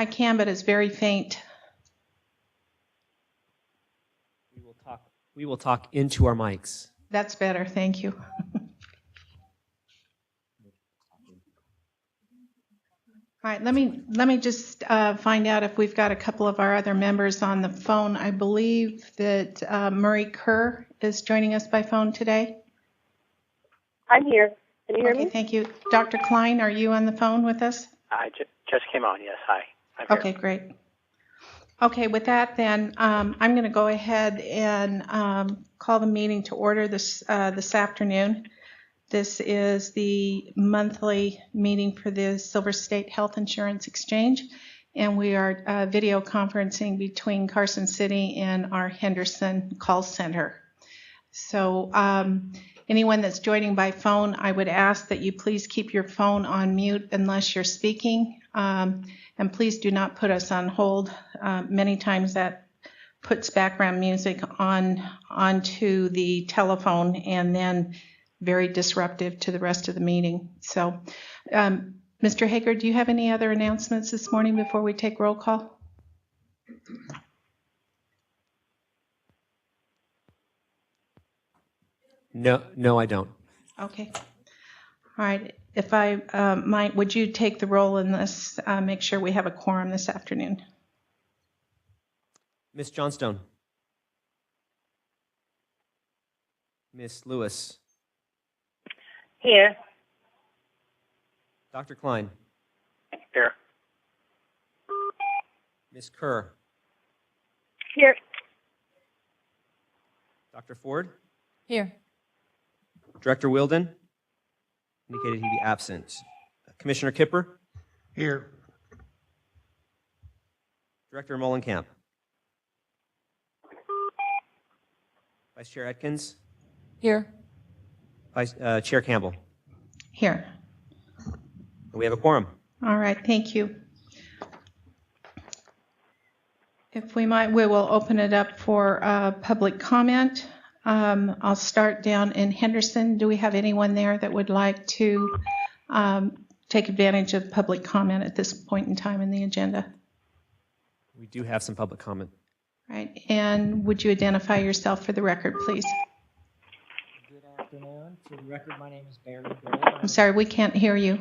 I can, but it's very faint. We will talk into our mics. That's better, thank you. All right, let me just find out if we've got a couple of our other members on the phone. I believe that Murray Kerr is joining us by phone today. I'm here. Can you hear Okay, me? thank you. Dr. Klein, are you on the phone with us? I just came on, yes. Hi. I'm here. Okay, great. Okay, with that then, I'm going to go ahead and call the meeting to order this afternoon. This is the monthly meeting for the Silver State Health Insurance Exchange, and we are video conferencing between Carson City and our Henderson call center. So anyone that's joining by phone, I would ask that you please keep your phone on mute unless you're speaking, and please do not put us on hold. Many times that puts background music onto the telephone and then very disruptive to the rest of the meeting. So, Mr. Hager, do you have any other announcements this morning before we take roll call? No, I don't. Okay. All right. If I might, would you take the roll in this, make sure we have a quorum this afternoon? Ms. Johnstone. Ms. Lewis. Here. Dr. Klein. Here. Ms. Kerr. Here. Dr. Ford. Here. Director Wilden indicated he'd be absent. Commissioner Kipper. Here. Director Mollenkamp. Vice Chair Atkins. Here. Chair Campbell. Here. We have a quorum. All right. Thank you. If we might, we will open it up for public comment. I'll start down in Henderson. Do we have anyone there that would like to take advantage of public comment at this point in time in the agenda? We do have some public comment. Right. And would you identify yourself for the record, please? Good afternoon. For the record, my name is Barry Gold. I'm sorry, we can't hear you.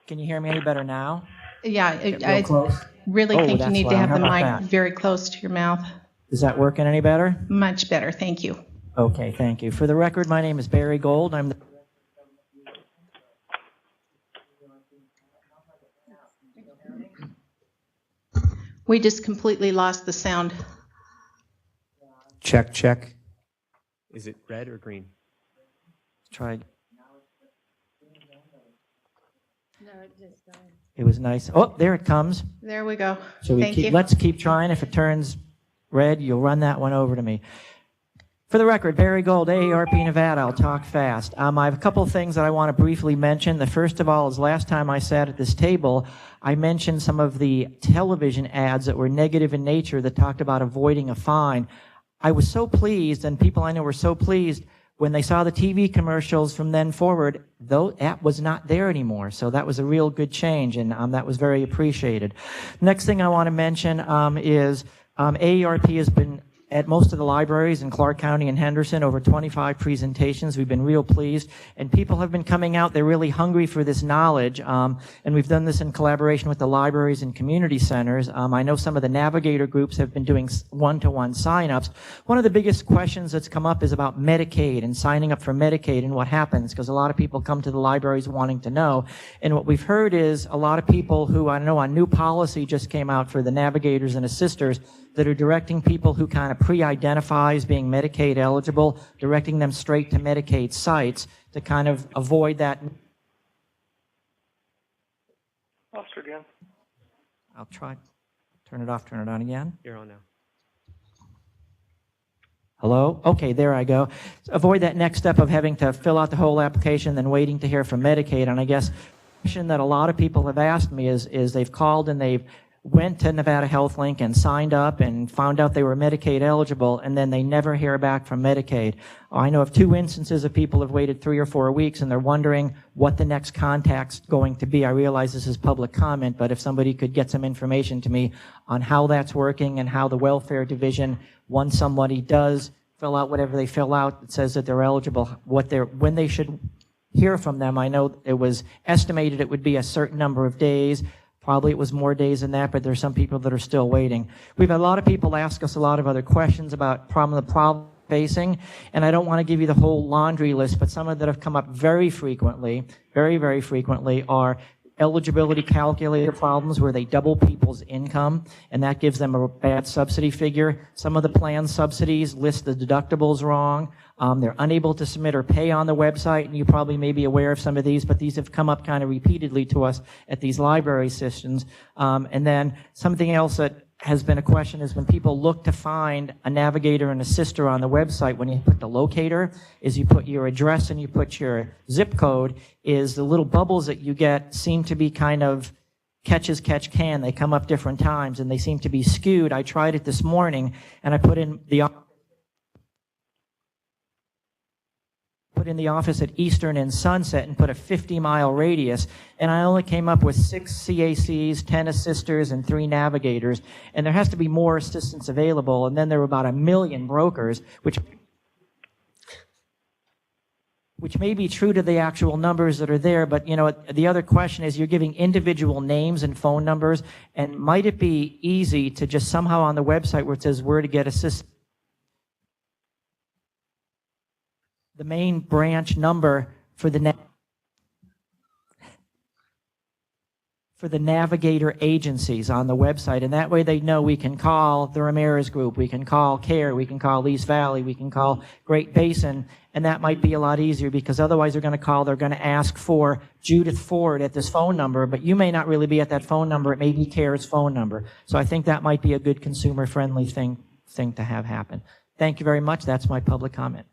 Can you hear me any better now? Yeah, I Close. really think you that's need to loud. have the How mic about that? very close to your mouth. Is that working any better? Much better, thank you. Okay, thank you. For the record, my name is Barry Gold. I'm the We just completely lost the sound. Check, check. Is it red or green? tried. No, it just died. It was nice. Oh, there it comes. There we go. So Thank you. let's keep trying. If it turns red, you'll run that one over to me. For the record, Barry Gold, AARP Nevada. I'll talk fast. I have a couple of things that I want to briefly mention. The first of all is last time I sat at this table, I mentioned some of the television ads that were negative in nature that talked about avoiding a fine. I was so pleased, and people I know were so pleased, when they saw the TV commercials from then forward, though that was not there anymore. So that was a real good change, and that was very appreciated. Next thing I want to mention is AARP has been at most of the libraries in Clark County and Henderson, over 25 presentations. We've been real pleased, and people have been coming out. They're really hungry for this knowledge, and we've done this in collaboration with the libraries and community centers. I know some of the navigator groups have been doing one-to-one sign-ups. One of the biggest questions that's come up is about Medicaid and signing up for Medicaid and what happens, because a lot of people come to the libraries wanting to know. And what we've heard is a lot of people who, I know a new policy just came out for the navigators and assisters that are directing people who kind of pre-identify as being Medicaid eligible, directing them straight to Medicaid sites to kind of avoid that. Lost her again. I'll try. Turn it off, turn it on again. You're on now. Hello? Okay, there I go. Avoid that next step of having to fill out the whole application, then waiting to hear from Medicaid. And I guess the question that a lot of people have asked me is they've called and they've went to Nevada Health Link and signed up and found out they were Medicaid eligible, and then they never hear back from Medicaid. I know of 2 instances of people have waited 3 or 4 weeks and they're wondering what the next contact's going to be. I realize this is public comment, but if somebody could get some information to me on how that's working and how the welfare division, once somebody does fill out whatever they fill out that says that they're eligible, when they should hear from them. I know it was estimated it would be a certain number of days. Probably it was more days than that, but there's some people that are still waiting. We've had a lot of people ask us a lot of other questions about the problem facing, and I don't want to give you the whole laundry list, but some of that have come up very frequently, very, very frequently, are eligibility calculator problems where they double people's income, and that gives them a bad subsidy figure. Some of the plan subsidies list the deductibles wrong. They're unable to submit or pay on the website, and you probably may be aware of some of these, but these have come up kind of repeatedly to us at these library sessions. And then something else that has been a question is when people look to find a navigator and assister on the website, when you put the locator, is you put your address and you put your zip code, is the little bubbles that you get seem to be kind of catch as catch can. They come up different times and they seem to be skewed. I tried it this morning and I put in the office at Eastern and Sunset and put a 50-mile radius, and I only came up with 6 CACs, 10 assisters, and 3 navigators, and there has to be more assistance available, and then there were about 1 million brokers, which may be true to the actual numbers that are there, but you know, the other question is you're giving individual names and phone numbers, and might it be easy to just somehow on the website where it says where to get assistance, the main branch number for the navigator agencies on the website, and that way they know we can call the Ramirez Group, we can call CARE, we can call East Valley, we can call Great Basin, and that might be a lot easier because otherwise they're going to ask for Judith Ford at this phone number, but you may not really be at that phone number. It may be CARE's phone number. So I think that might be a good consumer-friendly thing to have happen. Thank you very much. That's my public comment.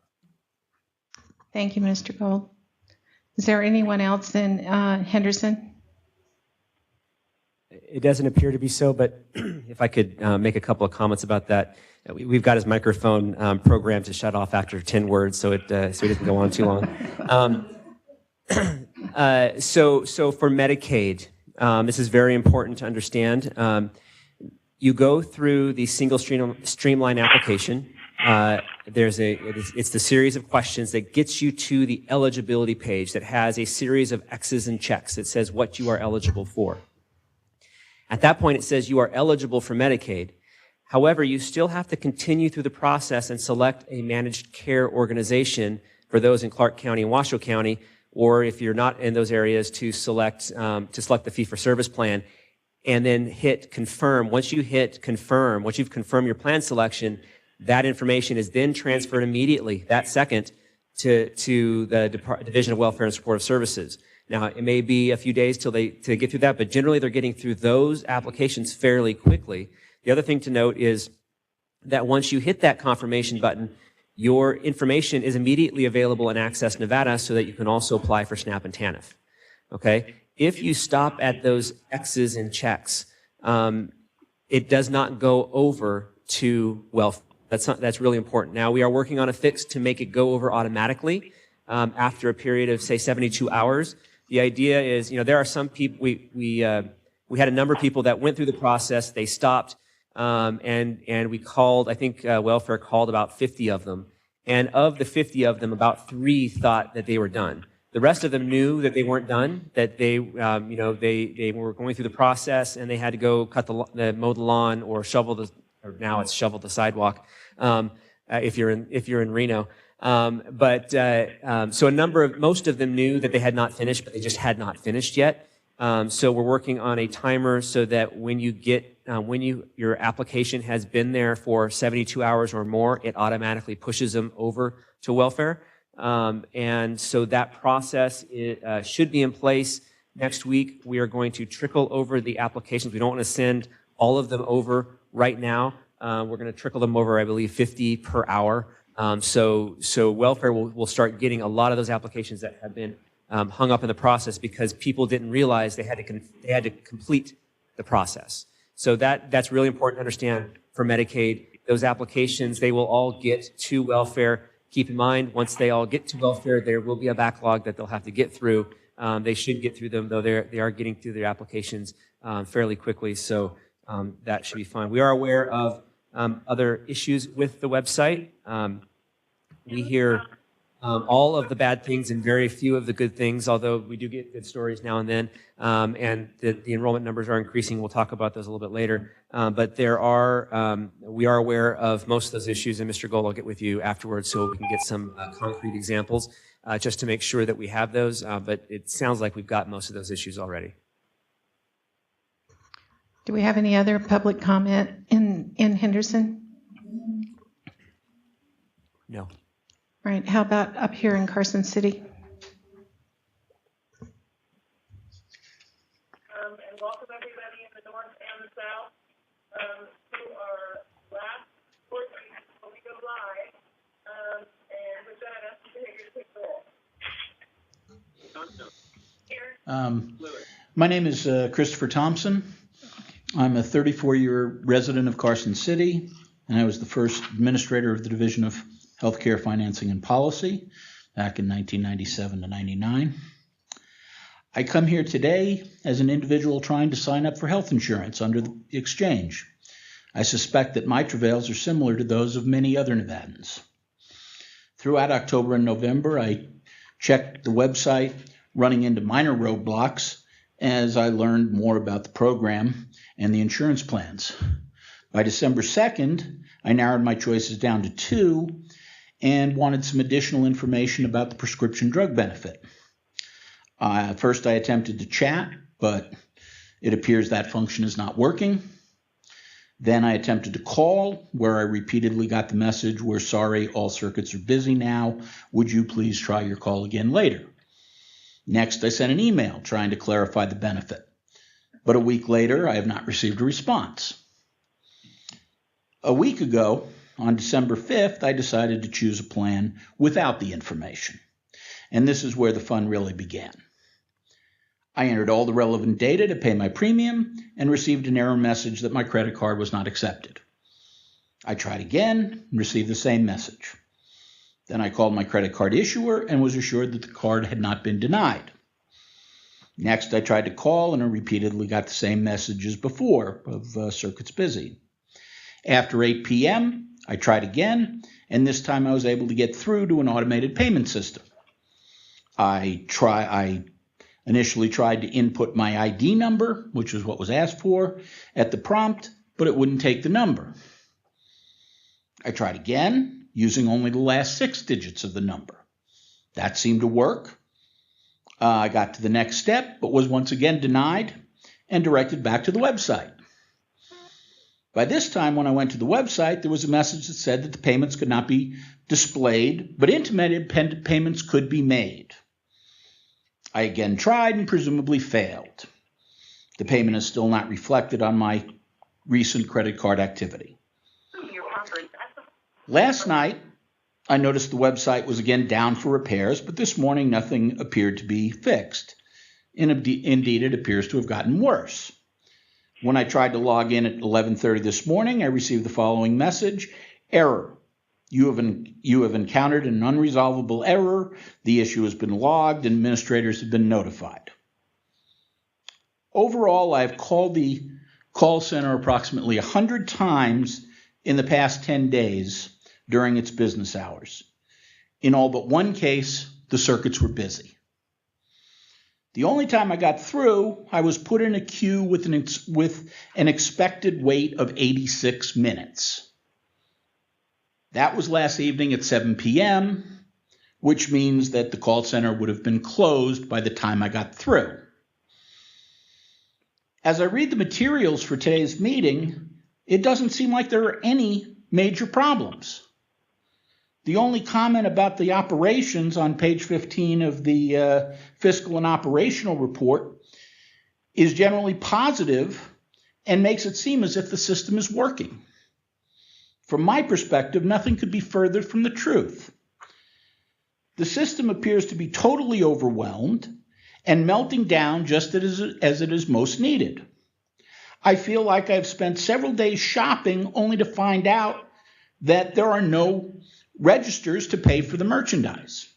Thank you, Mr. Gold. Is there anyone else in Henderson? It doesn't appear to be so, but if I could make a couple of comments about that. We've got his microphone programmed to shut off after 10 words, so it doesn't go on too long. So for Medicaid, this is very important to understand. You go through the single streamline application. It's the series of questions that gets you to the eligibility page that has a series of X's and checks that says what you are eligible for. At that point, it says you are eligible for Medicaid. However, you still have to continue through the process and select a managed care organization for those in Clark County and Washoe County, or if you're not in those areas, to select the fee-for-service plan, and then hit confirm. Once you've confirmed your plan selection, that information is then transferred immediately, that second, to the Division of Welfare and Supportive Services. Now, it may be a few days till they get through that, but generally they're getting through those applications fairly quickly. The other thing to note is that once you hit that confirmation button, your information is immediately available in Access Nevada so that you can also apply for SNAP and TANF. Okay? If you stop at those X's and checks, it does not go over to welfare. That's really important. Now, we are working on a fix to make it go over automatically after a period of, say, 72 hours. The idea is, there are some people, we had a number of people that went through the process, they stopped, and we called, I think welfare called about 50 of them. And of the 50 of them, about 3 thought that they were done. The rest of them knew that they weren't done, that they were going through the process and they had to go mow the lawn or shovel the sidewalk, if you're in Reno. So most of them knew that they had not finished, but they just had not finished yet. So we're working on a timer so that when your application has been there for 72 hours or more, it automatically pushes them over to welfare. And so that process should be in place next week. We are going to trickle over the applications. We don't want to send all of them over right now. We're going to trickle them over, I believe, 50 per hour. So welfare will start getting a lot of those applications that have been hung up in the process because people didn't realize they had to complete the process. So that's really important to understand for Medicaid. Those applications, they will all get to welfare. Keep in mind, once they all get to welfare, there will be a backlog that they'll have to get through. They should get through them, though they are getting through their applications fairly quickly, so that should be fine. We are aware of other issues with the website. We hear all of the bad things and very few of the good things, although we do get good stories now and then. And the enrollment numbers are increasing. We'll talk about those a little bit later. But we are aware of most of those issues, and Mr. Gold will get with you afterwards so we can get some concrete examples just to make sure that we have those. But it sounds like we've got most of those issues already. Do we have any other public comment in Henderson? No. Right, how about up here in Carson City? And welcome everybody in the north and the south to our last board meeting before we go live. And with that, I ask you to take your roll. My name is Christopher Thompson. I'm a 34-year resident of Carson City, and I was the first administrator of the Division of Healthcare Financing and Policy back in 1997 to 99. I come here today as an individual trying to sign up for health insurance under the exchange. I suspect that my travails are similar to those of many other Nevadans. Throughout October and November, I checked the website, running into minor roadblocks as I learned more about the program and the insurance plans. By December 2nd, I narrowed my choices down to 2 and wanted some additional information about the prescription drug benefit. First, I attempted to chat, but it appears that function is not working. Then I attempted to call, where I repeatedly got the message, "We're sorry, all circuits are busy now. Would you please try your call again later?" Next, I sent an email trying to clarify the benefit. But a week later, I have not received a response. A week ago, on December 5th, I decided to choose a plan without the information. And this is where the fun really began. I entered all the relevant data to pay my premium and received an error message that my credit card was not accepted. I tried again and received the same message. Then I called my credit card issuer and was assured that the card had not been denied. Next, I tried to call and I repeatedly got the same message as before of circuits busy. After 8 p.m., I tried again, and this time I was able to get through to an automated payment system. I initially tried to input my ID number, which was what was asked for, at the prompt, but it wouldn't take the number. I tried again, using only the last 6 digits of the number. That seemed to work. I got to the next step, but was once again denied and directed back to the website. By this time, when I went to the website, there was a message that said that the payments could not be displayed, but intimated payments could be made. I again tried and presumably failed. The payment is still not reflected on my recent credit card activity. Last night, I noticed the website was again down for repairs, but this morning nothing appeared to be fixed. Indeed, it appears to have gotten worse. When I tried to log in at 11:30 this morning, I received the following message: "Error. You have encountered an unresolvable error. The issue has been logged and administrators have been notified." Overall, I've called the call center approximately 100 times in the past 10 days during its business hours. In all but one case, the circuits were busy. The only time I got through, I was put in a queue with an expected wait of 86 minutes. That was last evening at 7 p.m., which means that the call center would have been closed by the time I got through. As I read the materials for today's meeting, it doesn't seem like there are any major problems. The only comment about the operations on page 15 of the fiscal and operational report is generally positive and makes it seem as if the system is working. From my perspective, nothing could be further from the truth. The system appears to be totally overwhelmed and melting down just as it is most needed. I feel like I've spent several days shopping only to find out that there are no registers to pay for the merchandise.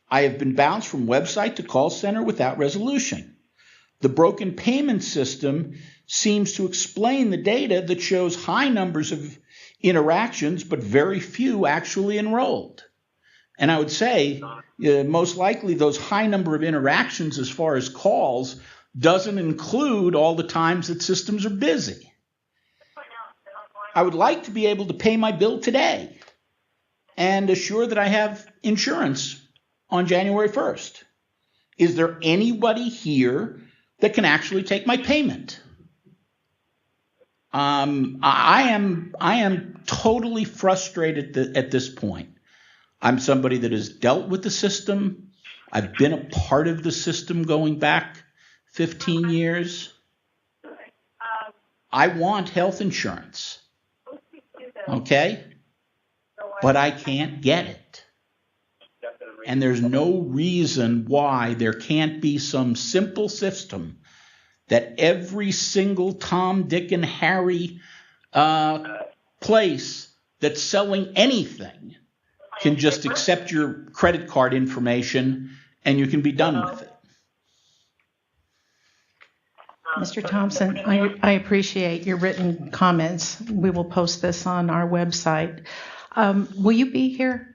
I have been bounced from website to call center without resolution. The broken payment system seems to explain the data that shows high numbers of interactions, but very few actually enrolled. And I would say most likely those high number of interactions as far as calls doesn't include all the times that systems are busy. I would like to be able to pay my bill today and assure that I have insurance on January 1st. Is there anybody here that can actually take my payment? I am totally frustrated at this point. I'm somebody that has dealt with the system. I've been a part of the system going back 15 years. I want health insurance. Okay? But I can't get it. And there's no reason why there can't be some simple system that every single Tom, Dick, and Harry place that's selling anything can just accept your credit card information and you can be done with it. Mr. Thompson, I appreciate your written comments. We will post this on our website. Will you be here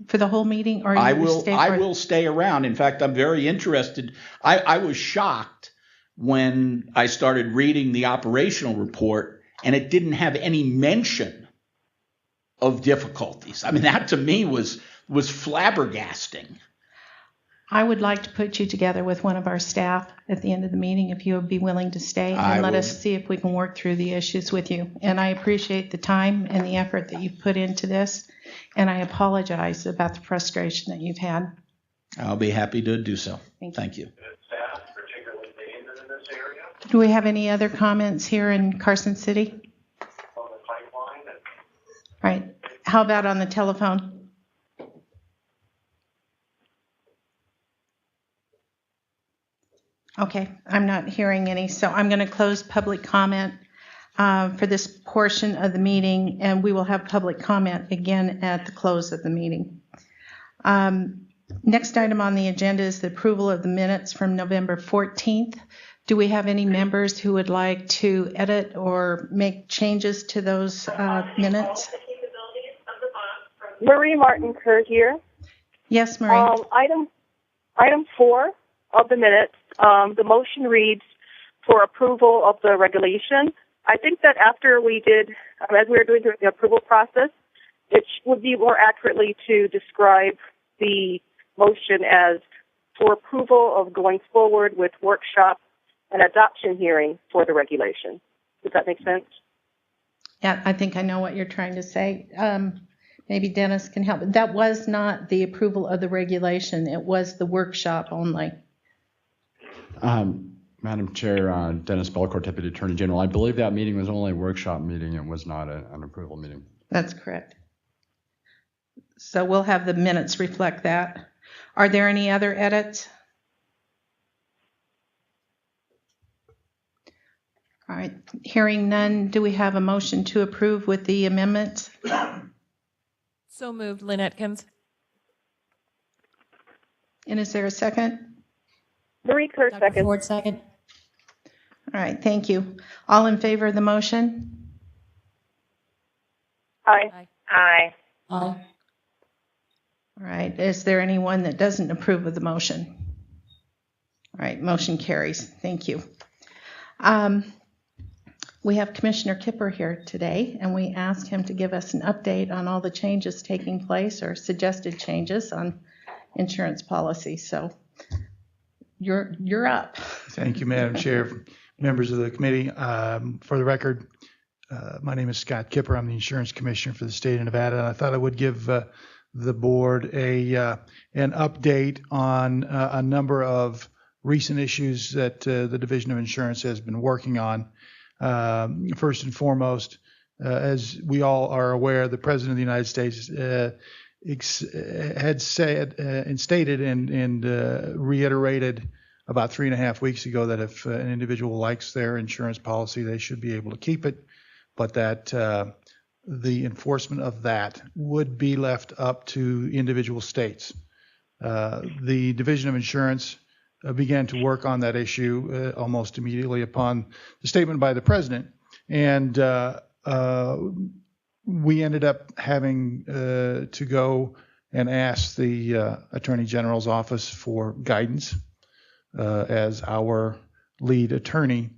for the whole meeting, or I will stay around. In fact, I'm very interested. I was shocked when I started reading the operational report and it didn't have any mention of difficulties. I mean, that to me was flabbergasting. I would like to put you together with one of our staff at the end of the meeting if you would be willing to stay and let us see if we can work through the issues with you. And I appreciate the time and the effort that you've put into this, and I apologize about the frustration that you've had. I'll be happy to do so. Thank you. Do we have any other comments here in Carson City? Right. How about on the telephone? Okay, I'm not hearing any, so I'm going to close public comment for this portion of the meeting, and we will have public comment again at the close of the meeting. Next item on the agenda is the approval of the minutes from November 14th. Do we have any members who would like to edit or make changes to those minutes? Marie Martin Kerr here. Yes, Marie. Item 4 of the minutes, the motion reads for approval of the regulation. I think that after we did, as we were doing the approval process, it would be more accurately to describe the motion as for approval of going forward with workshop and adoption hearing for the regulation. Does that make sense? Yeah, I think I know what you're trying to say. Maybe Dennis can help. That was not the approval of the regulation. It was the workshop only. Madam Chair, Dennis Belcourt, Deputy Attorney General. I believe that meeting was only a workshop meeting. It was not an approval meeting. That's correct. So we'll have the minutes reflect that. Are there any other edits? All right, hearing none, do we have a motion to approve with the amendments? So moved, Lynn Atkins. And is there a second? Marie Kerr, Dr. second. Ford, second. All right, thank you. All in favor of the motion? Aye. Aye. Aye. Aye. All right, is there anyone that doesn't approve of the motion? All right, motion carries. Thank you. We have Commissioner Kipper here today, and we asked him to give us an update on all the changes taking place or suggested changes on insurance policy. So you're up. Thank you, Madam Chair, members of the committee. For the record, my name is Scott Kipper. I'm the Insurance Commissioner for the state of Nevada, and I thought I would give the board an update on a number of recent issues that the Division of Insurance has been working on. First and foremost, as we all are aware, the President of the United States had said and stated and reiterated about 3.5 weeks ago that if an individual likes their insurance policy, they should be able to keep it, but that the enforcement of that would be left up to individual states. The Division of Insurance began to work on that issue almost immediately upon the statement by the president, and we ended up having to go and ask the Attorney General's office for guidance as our lead attorney,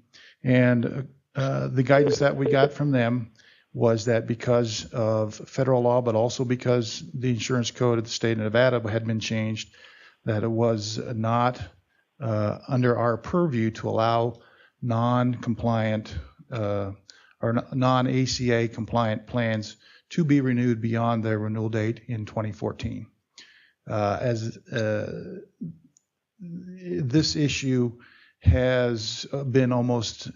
and the guidance that we got from them was that because of federal law, but also because the insurance code of the state of Nevada had been changed, that it was not under our purview to allow non-compliant or non-ACA compliant plans to be renewed beyond their renewal date in 2014. This issue has been almost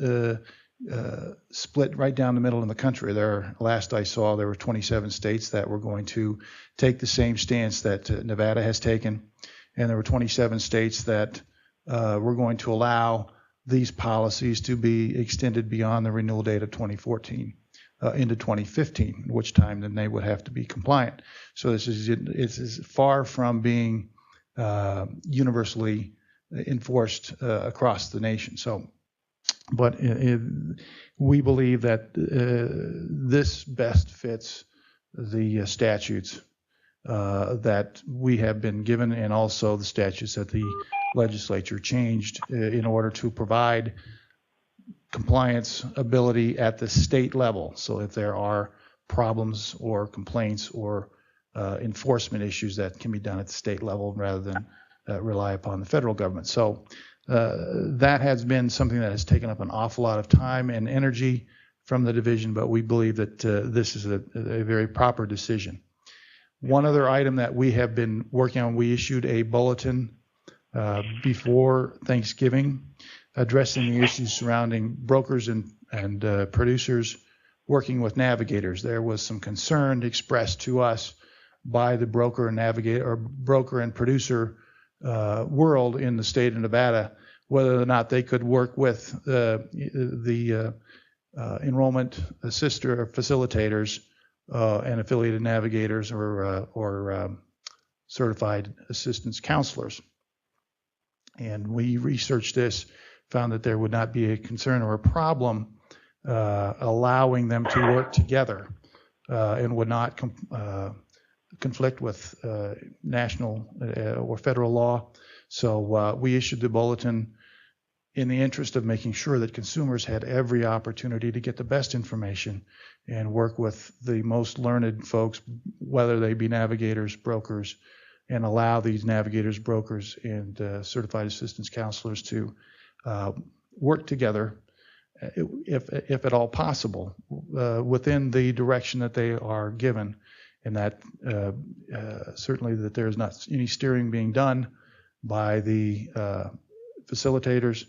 split right down the middle in the country. Last I saw, there were 27 states that were going to take the same stance that Nevada has taken, and there were 27 states that were going to allow these policies to be extended beyond the renewal date of 2014 into 2015, which time then they would have to be compliant. So this is far from being universally enforced across the nation. So, but we believe that this best fits the statutes that we have been given, and also the statutes that the legislature changed in order to provide compliance ability at the state level. So if there are problems or complaints or enforcement issues, that can be done at the state level rather than rely upon the federal government. So that has been something that has taken up an awful lot of time and energy from the division, but we believe that this is a very proper decision. One other item that we have been working on, we issued a bulletin before Thanksgiving addressing the issues surrounding brokers and producers working with navigators. There was some concern expressed to us by the broker and producer world in the state of Nevada, whether or not they could work with the enrollment assister or facilitators and affiliated navigators or certified assistance counselors. And we researched this, found that there would not be a concern or a problem allowing them to work together and would not conflict with national or federal law. So we issued the bulletin in the interest of making sure that consumers had every opportunity to get the best information and work with the most learned folks, whether they be navigators, brokers, and allow these navigators, brokers, and certified assistance counselors to work together, if at all possible, within the direction that they are given, and that certainly that there is not any steering being done by the facilitators,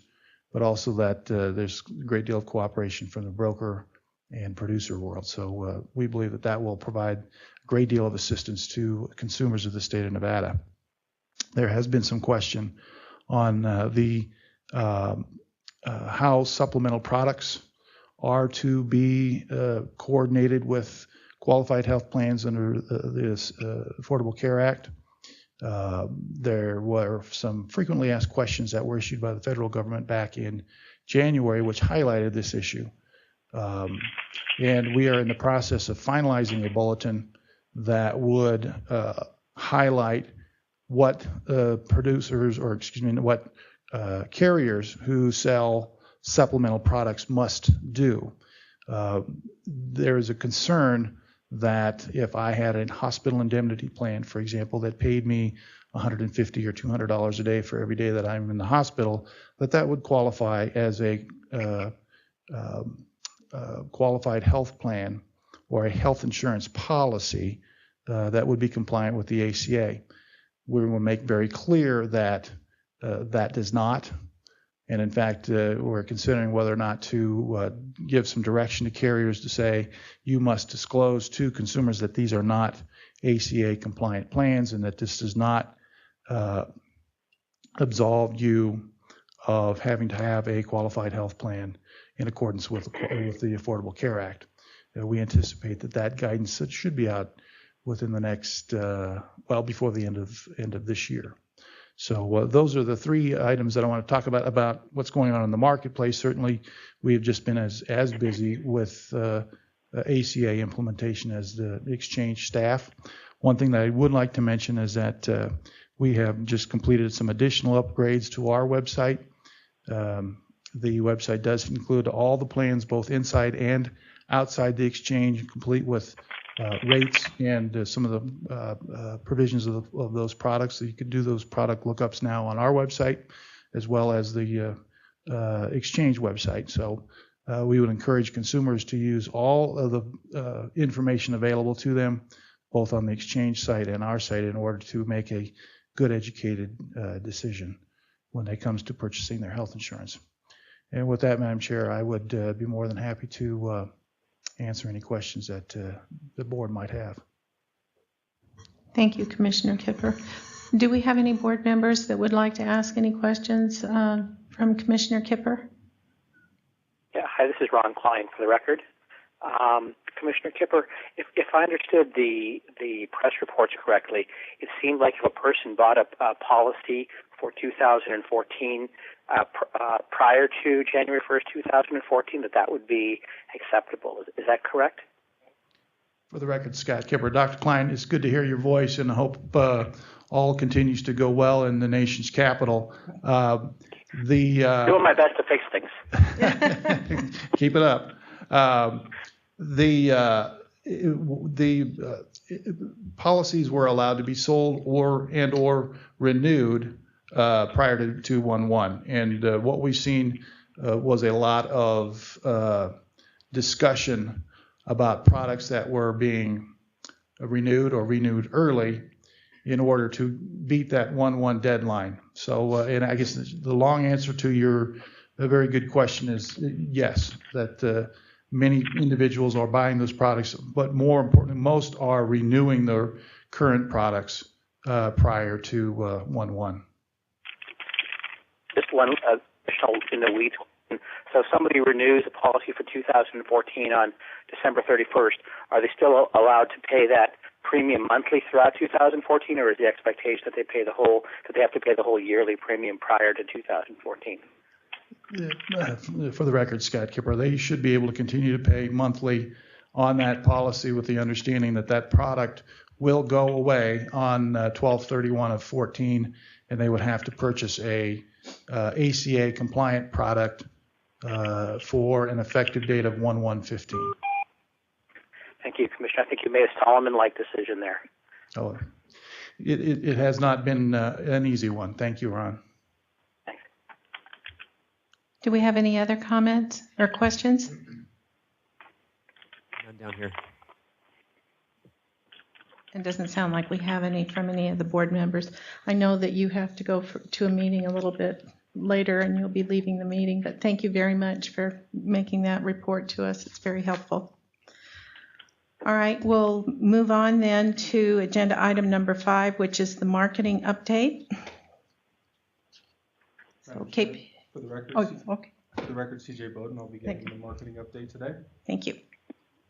but also that there's a great deal of cooperation from the broker and producer world. So we believe that that will provide a great deal of assistance to consumers of the state of Nevada. There has been some question on how supplemental products are to be coordinated with qualified health plans under this Affordable Care Act. There were some frequently asked questions that were issued by the federal government back in January, which highlighted this issue. And we are in the process of finalizing a bulletin that would highlight what what carriers who sell supplemental products must do. There is a concern that if I had a hospital indemnity plan, for example, that paid me $150 or $200 a day for every day that I'm in the hospital, that would qualify as a qualified health plan or a health insurance policy that would be compliant with the ACA. We will make very clear that that does not. And in fact, we're considering whether or not to give some direction to carriers to say, you must disclose to consumers that these are not ACA compliant plans and that this does not absolve you of having to have a qualified health plan in accordance with the Affordable Care Act. We anticipate that guidance should be out within the next, before the end of this year. So those are the three items that I want to talk about what's going on in the marketplace. Certainly, we have just been as busy with ACA implementation as the exchange staff. One thing that I would like to mention is that we have just completed some additional upgrades to our website. The website does include all the plans, both inside and outside the exchange, complete with rates and some of the provisions of those products. So you can do those product lookups now on our website as well as the exchange website. So we would encourage consumers to use all of the information available to them, both on the exchange site and our site, in order to make a good educated decision when it comes to purchasing their health insurance. And with that, Madam Chair, I would be more than happy to answer any questions that the board might have. Thank you, Commissioner Kipper. Do we have any board members that would like to ask any questions from Commissioner Kipper? Yeah, hi, this is Ron Klein for the record. Commissioner Kipper, if I understood the press reports correctly, it seemed like if a person bought a policy for 2014 prior to January 1st, 2014, that would be acceptable. Is that correct? For the record, Scott Kipper. Dr. Klein, it's good to hear your voice, and I hope all continues to go well in the nation's capital. Doing my best to fix things. Keep it up. The policies were allowed to be sold or renewed prior to 1/1, and what we've seen was a lot of discussion about products that were being renewed or renewed early in order to beat that 1/1 deadline. So, and I guess the long answer to your very good question is yes, that many individuals are buying those products, but more importantly, most are renewing their current products prior to 1/1. Just one additional in the weeds. So somebody renews a policy for 2014 on December 31st. Are they still allowed to pay that premium monthly throughout 2014, or is the expectation that they have to pay the whole yearly premium prior to 2014? For the record, Scott Kipper, they should be able to continue to pay monthly on that policy with the understanding that product will go away on 12/31 of 14, and they would have to purchase a ACA compliant product for an effective date of 1/1/15. Thank you, Commissioner. I think you made a Solomon-like decision there. Oh, it has not been an easy one. Thank you, Ron. Thanks. Do we have any other comments or questions? None down here. It doesn't sound like we have any from any of the board members. I know that you have to go to a meeting a little bit later and you'll be leaving the meeting, but thank you very much for making that report to us. It's very helpful. All right, we'll move on then to agenda item number 5, which is the marketing update. So, Kate. For the record, okay. For the record, CJ Bowden, I'll be giving the marketing update today. Thank you.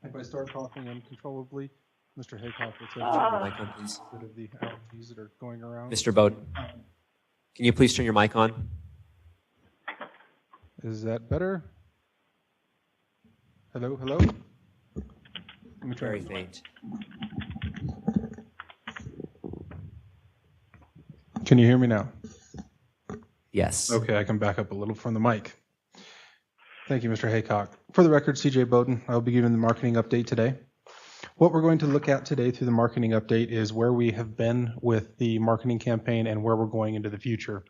If I start talking uncontrollably, Mr. Haycock will take Turn your mic on, please. rid of the allergies that are going around. Mr. Bowden, can you please turn your mic on? Is that better? Hello, hello? Let me try. Very faint. Can you hear me now? Yes. Okay, I can back up a little from the mic. Thank you, Mr. Haycock. For the record, CJ Bowden, I'll be giving the marketing update today. What we're going to look at today through the marketing update is where we have been with the marketing campaign and where we're going into the future.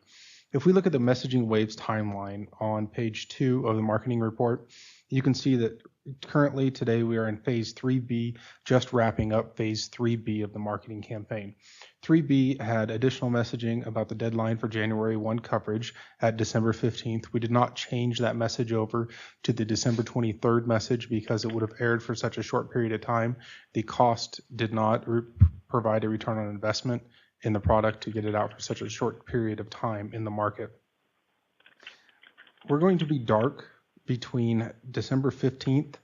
If we look at the messaging waves timeline on page 2 of the marketing report, you can see that currently today we are in phase 3B, just wrapping up phase 3B of the marketing campaign. 3B had additional messaging about the deadline for January 1 coverage at December 15th. We did not change that message over to the December 23rd message because it would have aired for such a short period of time. The cost did not provide a return on investment in the product to get it out for such a short period of time in the market. We're going to be dark between December 15th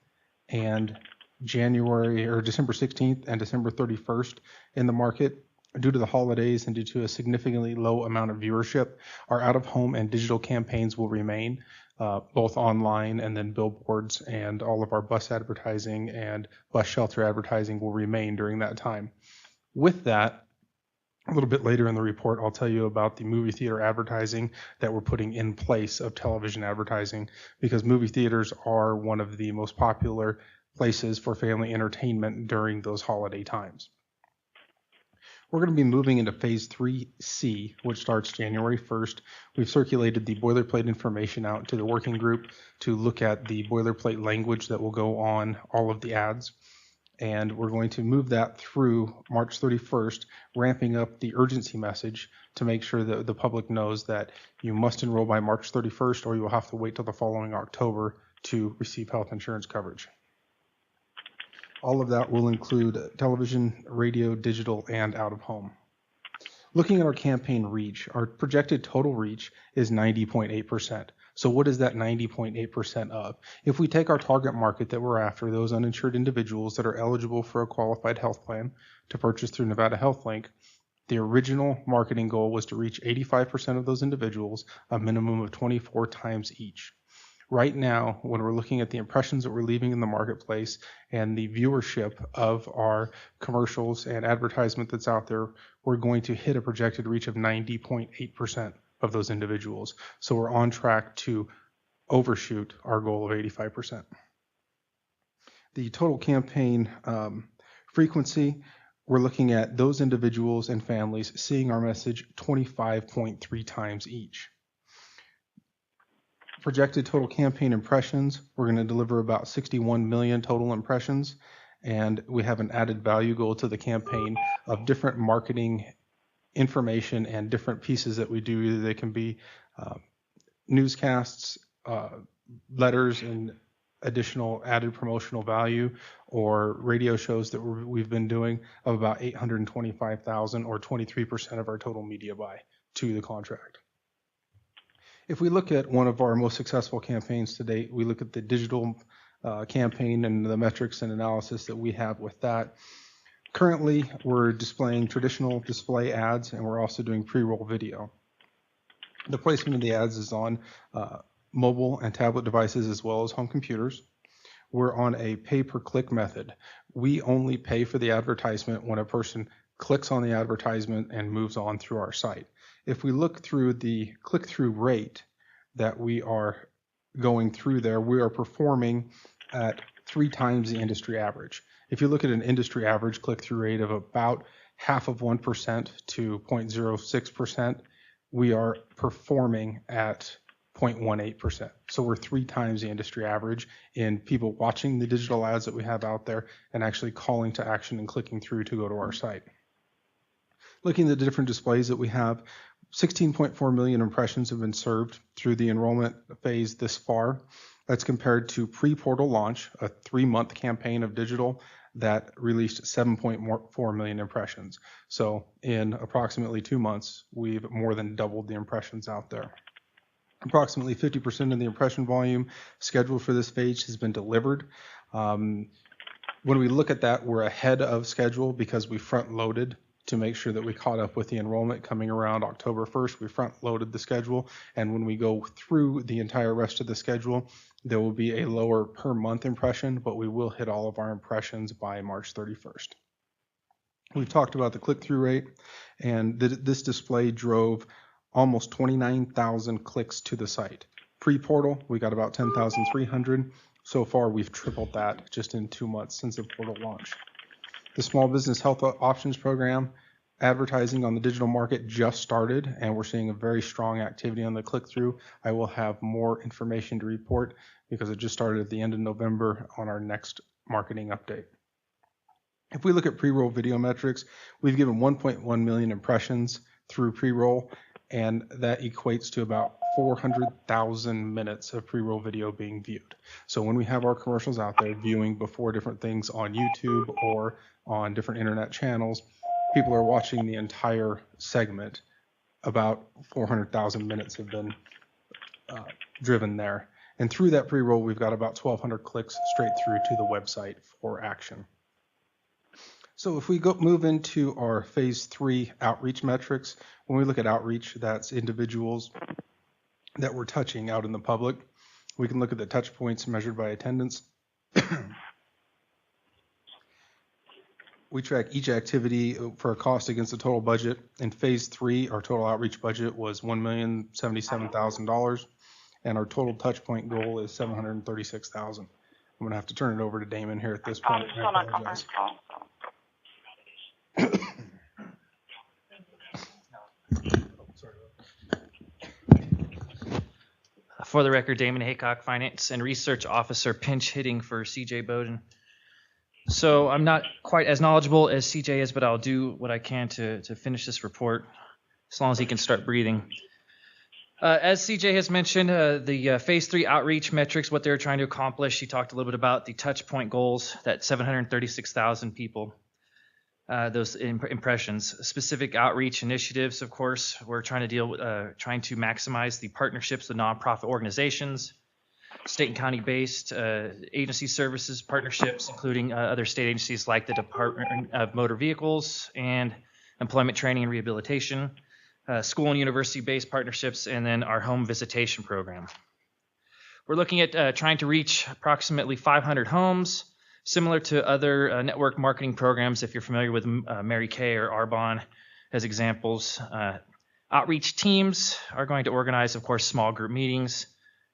and December 16th and December 31st in the market due to the holidays and due to a significantly low amount of viewership. Our out-of-home and digital campaigns will remain, both online and then billboards, and all of our bus advertising and bus shelter advertising will remain during that time. With that, a little bit later in the report, I'll tell you about the movie theater advertising that we're putting in place of television advertising, because movie theaters are one of the most popular places for family entertainment during those holiday times. We're going to be moving into Phase 3C, which starts January 1st. We've circulated the boilerplate information out to the working group to look at the boilerplate language that will go on all of the ads. And we're going to move that through March 31st, ramping up the urgency message to make sure that the public knows that you must enroll by March 31st, or you will have to wait till the following October to receive health insurance coverage. All of that will include television, radio, digital, and out of home. Looking at our campaign reach, our projected total reach is 90.8%. So what is that 90.8% of? If we take our target market that we're after, those uninsured individuals that are eligible for a qualified health plan to purchase through Nevada Health Link, the original marketing goal was to reach 85% of those individuals, a minimum of 24 times each. Right now, when we're looking at the impressions that we're leaving in the marketplace and the viewership of our commercials and advertisement that's out there, we're going to hit a projected reach of 90.8% of those individuals. So we're on track to overshoot our goal of 85%. The total campaign frequency, we're looking at those individuals and families seeing our message 25.3 times each. Projected total campaign impressions, we're going to deliver about 61 million total impressions, and we have an added value goal to the campaign of different marketing information and different pieces that we do. Either they can be newscasts, letters, and additional added promotional value, or radio shows that we've been doing of about 825,000, or 23% of our total media buy to the contract. If we look at one of our most successful campaigns to date, we look at the digital campaign and the metrics and analysis that we have with that. Currently, we're displaying traditional display ads, and we're also doing pre-roll video. The placement of the ads is on mobile and tablet devices as well as home computers. We're on a pay-per-click method. We only pay for the advertisement when a person clicks on the advertisement and moves on through our site. If we look through the click-through rate that we are going through there, we are performing at 3 times the industry average. If you look at an industry average click-through rate of about 0.5% to 0.06%, we are performing at 0.18%. So we're 3 times the industry average in people watching the digital ads that we have out there and actually calling to action and clicking through to go to our site. Looking at the different displays that we have, 16.4 million impressions have been served through the enrollment phase this far. That's compared to pre-portal launch, a 3-month campaign of digital that released 7.4 million impressions. So in approximately 2 months, we've more than doubled the impressions out there. Approximately 50% of the impression volume scheduled for this phase has been delivered. When we look at that, we're ahead of schedule because we front-loaded to make sure that we caught up with the enrollment coming around October 1st. We front-loaded the schedule, and when we go through the entire rest of the schedule, there will be a lower per month impression, but we will hit all of our impressions by March 31st. We've talked about the click-through rate, and this display drove almost 29,000 clicks to the site. Pre-portal, we got about 10,300. So far, we've tripled that just in 2 months since the portal launch. The Small Business Health Options Program, advertising on the digital market just started, and we're seeing a very strong activity on the click-through. I will have more information to report because it just started at the end of November on our next marketing update. If we look at pre-roll video metrics, we've given 1.1 million impressions through pre-roll, and that equates to about 400,000 minutes of pre-roll video being viewed. So when we have our commercials out there viewing before different things on YouTube or on different internet channels, people are watching the entire segment. About 400,000 minutes have been driven there. And through that pre-roll, we've got about 1,200 clicks straight through to the website for action. So if we move into our phase 3 outreach metrics, when we look at outreach, that's individuals that we're touching out in the public. We can look at the touch points measured by attendance. We track each activity for a cost against the total budget. In phase 3, our total outreach budget was $1,077,000, and our total touch point goal is $736,000. I'm going to have to turn it over to Damon here at this point. I'm still on a conference call. For the record, Damon Haycock, Finance and Research Officer, pinch hitting for CJ Bowden. So I'm not quite as knowledgeable as CJ is, but I'll do what I can to finish this report, as long as he can start breathing. As CJ has mentioned, the phase 3 outreach metrics, what they're trying to accomplish, he talked a little bit about the touch point goals, that 736,000 people, those impressions. Specific outreach initiatives, of course, we're trying to deal with, trying to maximize the partnerships with nonprofit organizations, state and county-based agency services partnerships, including other state agencies like the Department of Motor Vehicles and Employment Training and Rehabilitation, school and university-based partnerships, and then our home visitation program. We're looking at trying to reach approximately 500 homes, similar to other network marketing programs, if you're familiar with Mary Kay or Arbonne as examples. Outreach teams are going to organize, of course, small group meetings,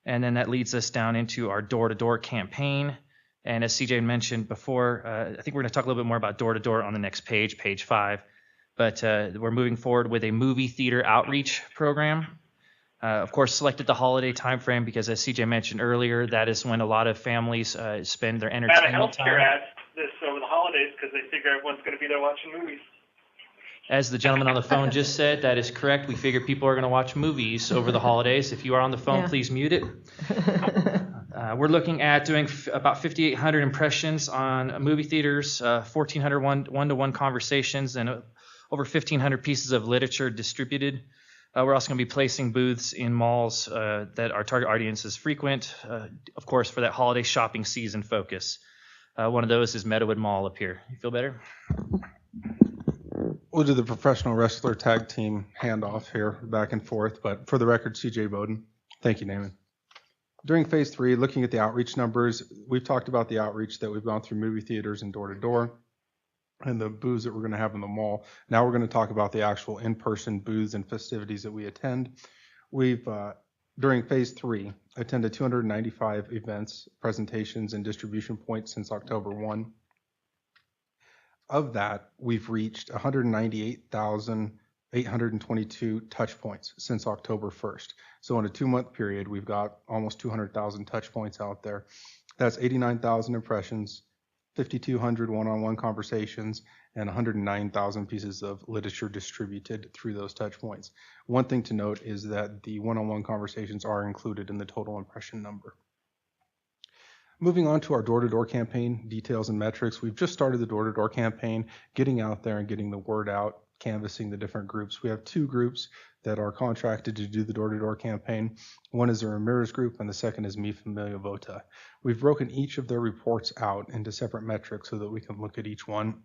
and then that leads us down into our door-to-door campaign. And as CJ mentioned before, I think we're going to talk a little bit more about door-to-door on the next page, page 5. But we're moving forward with a movie theater outreach program. Of course, selected the holiday timeframe because, as CJ mentioned earlier, that is when a lot of families spend their entertainment time. Healthcare adds this over the holidays because they figure everyone's going to be there watching movies. As the gentleman on the phone just said, that is correct. We figure people are going to watch movies over the holidays. If you are on the phone, please mute it. We're looking at doing about 5,800 impressions on movie theaters, 1,400 one-to-one conversations, and over 1,500 pieces of literature distributed. We're also going to be placing booths in malls that our target audiences frequent, of course, for that holiday shopping season focus. One of those is Meadowood Mall up here. You feel better? We'll do the professional wrestler tag team handoff here, back and forth. But for the record, CJ Bowden. Thank you, Naaman. During phase 3, looking at the outreach numbers, we've talked about the outreach that we've gone through movie theaters and door-to-door and the booths that we're going to have in the mall. Now we're going to talk about the actual in-person booths and festivities that we attend. We've, during phase 3, attended 295 events, presentations, and distribution points since October 1. Of that, we've reached 198,822 touch points since October 1st. So in a 2-month period, we've got almost 200,000 touch points out there. That's 89,000 impressions, 5,200 one-on-one conversations, and 109,000 pieces of literature distributed through those touch points. One thing to note is that the one-on-one conversations are included in the total impression number. Moving on to our door-to-door campaign details and metrics, we've just started the door-to-door campaign, getting out there and getting the word out, canvassing the different groups. We have 2 groups that are contracted to do the door-to-door campaign. One is the Ramirez group, and the second is Mi Familia Vota. We've broken each of their reports out into separate metrics so that we can look at each one.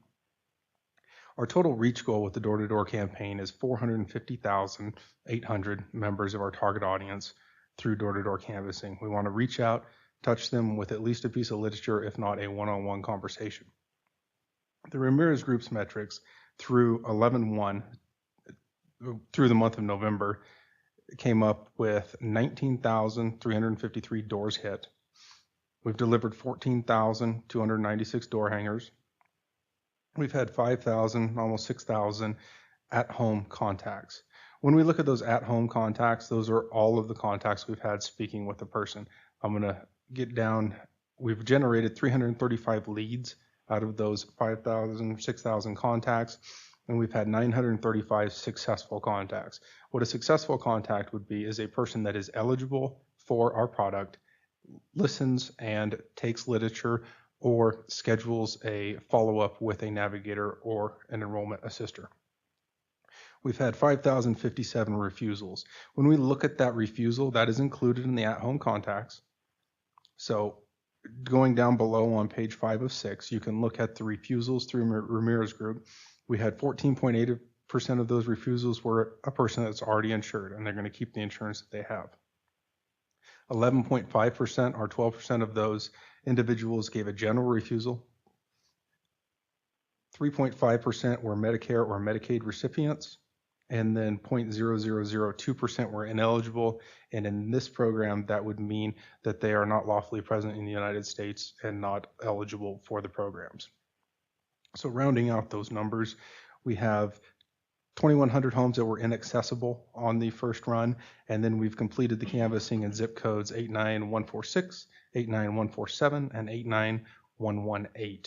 Our total reach goal with the door-to-door campaign is 450,800 members of our target audience through door-to-door canvassing. We want to reach out, touch them with at least a piece of literature, if not a one-on-one conversation. The Ramirez Group's metrics through 11/1, through the month of November, came up with 19,353 doors hit. We've delivered 14,296 door hangers. We've had 5,000, almost 6,000 at-home contacts. When we look at those at-home contacts, those are all of the contacts we've had speaking with a person. I'm going to get down. We've generated 335 leads out of those 5,000, 6,000 contacts, and we've had 935 successful contacts. What a successful contact would be is a person that is eligible for our product, listens and takes literature, or schedules a follow-up with a navigator or an enrollment assister. We've had 5,057 refusals. When we look at that refusal, that is included in the at-home contacts. So going down below on page 5 of 6, you can look at the refusals through Ramirez Group. We had 14.8% of those refusals were a person that's already insured, and they're going to keep the insurance that they have. 11.5% or 12% of those individuals gave a general refusal. 3.5% were Medicare or Medicaid recipients, and then 0.0002% were ineligible. And in this program, that would mean that they are not lawfully present in the United States and not eligible for the programs. So rounding out those numbers, we have 2,100 homes that were inaccessible on the first run, and then we've completed the canvassing in zip codes 89146, 89147, and 89118.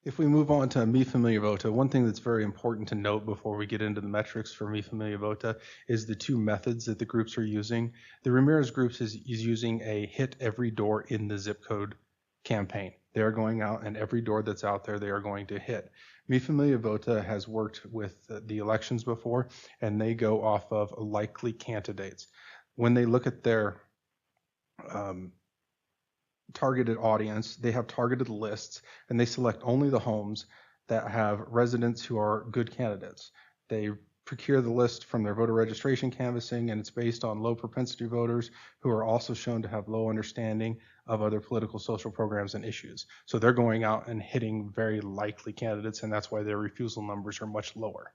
If we move on to Mi Familia Vota, one thing that's very important to note before we get into the metrics for Mi Familia Vota is the two methods that the groups are using. The Ramirez groups is using a hit every door in the zip code campaign. They are going out, and every door that's out there they are going to hit. Mi Familia Vota has worked with the elections before, and they go off of likely candidates. When they look at their targeted audience, they have targeted lists, and they select only the homes that have residents who are good candidates. They procure the list from their voter registration canvassing, and it's based on low propensity voters who are also shown to have low understanding of other political social programs and issues. So they're going out and hitting very likely candidates, and that's why their refusal numbers are much lower.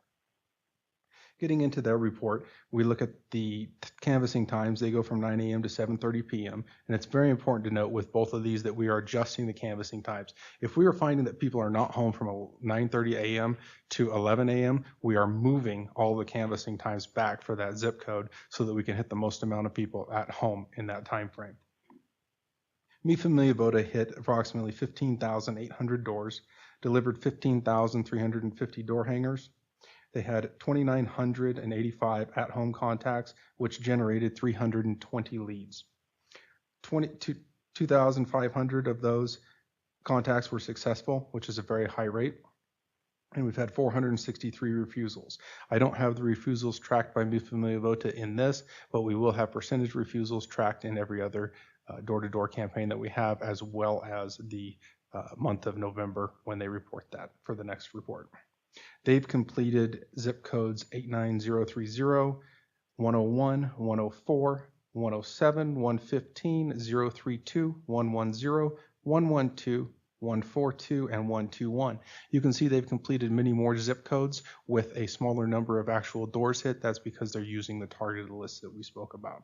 Getting into their report, we look at the canvassing times. They go from 9 a.m. to 7:30 p.m. And it's very important to note with both of these that we are adjusting the canvassing times. If we are finding that people are not home from 9:30 a.m. to 11 a.m., we are moving all the canvassing times back for that zip code so that we can hit the most amount of people at home in that time frame. Mi Familia Vota hit approximately 15,800 doors, delivered 15,350 door hangers. They had 2,985 at-home contacts, which generated 320 leads. 2,500 of those contacts were successful, which is a very high rate. And we've had 463 refusals. I don't have the refusals tracked by Mi Familia Vota in this, but we will have percentage refusals tracked in every other door-to-door campaign that we have, as well as the month of November when they report that for the next report. They've completed zip codes 89030, 101, 104, 107, 115, 032, 110, 112, 142, and 121. You can see they've completed many more zip codes with a smaller number of actual doors hit. That's because they're using the targeted list that we spoke about.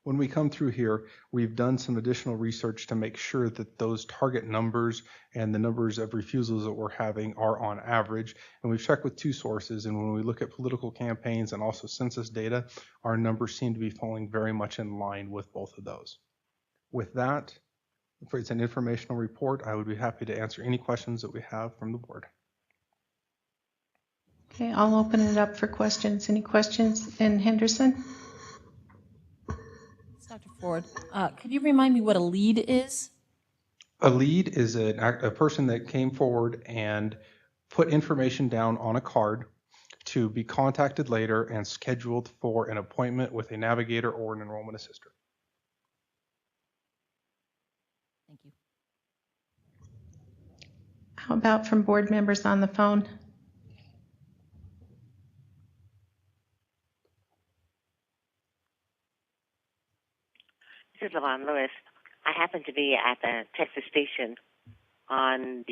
When we come through here, we've done some additional research to make sure that those target numbers and the numbers of refusals that we're having are on average. And we've checked with two sources. And when we look at political campaigns and also census data, our numbers seem to be falling very much in line with both of those. With that, if it's an informational report, I would be happy to answer any questions that we have from the board. Okay, I'll open it up for questions. Any questions in Henderson? Dr. Ford, could you remind me what a lead is? A lead is a person that came forward and put information down on a card to be contacted later and scheduled for an appointment with a navigator or an enrollment assister. Thank you. How about from board members on the phone? This is Lavon Lewis. I happened to be at the Texas station on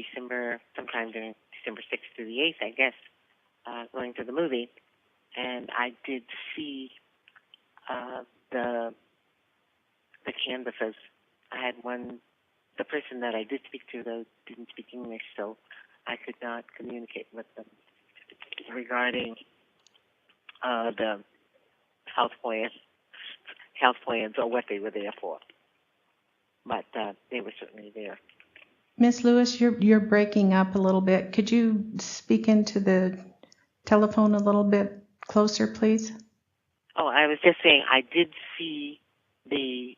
sometime during December 6th through the 8th, I guess, going to the movie, and I did see the canvases. I had the person that I did speak to, though, didn't speak English, so I could not communicate with them regarding the health plans or what they were there for. But they were certainly there. Ms. Lewis, you're breaking up a little bit. Could you speak into the telephone a little bit closer, please? Oh, I was just saying I did see the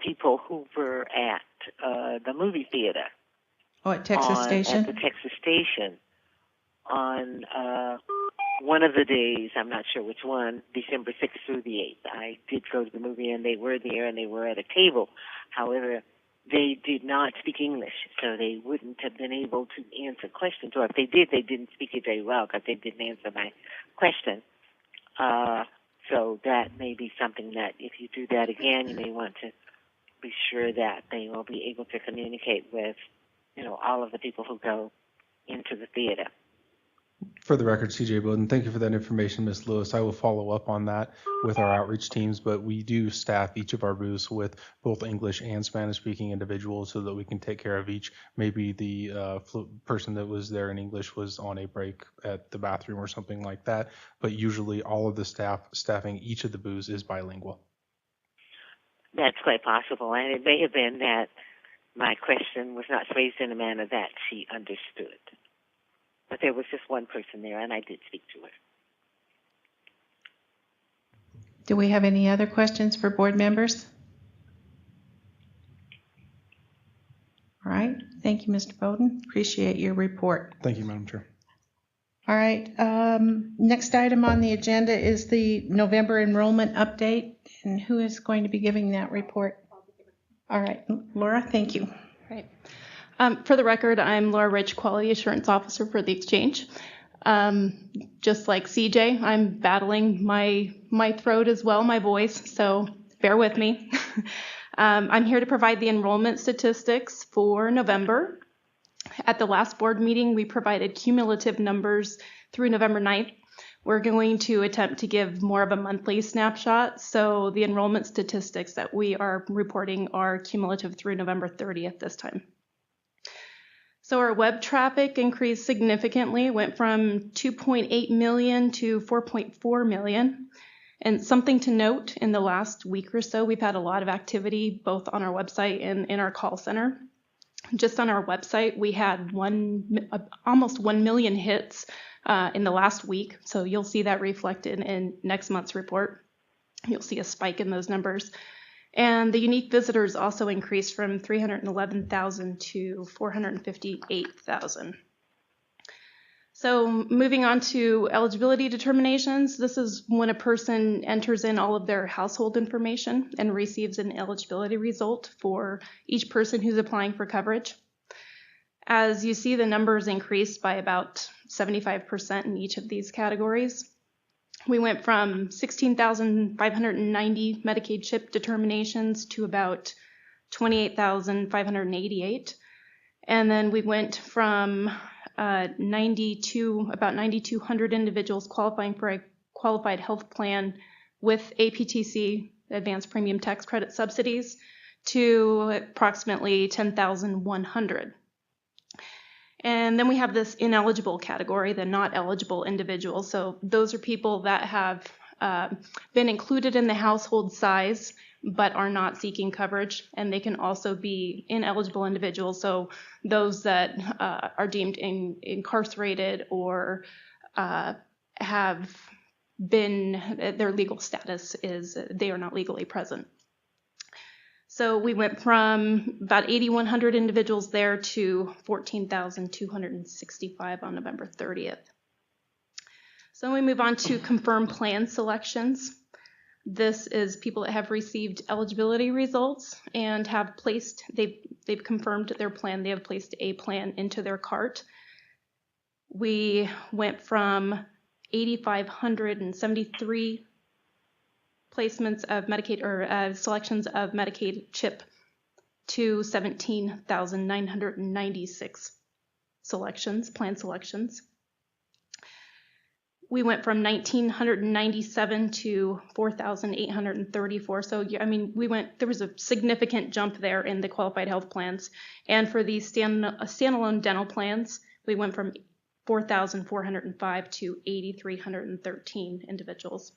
people who were at the movie theater Oh, at Texas Station? At the Texas Station on one of the days, I'm not sure which one, December 6th through the 8th. I did go to the movie, and they were there, and they were at a table. However, they did not speak English, so they wouldn't have been able to answer questions. Or if they did, they didn't speak it very well because they didn't answer my question. So that may be something that if you do that again, you may want to be sure that they will be able to communicate with, all of the people who go into the theater. For the record, CJ Bowden, thank you for that information, Ms. Lewis. I will follow up on that with our outreach teams, but we do staff each of our booths with both English and Spanish-speaking individuals so that we can take care of each. Maybe the person that was there in English was on a break at the bathroom or something like that, but usually all of the staffing each of the booths is bilingual. That's quite possible, and it may have been that my question was not phrased in a manner that she understood. But there was just one person there, and I did speak to her. Do we have any other questions for board members? All right. Thank you, Mr. Bowden. Appreciate your report. Thank you, Madam Chair. All right. Next item on the agenda is the November enrollment update. And who is going to be giving that report? All right. Laura, thank you. Right. For the record, I'm Laura Rich, Quality Assurance Officer for the Exchange. Just like CJ, I'm battling my throat as well, my voice, so bear with me. I'm here to provide the enrollment statistics for November. At the last board meeting, we provided cumulative numbers through November 9th. We're going to attempt to give more of a monthly snapshot, so the enrollment statistics that we are reporting are cumulative through November 30th this time. So our web traffic increased significantly, went from 2.8 million to 4.4 million. And something to note, in the last week or so, we've had a lot of activity both on our website and in our call center. Just on our website, we had almost 1 million hits in the last week. So you'll see that reflected in next month's report. You'll see a spike in those numbers. And the unique visitors also increased from 311,000 to 458,000. So moving on to eligibility determinations, this is when a person enters in all of their household information and receives an eligibility result for each person who's applying for coverage. As you see, the numbers increased by about 75% in each of these categories. We went from 16,590 Medicaid CHIP determinations to about 28,588. And then we went from about 9,200 individuals qualifying for a qualified health plan with APTC, Advanced Premium Tax Credit subsidies, to approximately 10,100. And then we have this ineligible category, the not eligible individuals. So those are people that have been included in the household size but are not seeking coverage, and they can also be ineligible individuals. So those that are deemed incarcerated or have been, their legal status is they are not legally present. So we went from about 8,100 individuals there to 14,265 on November 30th. So we move on to confirmed plan selections. This is people that have received eligibility results and have placed, they've confirmed their plan, they have placed a plan into their cart. We went from 8,573 placements of Medicaid or selections of Medicaid CHIP to 17,996 selections, plan selections. We went from 1,997 to 4,834. So, I mean, there was a significant jump there in the qualified health plans. And for these standalone dental plans, we went from 4,405 to 8,313 individuals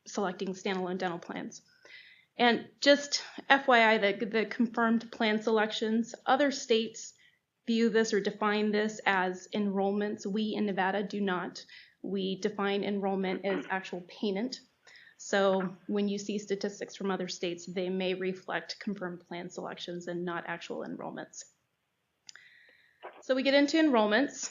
selecting standalone dental plans. And just FYI, the confirmed plan selections, other states view this or define this as enrollments. We in Nevada do not. We define enrollment as actual payment. So when you see statistics from other states, they may reflect confirmed plan selections and not actual enrollments. So we get into enrollments,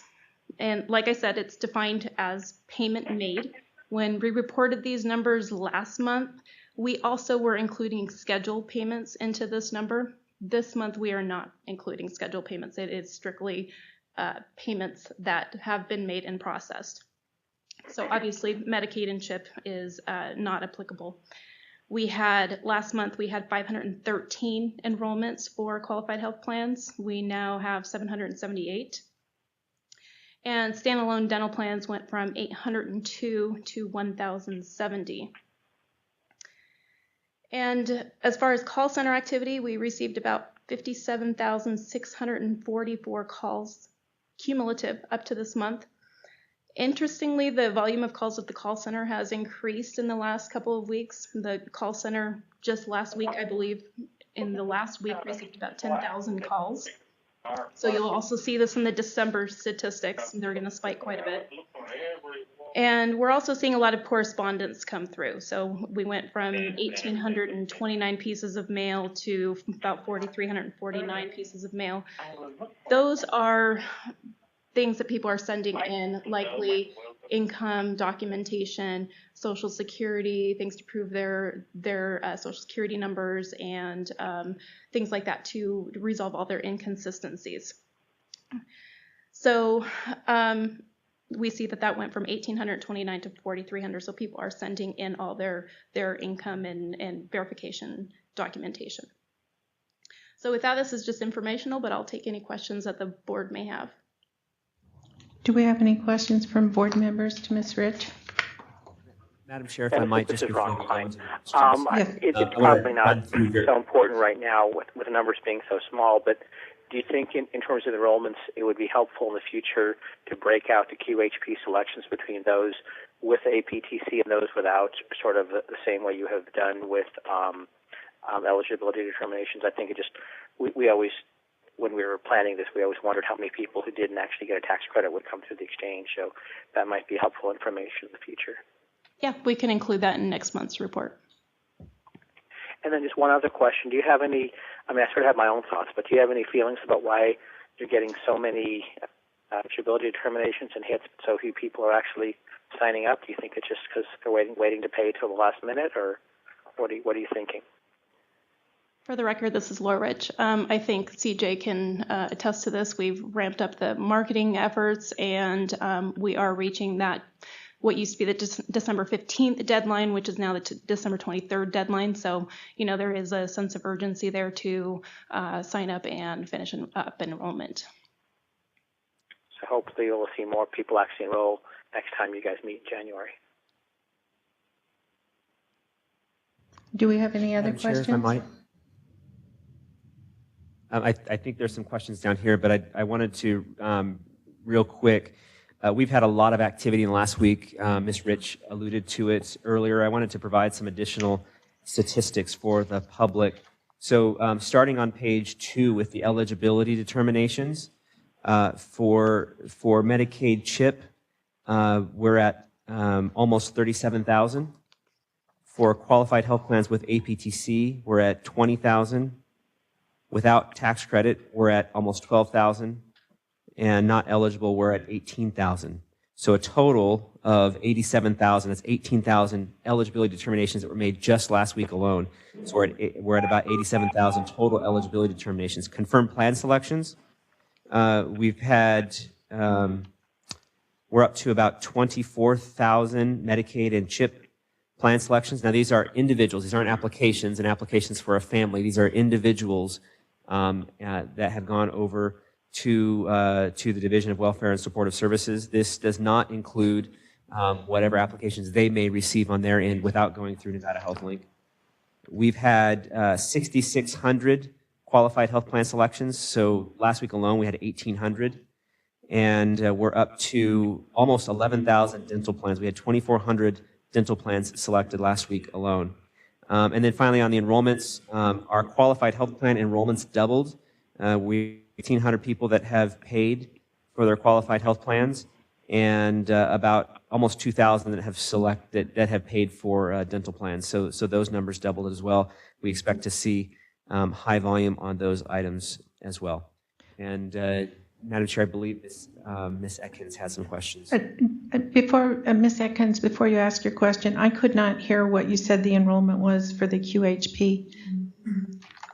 and like I said, it's defined as payment made. When we reported these numbers last month, we also were including scheduled payments into this number. This month, we are not including scheduled payments. It is strictly payments that have been made and processed. So obviously, Medicaid and CHIP is not applicable. Last month, we had 513 enrollments for qualified health plans. We now have 778. And standalone dental plans went from 802 to 1,070. And as far as call center activity, we received about 57,644 calls cumulative up to this month. Interestingly, the volume of calls at the call center has increased in the last couple of weeks. The call center just last week, I believe, in the last week received about 10,000 calls. So you'll also see this in the December statistics. They're going to spike quite a bit. And we're also seeing a lot of correspondence come through. So we went from 1,829 pieces of mail to about 4,349 pieces of mail. Those are things that people are sending in, likely income documentation, Social Security, things to prove their Social Security numbers, and things like that to resolve all their inconsistencies. So we see that went from 1,829 to 4,300. So people are sending in all their income and verification documentation. So with that, this is just informational, but I'll take any questions that the board may have. Do we have any questions from board members to Ms. Rich? Madam Chair, if I might just before we go into It's probably not so important right now with the numbers being so small, but do you think in terms of enrollments, it would be helpful in the future to break out the QHP selections between those with APTC and those without, sort of the same way you have done with eligibility determinations? I think we always, when we were planning this, we always wondered how many people who didn't actually get a tax credit would come through the exchange. So that might be helpful information in the future. Yeah, we can include that in next month's report. And then just one other question. Do you have any, I sort of have my own thoughts, but do you have any feelings about why you're getting so many eligibility determinations and hits, but so few people are actually signing up? Do you think it's just because they're waiting to pay till the last minute, or what are you thinking? For the record, this is Laura Rich. I think CJ can attest to this. We've ramped up the marketing efforts, and we are reaching that, what used to be the December 15th deadline, which is now the December 23rd deadline. So, there is a sense of urgency there to sign up and finish up enrollment. So hopefully we'll see more people actually enroll next time you guys meet in January. Do we have any other Madam Chair, questions? if I might. I think there's some questions down here, but I wanted to, real quick, we've had a lot of activity in the last week. Ms. Rich alluded to it earlier. I wanted to provide some additional statistics for the public. So starting on page 2 with the eligibility determinations, for Medicaid CHIP, we're at almost 37,000. For qualified health plans with APTC, we're at 20,000. Without tax credit, we're at almost 12,000, and not eligible, we're at 18,000. So a total of 87,000. That's 18,000 eligibility determinations that were made just last week alone. So we're at about 87,000 total eligibility determinations. Confirmed plan selections, we've had, we're up to about 24,000 Medicaid and CHIP plan selections. Now these are individuals. These aren't applications and applications for a family. These are individuals that have gone over to the Division of Welfare and Supportive Services. This does not include whatever applications they may receive on their end without going through Nevada Health Link. We've had 6,600 qualified health plan selections. So last week alone we had 1,800, and we're up to almost 11,000 dental plans. We had 2,400 dental plans selected last week alone. And then finally on the enrollments, our qualified health plan enrollments doubled. We 1,800 people that have paid for their qualified health plans, and about almost 2,000 that have paid for dental plans. So those numbers doubled as well. We expect to see high volume on those items as well. And Madam Chair, I believe Ms. Atkins has some questions. Before Ms. Atkins, before you ask your question, I could not hear what you said the enrollment was for the QHP.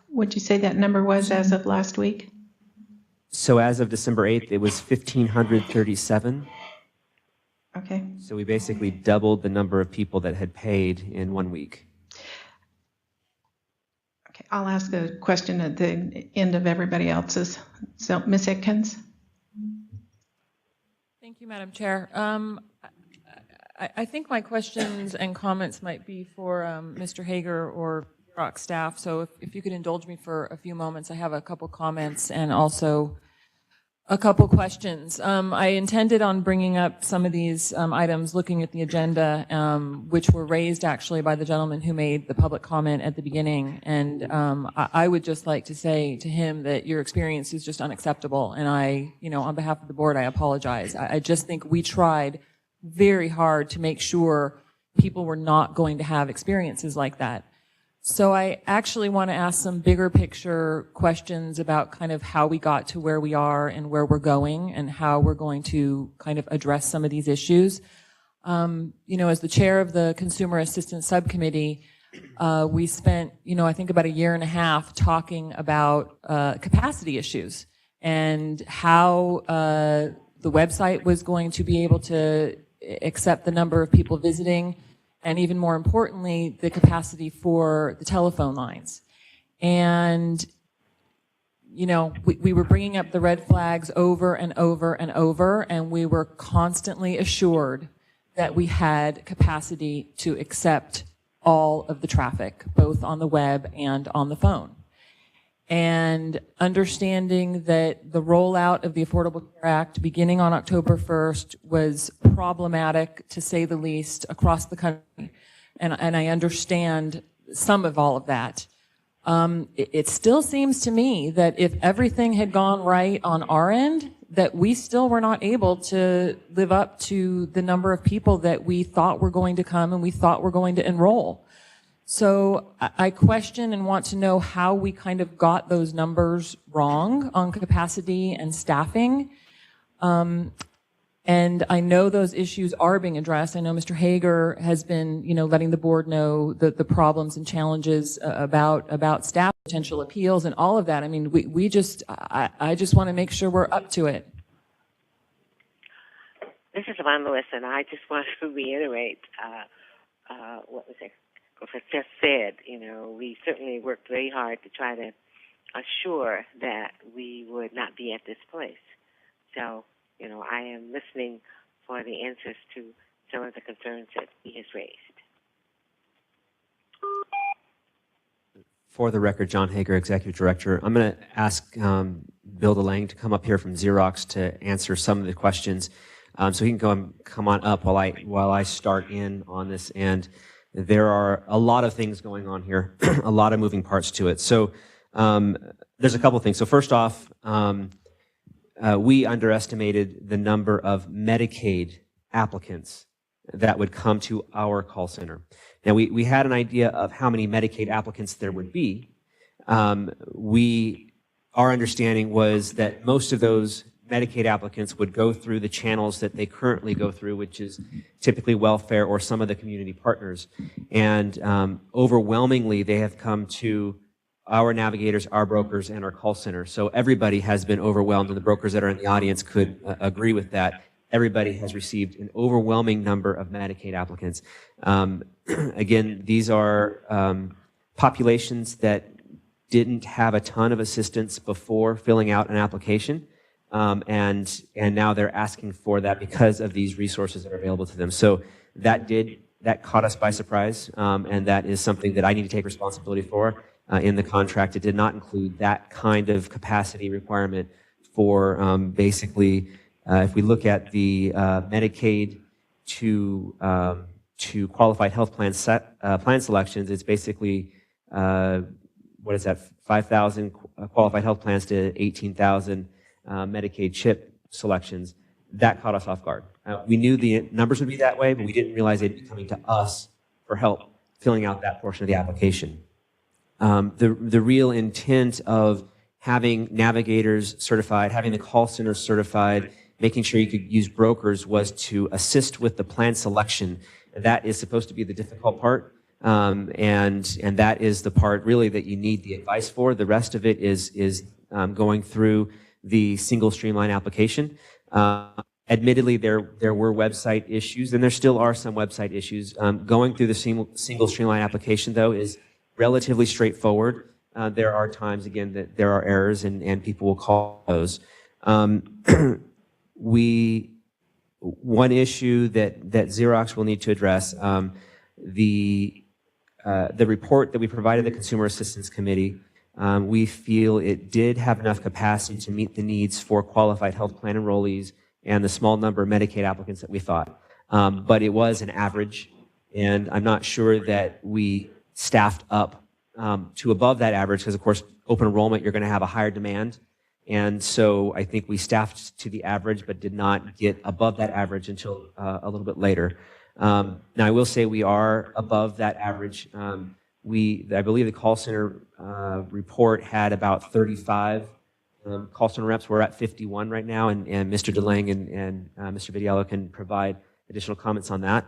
Would you say that number was as of last week? So as of December 8th, it was 1,537. Okay. So we basically doubled the number of people that had paid in 1 week. Okay, I'll ask a question at the end of everybody else's. So, Ms. Atkins? Thank you, Madam Chair. I think my questions and comments might be for Mr. Hager or Rock staff. So if you could indulge me for a few moments, I have a couple comments and also a couple questions. I intended on bringing up some of these items looking at the agenda, which were raised actually by the gentleman who made the public comment at the beginning. And I would just like to say to him that your experience is just unacceptable. And I, on behalf of the board, I apologize. I just think we tried very hard to make sure people were not going to have experiences like that. So I actually want to ask some bigger picture questions about kind of how we got to where we are and where we're going and how we're going to kind of address some of these issues. As the chair of the Consumer Assistance Subcommittee, we spent, I think about a year and a half talking about capacity issues and how the website was going to be able to accept the number of people visiting, and even more importantly, the capacity for the telephone lines. And, we were bringing up the red flags over and over and over, and we were constantly assured that we had capacity to accept all of the traffic, both on the web and on the phone. And understanding that the rollout of the Affordable Care Act beginning on October 1st was problematic, to say the least, across the country. And I understand some of all of that. It still seems to me that if everything had gone right on our end, that we still were not able to live up to the number of people that we thought were going to come and we thought were going to enroll. So I question and want to know how we kind of got those numbers wrong on capacity and staffing. And I know those issues are being addressed. I know Mr. Hager has been, letting the board know the problems and challenges about staff, potential appeals, and all of that. I mean, I just want to make sure we're up to it. This is Ron Lewis, and I just want to reiterate what was just said. We certainly worked very hard to try to assure that we would not be at this place. So, I am listening for the answers to some of the concerns that he has raised. For the record, John Hager, Executive Director. I'm going to ask Bill DeLange to come up here from Xerox to answer some of the questions. So he can come on up while I start in on this. And there are a lot of things going on here, a lot of moving parts to it. So there's a couple things. So first off, we underestimated the number of Medicaid applicants that would come to our call center. Now, we had an idea of how many Medicaid applicants there would be. Our understanding was that most of those Medicaid applicants would go through the channels that they currently go through, which is typically welfare or some of the community partners. And overwhelmingly, they have come to our navigators, our brokers, and our call center. So everybody has been overwhelmed, and the brokers that are in the audience could agree with that. Everybody has received an overwhelming number of Medicaid applicants. Again, these are populations that didn't have a ton of assistance before filling out an application, and now they're asking for that because of these resources that are available to them. So that caught us by surprise, and that is something that I need to take responsibility for. In the contract, it did not include that kind of capacity requirement for basically, if we look at the Medicaid to qualified health plan plan selections, it's basically 5,000 qualified health plans to 18,000 Medicaid CHIP selections. That caught us off guard. We knew the numbers would be that way, but we didn't realize they'd be coming to us for help filling out that portion of the application. The real intent of having navigators certified, having the call center certified, making sure you could use brokers was to assist with the plan selection. That is supposed to be the difficult part. And that is the part really that you need the advice for. The rest of it is going through the single streamline application. Admittedly, there were website issues, and there still are some website issues. Going through the single streamline application, though, is relatively straightforward. There are times, again, that there are errors, and people will call those. One issue that Xerox will need to address, the report that we provided the Consumer Assistance Committee, we feel it did have enough capacity to meet the needs for qualified health plan enrollees and the small number of Medicaid applicants that we thought. But it was an average, and I'm not sure that we staffed up to above that average, because of course, open enrollment, you're going to have a higher demand. And so I think we staffed to the average, but did not get above that average until a little bit later. Now, I will say we are above that average. I believe the call center report had about 35 call center reps. We're at 51 right now, and Mr. DeLange and Mr. Vidiello can provide additional comments on that.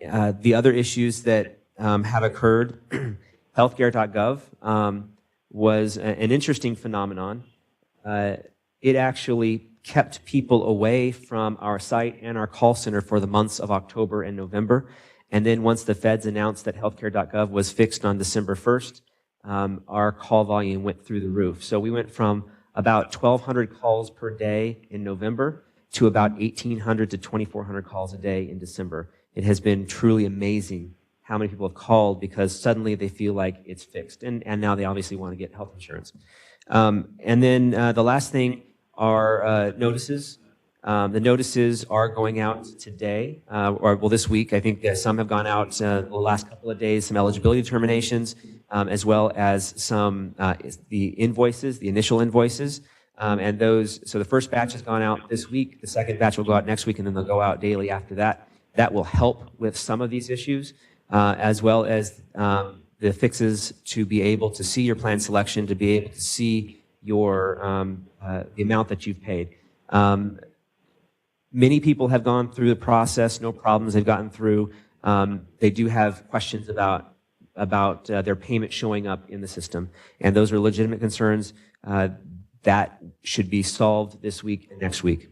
The other issues that have occurred, healthcare.gov was an interesting phenomenon. It actually kept people away from our site and our call center for the months of October and November. And then once the feds announced that healthcare.gov was fixed on December 1st, our call volume went through the roof. So we went from about 1,200 calls per day in November to about 1,800 to 2,400 calls a day in December. It has been truly amazing how many people have called because suddenly they feel like it's fixed. And now they obviously want to get health insurance. And then the last thing are notices. The notices are going out today, this week. I think that some have gone out the last couple of days, some eligibility determinations, as well as some the invoices, the initial invoices. And those, so the first batch has gone out this week, the second batch will go out next week, and then they'll go out daily after that. That will help with some of these issues, as well as the fixes to be able to see your plan selection, to be able to see your the amount that you've paid. Many people have gone through the process, no problems they've gotten through. They do have questions about their payment showing up in the system, and those are legitimate concerns that should be solved this week and next week.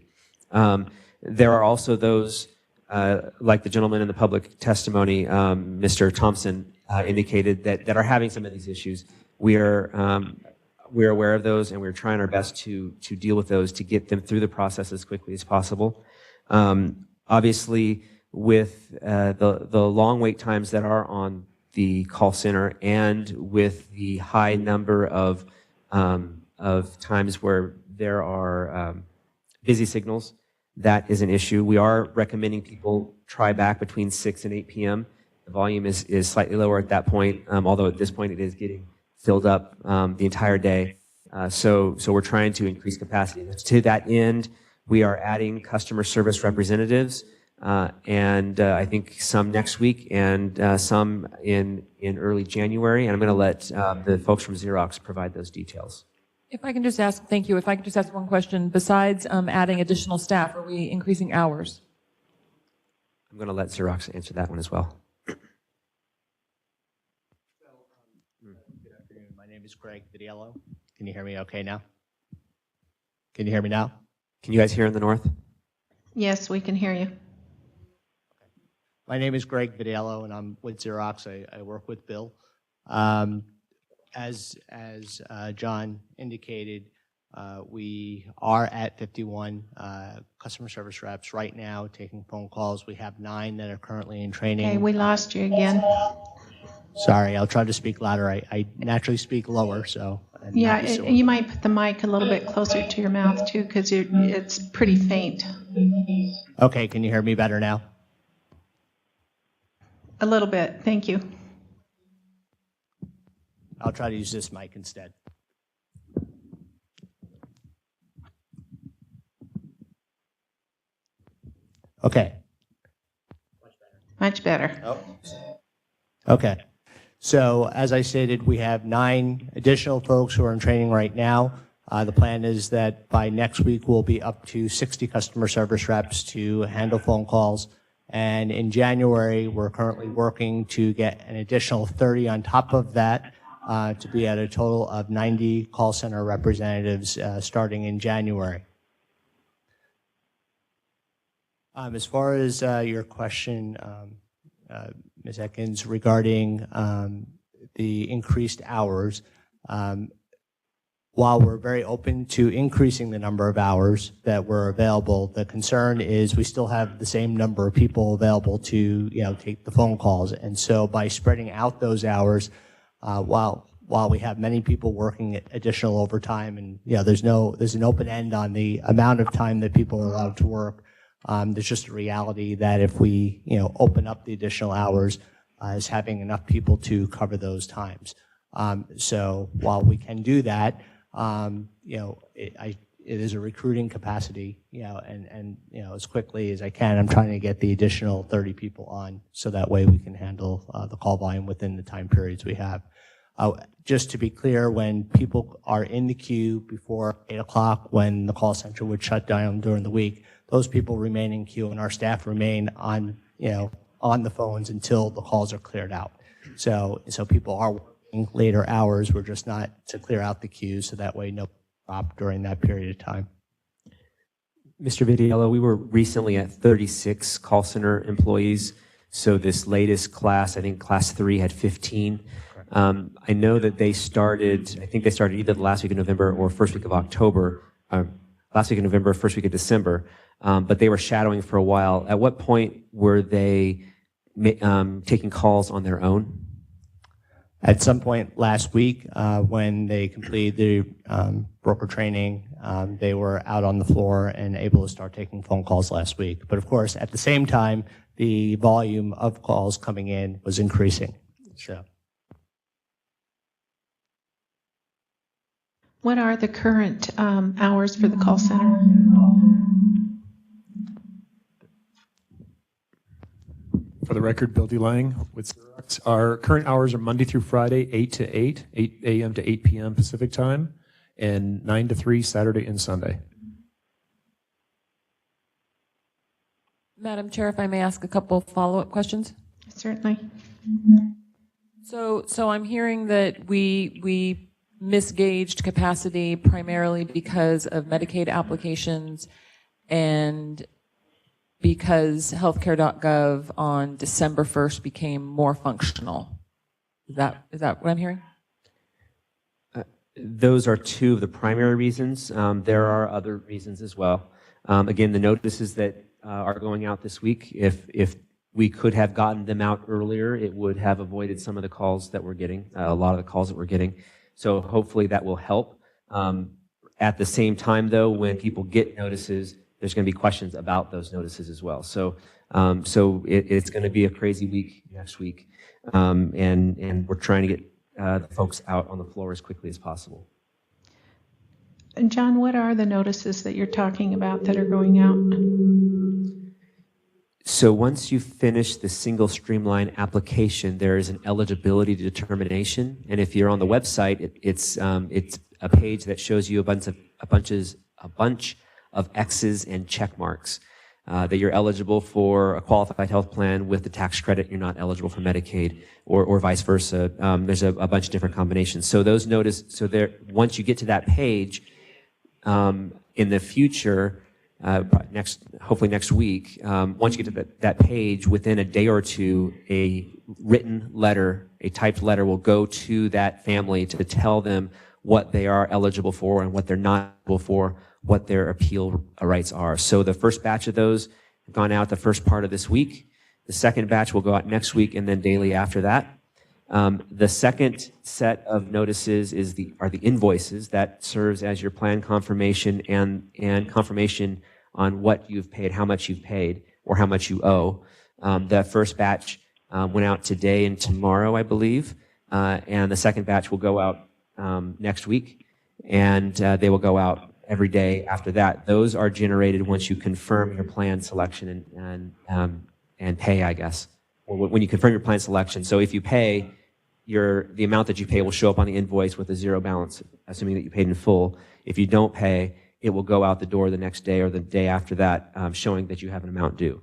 There are also those, like the gentleman in the public testimony, Mr. Thompson, indicated that are having some of these issues. We're aware of those, and we're trying our best to deal with those to get them through the process as quickly as possible. Obviously, with the long wait times that are on the call center, and with the high number of times where there are busy signals, that is an issue. We are recommending people try back between 6 and 8 p.m. The volume is slightly lower at that point, although at this point it is getting filled up the entire day. So we're trying to increase capacity. To that end, we are adding customer service representatives, and I think some next week and some in early January. And I'm going to let the folks from Xerox provide those details. If I can just ask, thank you. If I can just ask one question. Besides adding additional staff, are we increasing hours? I'm going to let Xerox answer that one as well. Good afternoon. My name is Greg Vidiello. Can you hear me okay now? Can you hear me now? Can you guys hear in the north? Yes, we can hear you. My name is Greg Vidiello, and I'm with Xerox. I work with Bill. As John indicated, we are at 51 customer service reps right now taking phone calls. We have 9 that are currently in training. Okay, we lost you again. Sorry, I'll try to speak louder. I naturally speak lower, so. Yeah, you might put the mic a little bit closer to your mouth too, because it's pretty faint. Okay, can you hear me better now? A little bit, thank you. I'll try to use this mic instead. Okay. Much better. Oh. Okay. So as I stated, we have 9 additional folks who are in training right now. The plan is that by next week, we'll be up to 60 customer service reps to handle phone calls. And in January, we're currently working to get an additional 30 on top of that to be at a total of 90 call center representatives starting in January. As far as your question, Ms. Ekins, regarding the increased hours, while we're very open to increasing the number of hours that were available, the concern is we still have the same number of people available to, take the phone calls. And so by spreading out those hours, while we have many people working additional overtime, and there's an open end on the amount of time that people are allowed to work. There's just a reality that if we, open up the additional hours, is having enough people to cover those times. So while we can do that, it is a recruiting capacity, and as quickly as I can, I'm trying to get the additional 30 people on, so that way we can handle the call volume within the time periods we have. Just to be clear, when people are in the queue before 8 o'clock, when the call center would shut down during the week, those people remain in queue, and our staff remain on the phones until the calls are cleared out. So people are working later hours. We're just not to clear out the queues, so that way no drop during that period of time. Mr. Vidiello, we were recently at 36 call center employees. So this latest class, I think class 3 had 15. I know that they started either the last week of November or first week of October, last week of November, first week of December, but they were shadowing for a while. At what point were they taking calls on their own? At some point last week, when they completed the broker training, they were out on the floor and able to start taking phone calls last week. But of course, at the same time, the volume of calls coming in was increasing. So. What are the current hours for the call center? For the record, Bill DeLang with Xerox. Our current hours are Monday through Friday, 8 to 8, 8 a.m. to 8 p.m. Pacific time, and 9 to 3 Saturday and Sunday. Madam Chair, if I may ask a couple follow-up questions? Certainly. So I'm hearing that we misgauged capacity primarily because of Medicaid applications and because healthcare.gov on December 1st became more functional. Is that what I'm hearing? Those are two of the primary reasons. There are other reasons as well. Again, the notices that are going out this week, if we could have gotten them out earlier, it would have avoided some of the calls that we're getting, a lot of the calls that we're getting. So hopefully that will help. At the same time, though, when people get notices, there's going to be questions about those notices as well. So it's going to be a crazy week next week, and we're trying to get the folks out on the floor as quickly as possible. And John, what are the notices that you're talking about that are going out? So once you finish the single streamline application, there is an eligibility determination, and if you're on the website, it's a page that shows you a bunch of X's and check marks that you're eligible for a qualified health plan with the tax credit. You're not eligible for Medicaid, or vice versa. There's a bunch of different combinations. So those once you get to that page, in the future. Hopefully next week, once you get to that page, within a day or two, a written letter, a typed letter will go to that family to tell them what they are eligible for and what they're not eligible for, what their appeal rights are. So the first batch of those have gone out the first part of this week. The second batch will go out next week and then daily after that. The second set of notices are the invoices that serves as your plan confirmation and confirmation on what you've paid, how much you've paid, or how much you owe. The first batch went out today and tomorrow, I believe, and the second batch will go out next week, and they will go out every day after that. Those are generated once you confirm your plan selection and pay, I guess, or when you confirm your plan selection. So if you pay, the amount that you pay will show up on the invoice with a zero balance, assuming that you paid in full. If you don't pay, it will go out the door the next day or the day after that, showing that you have an amount due.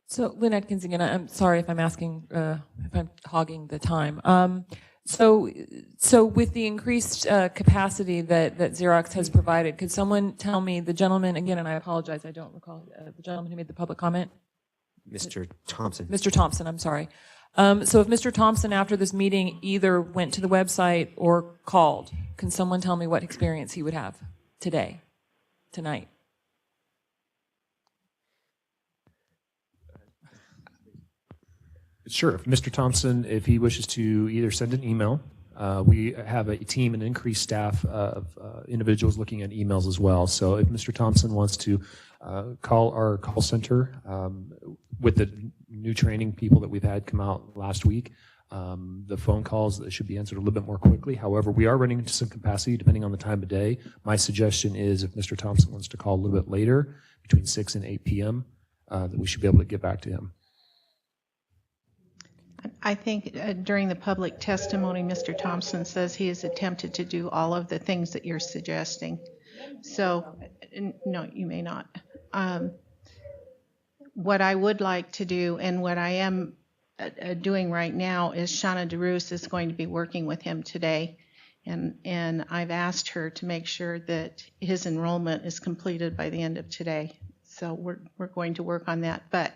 So, Lynn Atkins again, I'm sorry if I'm asking, if I'm hogging the time. So with the increased capacity that Xerox has provided, could someone tell me, the gentleman, again, and I apologize, I don't recall, the gentleman who made the public comment? Mr. Thompson. Mr. Thompson, I'm sorry. So if Mr. Thompson, after this meeting, either went to the website or called, can someone tell me what experience he would have today, tonight? Sure. If Mr. Thompson, if he wishes to either send an email, we have a team, an increased staff of individuals looking at emails as well. So if Mr. Thompson wants to call our call center with the new training people that we've had come out last week, the phone calls should be answered a little bit more quickly. However, we are running into some capacity depending on the time of day. My suggestion is if Mr. Thompson wants to call a little bit later, between 6 and 8 p.m., that we should be able to get back to him. I think during the public testimony, Mr. Thompson says he has attempted to do all of the things that you're suggesting. So, no, you may not. What I would like to do, and what I am doing right now, is Shauna DeRoos is going to be working with him today, and I've asked her to make sure that his enrollment is completed by the end of today. So we're going to work on that. But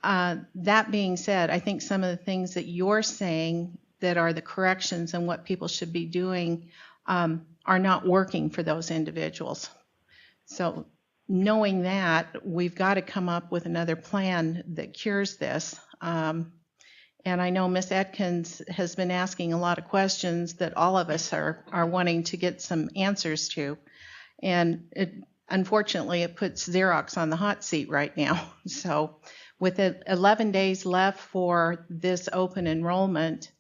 that being said, I think some of the things that you're saying that are the corrections and what people should be doing are not working for those individuals. So knowing that, we've got to come up with another plan that cures this. And I know Ms. Atkins has been asking a lot of questions that all of us are wanting to get some answers to. And unfortunately, it puts Xerox on the hot seat right now. So with 11 days left for this open enrollment,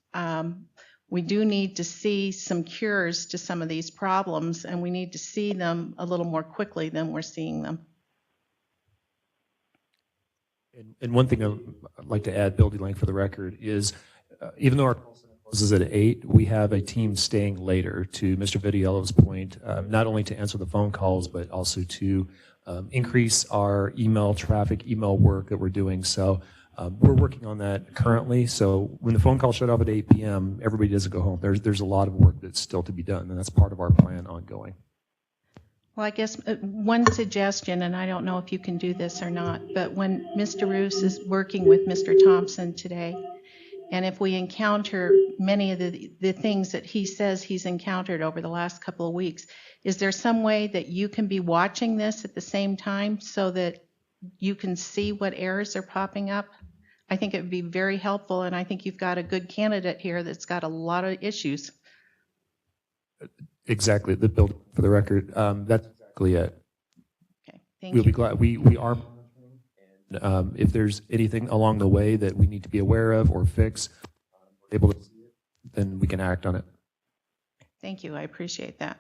we do need to see some cures to some of these problems, and we need to see them a little more quickly than we're seeing them. And one thing I'd like to add, Bill DeLange, for the record, is even though our call center closes at 8, we have a team staying later, to Mr. Vitiello's point, not only to answer the phone calls, but also to increase our email traffic, email work that we're doing. So we're working on that currently. So when the phone call shut off at 8 p.m., everybody doesn't go home. There's a lot of work that's still to be done, and that's part of our plan ongoing. Well, I guess one suggestion, and I don't know if you can do this or not, but when Mr. Roos is working with Mr. Thompson today, and if we encounter many of the things that he says he's encountered over the last couple of weeks, is there some way that you can be watching this at the same time so that you can see what errors are popping up? I think it would be very helpful, and I think you've got a good candidate here that's got a lot of issues. Exactly, the build for the record. That's exactly it. Okay, thank We'll you. be glad. We are monitoring, and if there's anything along the way that we need to be aware of or fix, we're able to see it, then we can act on it. Thank you, I appreciate that.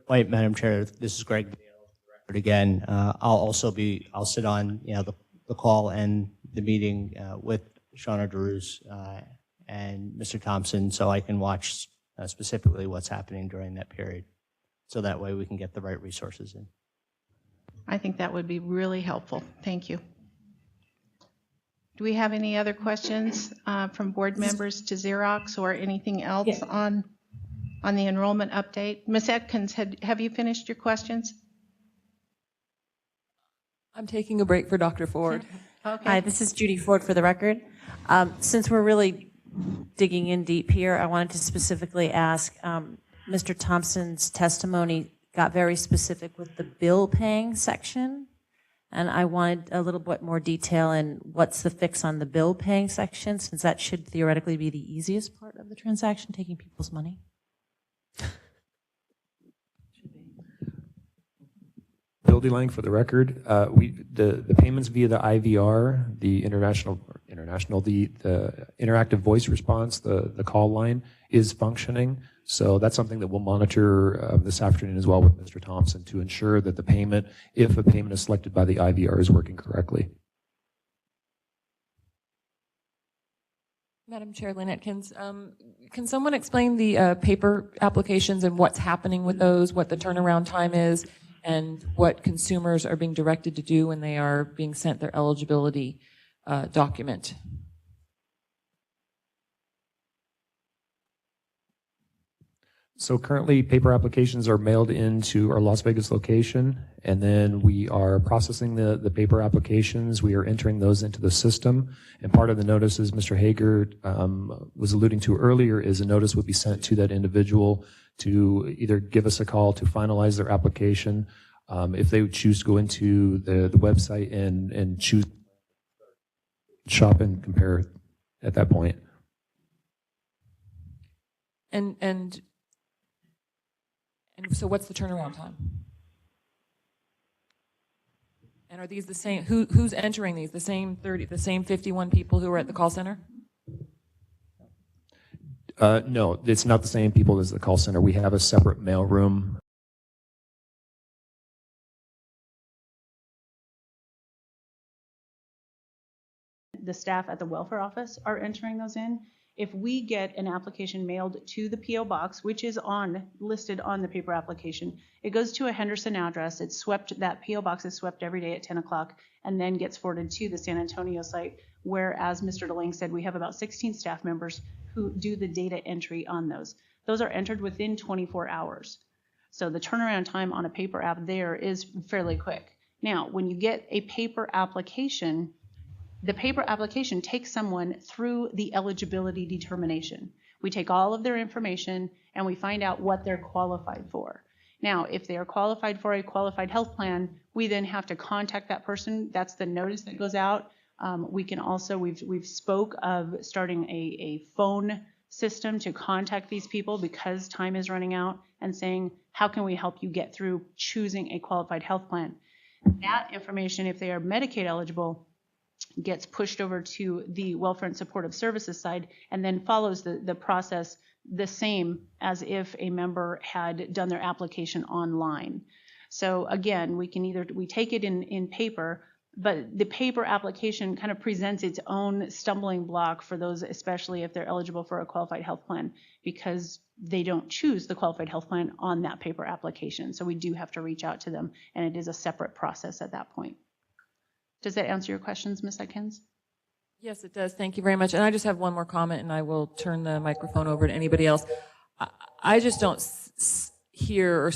Point, Madam Chair, this is Greg again. I'll sit on the call and the meeting with Shauna DeRoos and Mr. Thompson, so I can watch specifically what's happening during that period. So that way we can get the right resources in. I think that would be really helpful. Thank you. Do we have any other questions from board members to Xerox or anything else on the enrollment update? Ms. Atkins, have you finished your questions? I'm taking a break for Dr. Ford. Okay. Hi, this is Judy Ford for the record. Since we're really digging in deep here, I wanted to specifically ask, Mr. Thompson's testimony got very specific with the bill paying section, and I wanted a little bit more detail in what's the fix on the bill paying section, since that should theoretically be the easiest part of the transaction, taking people's money. Bill DeLange, for the record, the payments via the IVR, the interactive voice response, the call line is functioning. So that's something that we'll monitor this afternoon as well with Mr. Thompson to ensure that the payment, if a payment is selected by the IVR, is working correctly. Madam Chair, Lynn Atkins, can someone explain the paper applications and what's happening with those, what the turnaround time is, and what consumers are being directed to do when they are being sent their eligibility document? So currently, paper applications are mailed into our Las Vegas location, and then we are processing the paper applications. We are entering those into the system, and part of the notice, as Mr. Hager was alluding to earlier, is a notice would be sent to that individual to either give us a call to finalize their application. If they would choose to go into the website and choose shop and compare at that point. And so what's the turnaround time? And are these the same, who's entering these? The same 51 people who were at the call center? No, it's not the same people as the call center. We have a separate mail room. The staff at the welfare office are entering those in. If we get an application mailed to the P.O. box, which is listed on the paper application, it goes to a Henderson address. It's swept, that P.O. box is swept every day at 10 o'clock and then gets forwarded to the San Antonio site, where, as Mr. DeLange said, we have about 16 staff members who do the data entry on those. Those are entered within 24 hours. So the turnaround time on a paper app there is fairly quick. Now, when you get a paper application, the paper application takes someone through the eligibility determination. We take all of their information and we find out what they're qualified for. Now, if they are qualified for a qualified health plan, we then have to contact that person. That's the notice that goes out. We can also, we've spoke of starting a phone system to contact these people because time is running out, and saying, how can we help you get through choosing a qualified health plan? That information, if they are Medicaid eligible, gets pushed over to the welfare and supportive services side, and then follows the process the same as if a member had done their application online. So again, we take it in paper, but the paper application kind of presents its own stumbling block for those, especially if they're eligible for a qualified health plan, because they don't choose the qualified health plan on that paper application. So we do have to reach out to them, and it is a separate process at that point. Does that answer your questions, Ms. Atkins? Yes, it does. Thank you very much. And I just have one more comment, and I will turn the microphone over to anybody else. I just don't hear a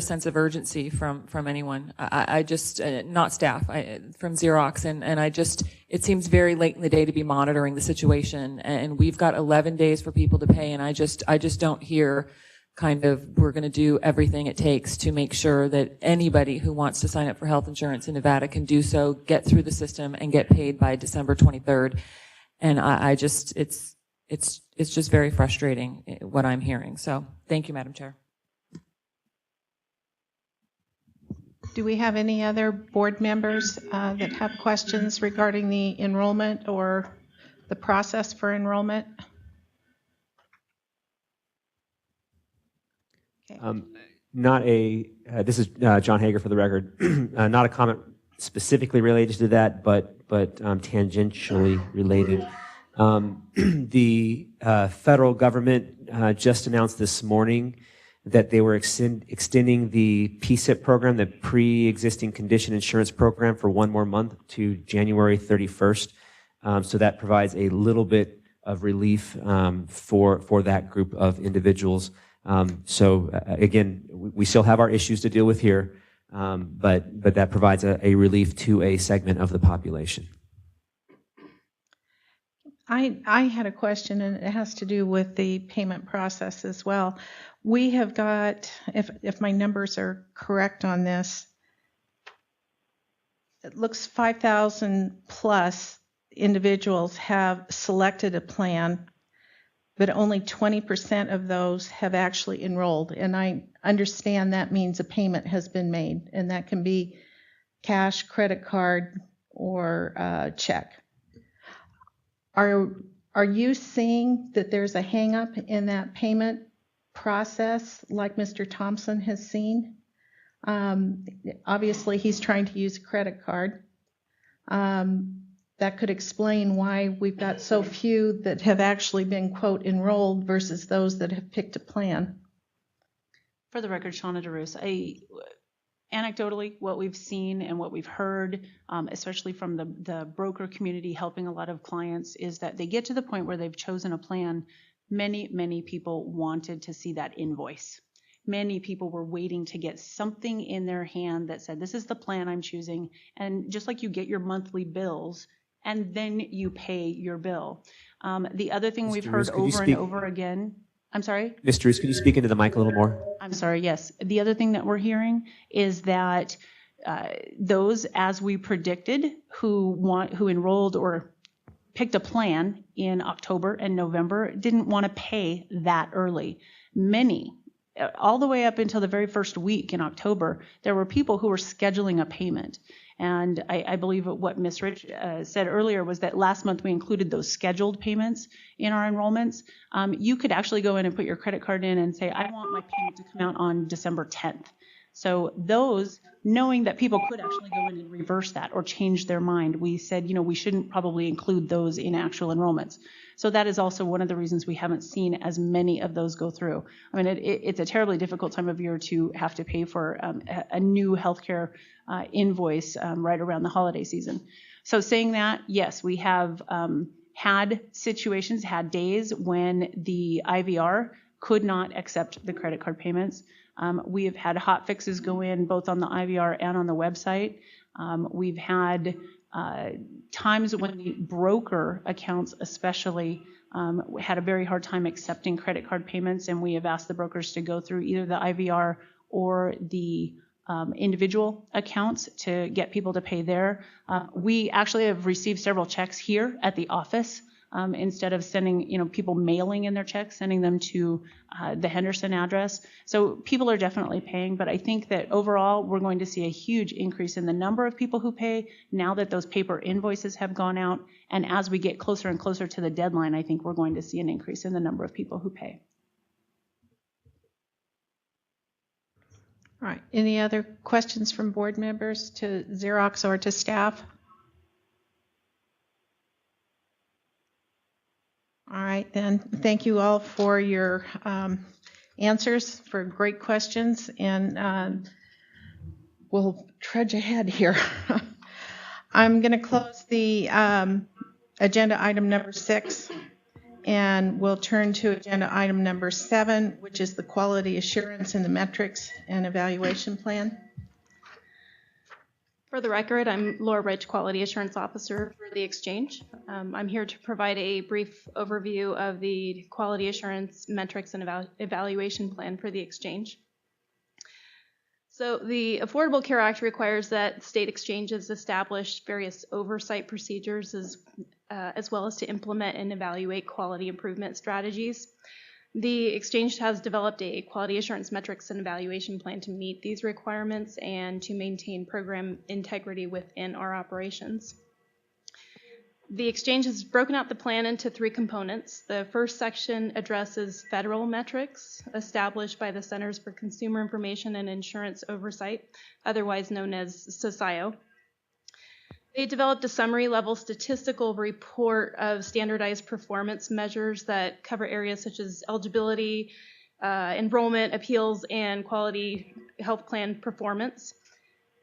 sense of urgency from anyone. I just, not staff, from Xerox, and it seems very late in the day to be monitoring the situation. And we've got 11 days for people to pay, and I just don't hear kind of, we're going to do everything it takes to make sure that anybody who wants to sign up for health insurance in Nevada can do so, get through the system, and get paid by December 23rd. And it's just very frustrating what I'm hearing. So thank you, Madam Chair. Do we have any other board members that have questions regarding the enrollment or the process for enrollment? This is John Hager for the record. Not a comment specifically related to that, but tangentially related. The federal government just announced this morning that they were extending the PSIP program, the pre-existing condition insurance program, for one more month to January 31st. So that provides a little bit of relief for that group of individuals. Again, we still have our issues to deal with here, but that provides a relief to a segment of the population. I had a question, and it has to do with the payment process as well. We have got, if my numbers are correct on this, it looks 5,000 plus individuals have selected a plan, but only 20% of those have actually enrolled. And I understand that means a payment has been made, and that can be cash, credit card, or check. Are you seeing that there's a hang up in that payment process like Mr. Thompson has seen? Obviously, he's trying to use a credit card. that could explain why we've got so few that have actually been, quote, enrolled versus those that have picked a plan. For the record, Shauna DeRoos, anecdotally, what we've seen and what we've heard, especially from the broker community helping a lot of clients, is that they get to the point where they've chosen a plan. Many people wanted to see that invoice. Many people were waiting to get something in their hand that said, this is the plan I'm choosing. And just like you get your monthly bills, and then you pay your bill. The other thing we've heard over and over again, I'm sorry? Ms. Drews, could you speak into the mic a little more? I'm sorry, yes. The other thing that we're hearing is that those, as we predicted, who enrolled or picked a plan in October and November, didn't want to pay that early. Many, all the way up until the very first week in October, there were people who were scheduling a payment. And I believe what Ms. Rich said earlier was that last month we included those scheduled payments in our enrollments. You could actually go in and put your credit card in and say, I want my payment to come out on December 10th. So those, knowing that people could actually go in and reverse that or change their mind, we said, we shouldn't probably include those in actual enrollments. So that is also one of the reasons we haven't seen as many of those go through. I mean, it's a terribly difficult time of year to have to pay for a new healthcare invoice right around the holiday season. So saying that, yes, we have had situations, had days when the IVR could not accept the credit card payments. We have had hot fixes go in both on the IVR and on the website. We've had times when the broker accounts especially had a very hard time accepting credit card payments, and we have asked the brokers to go through either the IVR or the individual accounts to get people to pay there. We actually have received several checks here at the office. Instead of sending, people mailing in their checks, sending them to the Henderson address. So people are definitely paying, but I think that overall we're going to see a huge increase in the number of people who pay now that those paper invoices have gone out. And as we get closer and closer to the deadline, I think we're going to see an increase in the number of people who pay. All right. Any other questions from board members to Xerox or to staff? All right, then. Thank you all for your answers, for great questions, and we'll trudge ahead here. I'm going to close the agenda item number 6, and we'll turn to agenda item number 7, which is the quality assurance and the metrics and evaluation plan. For the record, I'm Laura Rich, Quality Assurance Officer for the Exchange. I'm here to provide a brief overview of the Quality Assurance Metrics and Evaluation Plan for the Exchange. So the Affordable Care Act requires that state exchanges establish various oversight procedures as well as to implement and evaluate quality improvement strategies. The Exchange has developed a quality assurance metrics and evaluation plan to meet these requirements and to maintain program integrity within our operations. The Exchange has broken out the plan into 3 components. The first section addresses federal metrics established by the Centers for Consumer Information and Insurance Oversight, otherwise known as CCIO. They developed a summary level statistical report of standardized performance measures that cover areas such as eligibility, enrollment, appeals, and quality health plan performance.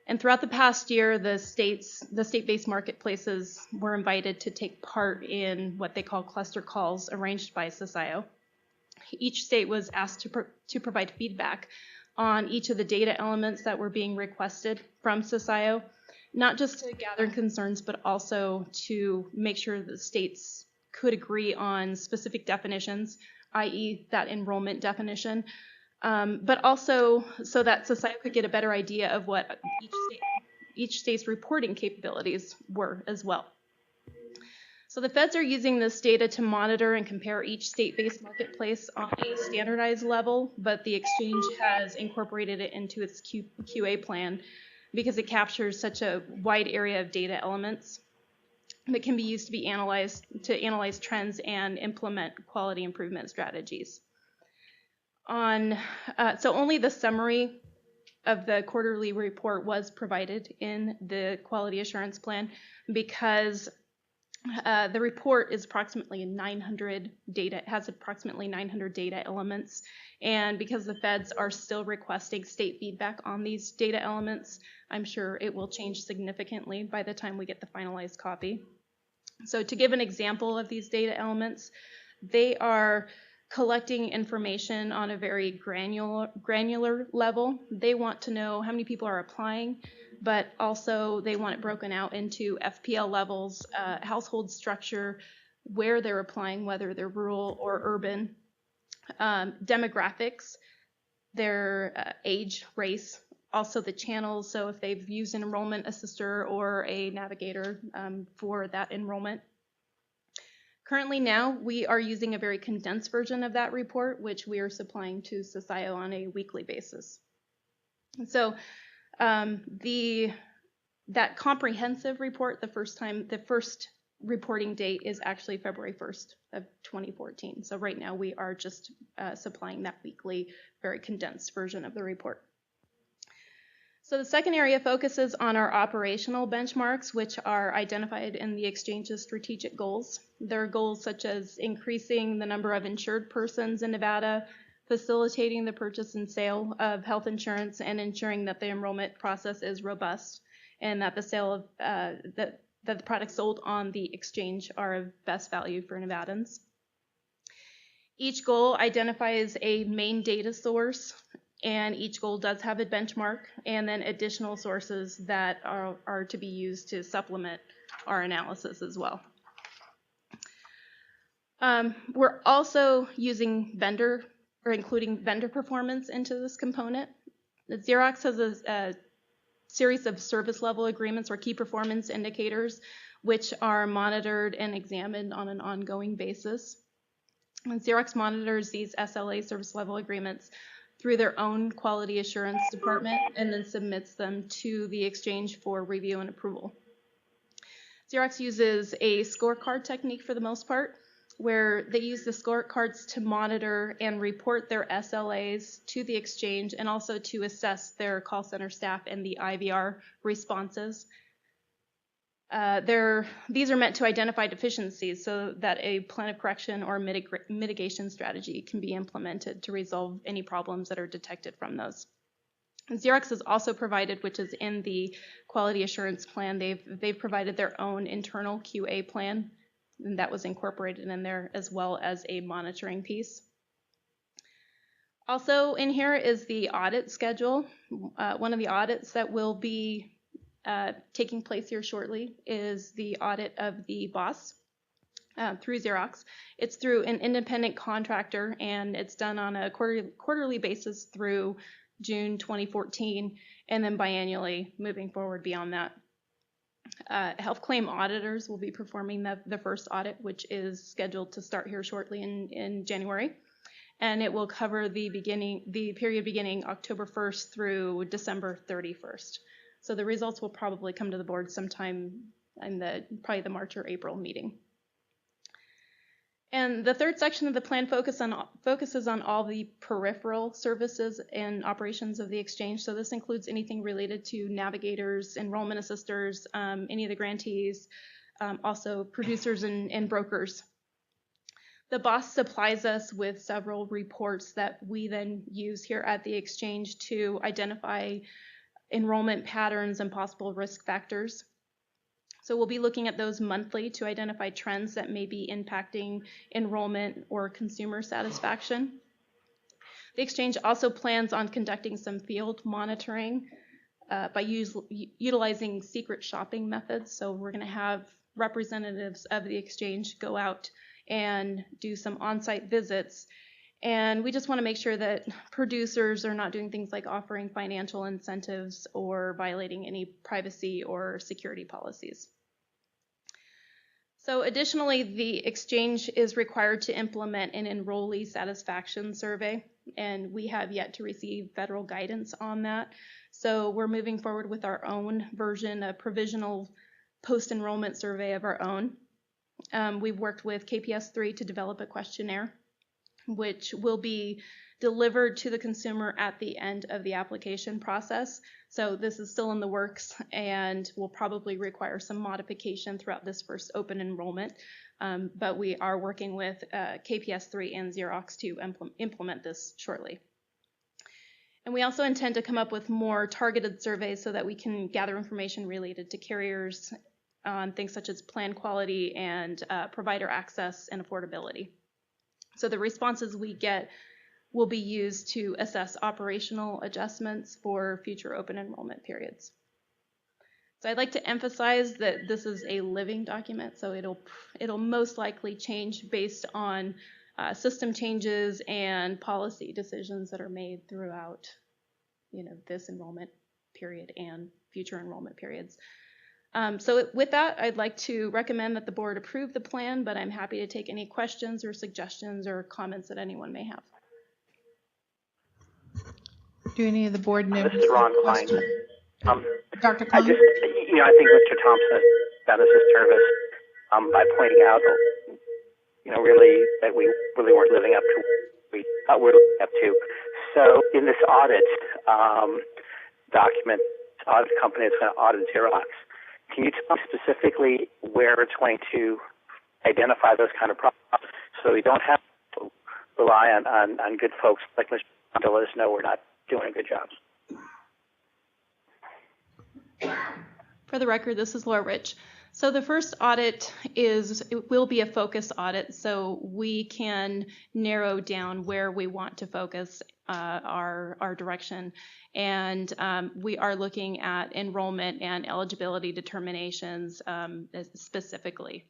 And throughout the past year, the state-based marketplaces were invited to take part in what they call cluster calls arranged by CCIO. Each state was asked to provide feedback on each of the data elements that were being requested from CCIO, not just to gather concerns, but also to make sure that states could agree on specific definitions, i.e. that enrollment definition, but also so that society could get a better idea of what each state's reporting capabilities were as well. So the feds are using this data to monitor and compare each state-based marketplace on a standardized level, but the Exchange has incorporated it into its QA plan because it captures such a wide area of data elements that can be used to analyze trends and implement quality improvement strategies. So only the summary of the quarterly report was provided in the quality assurance plan because The report is approximately 900 data, has approximately 900 data elements, and because the feds are still requesting state feedback on these data elements, I'm sure it will change significantly by the time we get the finalized copy. So to give an example of these data elements, they are collecting information on a very granular level. They want to know how many people are applying, but also they want it broken out into FPL levels, household structure, where they're applying, whether they're rural or urban, demographics, their age, race, also the channels, so if they've used an enrollment assister or a navigator for that enrollment. Currently now, we are using a very condensed version of that report, which we are supplying to SSHIO on a weekly basis. And so that comprehensive report, the first reporting date is actually February 1st of 2014. So right now we are just supplying that weekly, very condensed version of the report. So the second area focuses on our operational benchmarks, which are identified in the exchange's strategic goals. There are goals such as increasing the number of insured persons in Nevada, facilitating the purchase and sale of health insurance, and ensuring that the enrollment process is robust and that the sale of that the products sold on the exchange are of best value for Nevadans. Each goal identifies a main data source, and each goal does have a benchmark and then additional sources that are to be used to supplement our analysis as well. We're also using including vendor performance into this component. The Xerox has a series of service level agreements or key performance indicators, which are monitored and examined on an ongoing basis. And Xerox monitors these SLA service level agreements through their own quality assurance department and then submits them to the exchange for review and approval. Xerox uses a scorecard technique for the most part, where they use the scorecards to monitor and report their SLAs to the exchange and also to assess their call center staff and the IVR responses. These are meant to identify deficiencies so that a plan of correction or mitigation strategy can be implemented to resolve any problems that are detected from those. And Xerox has also provided, which is in the quality assurance plan, they've provided their own internal QA plan, and that was incorporated in there as well as a monitoring piece. Also in here is the audit schedule. One of the audits that will be taking place here shortly is the audit of the BOSS through Xerox. It's through an independent contractor, and it's done on a quarterly basis through June 2014, and then biannually moving forward beyond that. Health claim auditors will be performing the first audit, which is scheduled to start here shortly in January, and it will cover the period beginning October 1st through December 31st. So the results will probably come to the board sometime in probably the March or April meeting. And the third section of the plan focuses on all the peripheral services and operations of the exchange. So this includes anything related to navigators, enrollment assisters, any of the grantees, also producers and brokers. The BOSS supplies us with several reports that we then use here at the exchange to identify enrollment patterns and possible risk factors. So we'll be looking at those monthly to identify trends that may be impacting enrollment or consumer satisfaction. The exchange also plans on conducting some field monitoring by utilizing secret shopping methods. So we're going to have representatives of the exchange go out and do some on-site visits. And we just want to make sure that producers are not doing things like offering financial incentives or violating any privacy or security policies. So additionally, the exchange is required to implement an enrollee satisfaction survey, and we have yet to receive federal guidance on that. So we're moving forward with our own version, a provisional post-enrollment survey of our own. We've worked with KPS3 to develop a questionnaire, which will be delivered to the consumer at the end of the application process. So this is still in the works and will probably require some modification throughout this first open enrollment. But we are working with KPS3 and Xerox to implement this shortly. And we also intend to come up with more targeted surveys so that we can gather information related to carriers on things such as plan quality and provider access and affordability. So the responses we get will be used to assess operational adjustments for future open enrollment periods. So I'd like to emphasize that this is a living document, so it'll most likely change based on system changes and policy decisions that are made throughout, this enrollment period and future enrollment periods. So with that, I'd like to recommend that the board approve the plan, but I'm happy to take any questions or suggestions or comments that anyone may have. Do any of the board members? This is Ron Klein. Dr. I Klein? just, I think Mr. Thompson has done us a service by pointing out, really that we really weren't living up to what we thought we were living up to. So in this audit document, audit company is going to audit Xerox. Can you tell me specifically where it's going to identify those kind of problems so we don't have to rely on good folks like Mr. to let us know we're not doing a good job? For the record, this is Laura Rich. So the first audit will be a focus audit, so we can narrow down where we want to focus our direction. And we are looking at enrollment and eligibility determinations specifically.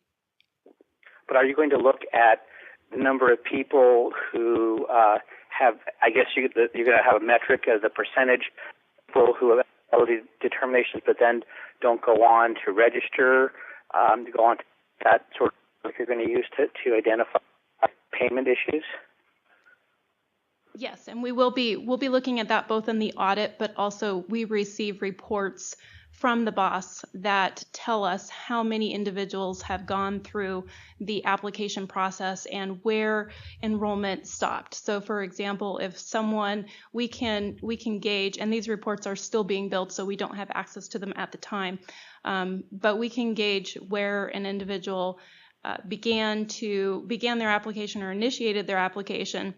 But are you going to look at the number of people who have, I guess you're going to have a metric of the percentage of people who have eligibility determinations but then don't go on to register, to go on to that sort of like you're going to use to identify payment issues? Yes, and we'll be looking at that both in the audit, but also we receive reports from the boss that tell us how many individuals have gone through the application process and where enrollment stopped. So for example, if someone, we can gauge, and these reports are still being built, so we don't have access to them at the time, but we can gauge where an individual began their application or initiated their application,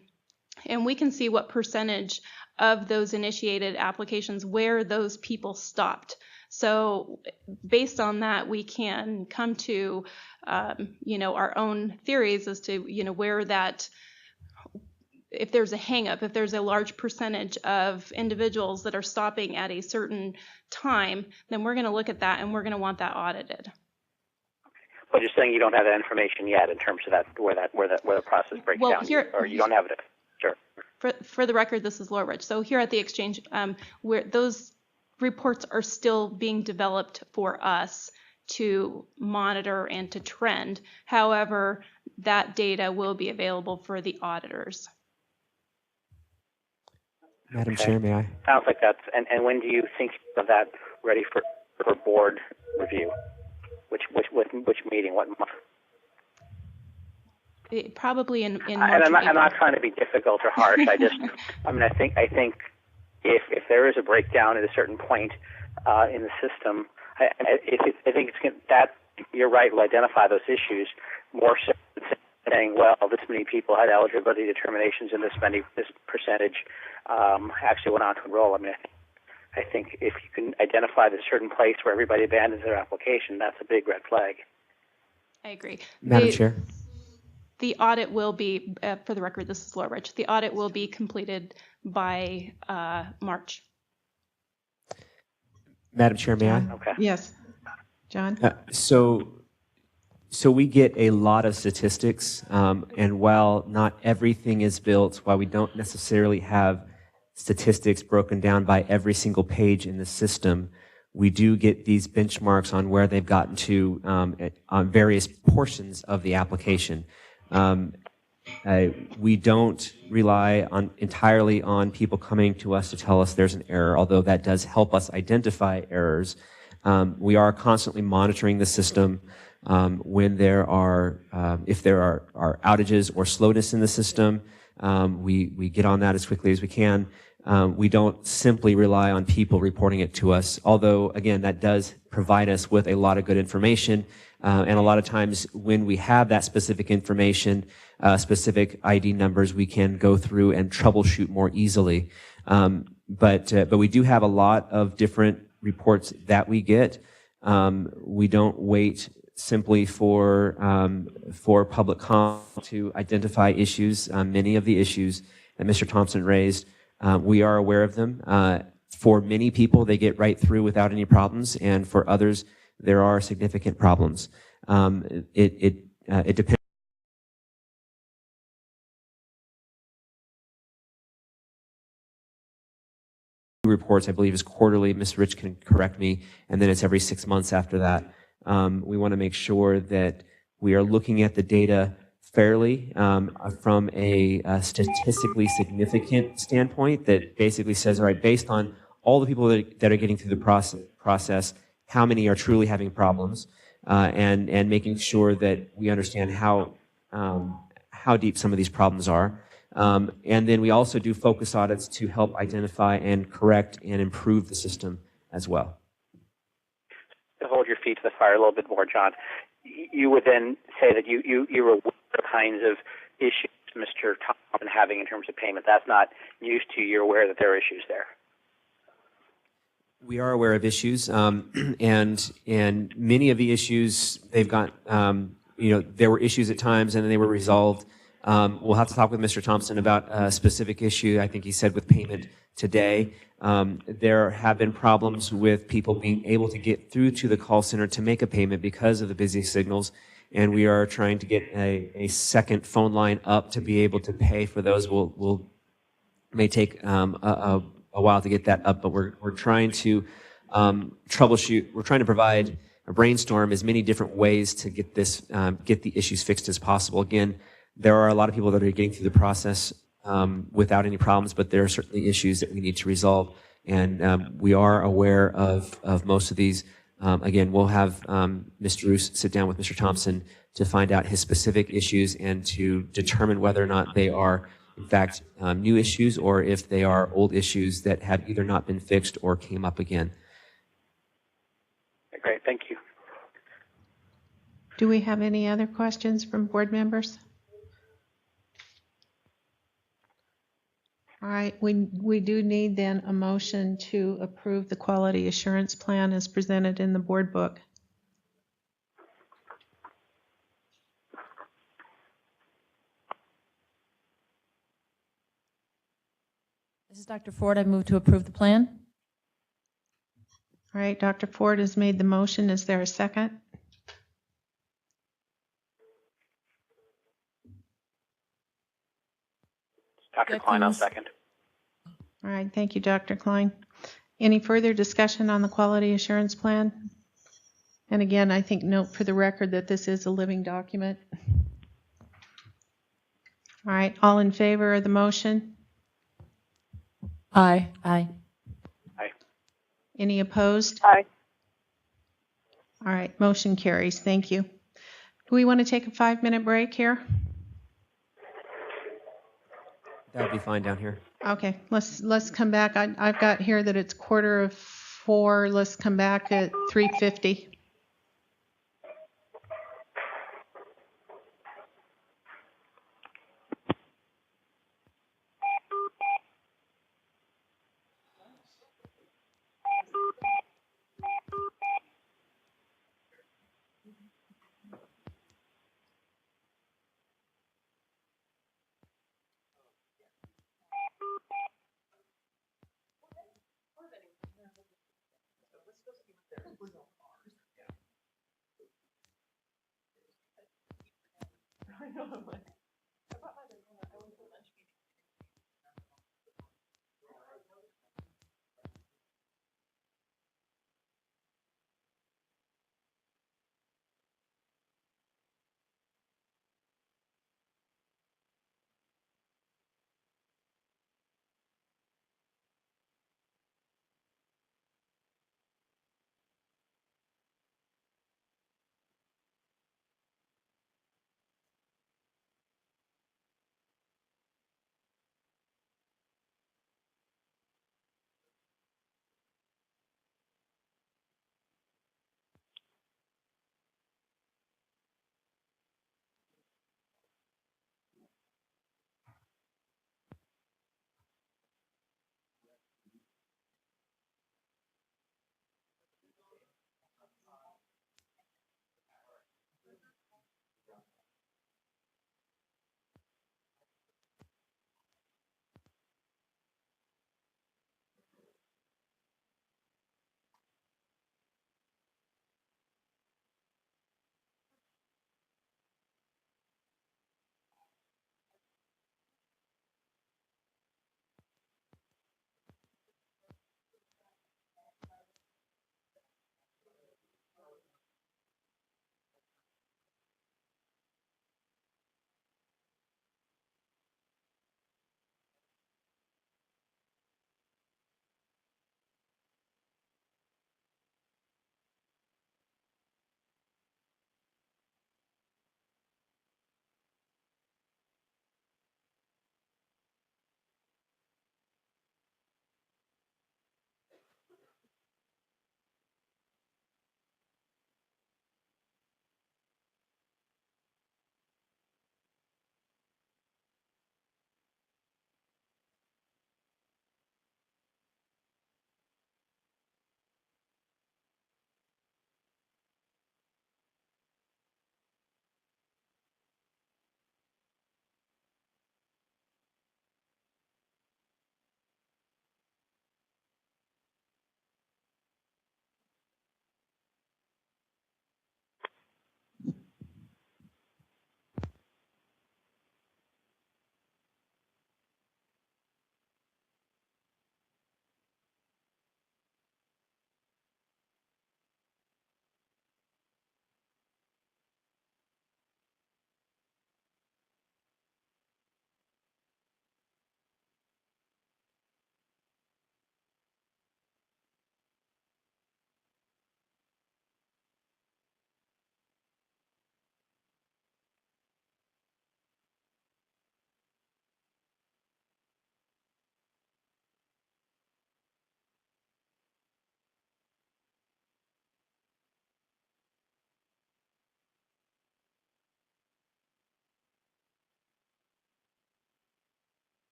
and we can see what percentage of those initiated applications where those people stopped. So based on that, we can come to, our own theories as to, where that, if there's a hang-up, if there's a large percentage of individuals that are stopping at a certain time, then we're going to look at that and we're going to want that audited. But you're saying you don't have that information yet in terms of where the process breaks down, or you don't have it. Sure. For the record, this is Laura Rich. So here at the Exchange, where those reports are still being developed for us to monitor and to trend. However, that data will be available for the auditors. Madam Chair, may I? Sounds like that's, and when do you think of that ready for board review? Which meeting, what month? Probably in March. And I'm not trying to be difficult or harsh. I just, I think if there is a breakdown at a certain point in the system, I think that you're right, will identify those issues more so than saying, well, this many people had eligibility determinations and this percentage actually went on to enroll. I think if you can identify the certain place where everybody abandons their application, that's a big red flag. I agree. Madam Chair. The audit will be, for the record, this is Laura Rich, the audit will be completed by March. Madam Chair, may I? Okay. Yes. John? So we get a lot of statistics, and while not everything is built, while we don't necessarily have statistics broken down by every single page in the system, we do get these benchmarks on where they've gotten to on various portions of the application. We don't rely entirely on people coming to us to tell us there's an error, although that does help us identify errors. We are constantly monitoring the system when there are, if there are outages or slowness in the system. We get on that as quickly as we can. We don't simply rely on people reporting it to us, although, again, that does provide us with a lot of good information. And a lot of times when we have that specific information, specific ID numbers, we can go through and troubleshoot more easily. But we do have a lot of different reports that we get. We don't wait simply for public comment to identify issues. Many of the issues that Mr. Thompson raised, we are aware of them. For many people, they get right through without any problems, and for others, there are significant problems. It depends. Reports, I believe, is quarterly. Ms. Rich can correct me, and then it's every 6 months after that. We want to make sure that we are looking at the data fairly from a statistically significant standpoint that basically says, all right, based on all the people that are getting through the process, how many are truly having problems, and making sure that we understand how deep some of these problems are. And then we also do focus audits to help identify and correct and improve the system as well. To hold your feet to the fire a little bit more, John, you would then say that you're aware of the kinds of issues Mr. Thompson having in terms of payment. That's not news to you. You're aware that there are issues there. We are aware of issues, and many of the issues they've got, there were issues at times and then they were resolved. We'll have to talk with Mr. Thompson about a specific issue, I think he said, with payment today. There have been problems with people being able to get through to the call center to make a payment because of the busy signals, and we are trying to get a second phone line up to be able to pay for those. May take a while to get that up, but we're trying to troubleshoot. We're trying to provide a brainstorm as many different ways to get the issues fixed as possible. Again, there are a lot of people that are getting through the process without any problems, but there are certainly issues that we need to resolve, and we are aware of most of these. Again, we'll have Mr. Roos sit down with Mr. Thompson to find out his specific issues and to determine whether or not they are, in fact, new issues or if they are old issues that have either not been fixed or came up again. Great, thank you. Do we have any other questions from board members? All right, we do need then a motion to approve the quality assurance plan as presented in the board book. This is Dr. Ford. I move to approve the plan. All right, Dr. Ford has made the motion. Is there a second? Dr. Klein, I'll second. All right, thank you, Dr. Klein. Any further discussion on the quality assurance plan? And again, I think note for the record that this is a living document. All right, all in favor of the motion? Aye. Aye. Aye. Any opposed? Aye. All right, motion carries. Thank you. Do we want to take a 5-minute break here? That would be fine down here. Okay, let's come back. I've got here that it's 3:45. Let's come back at 3:50.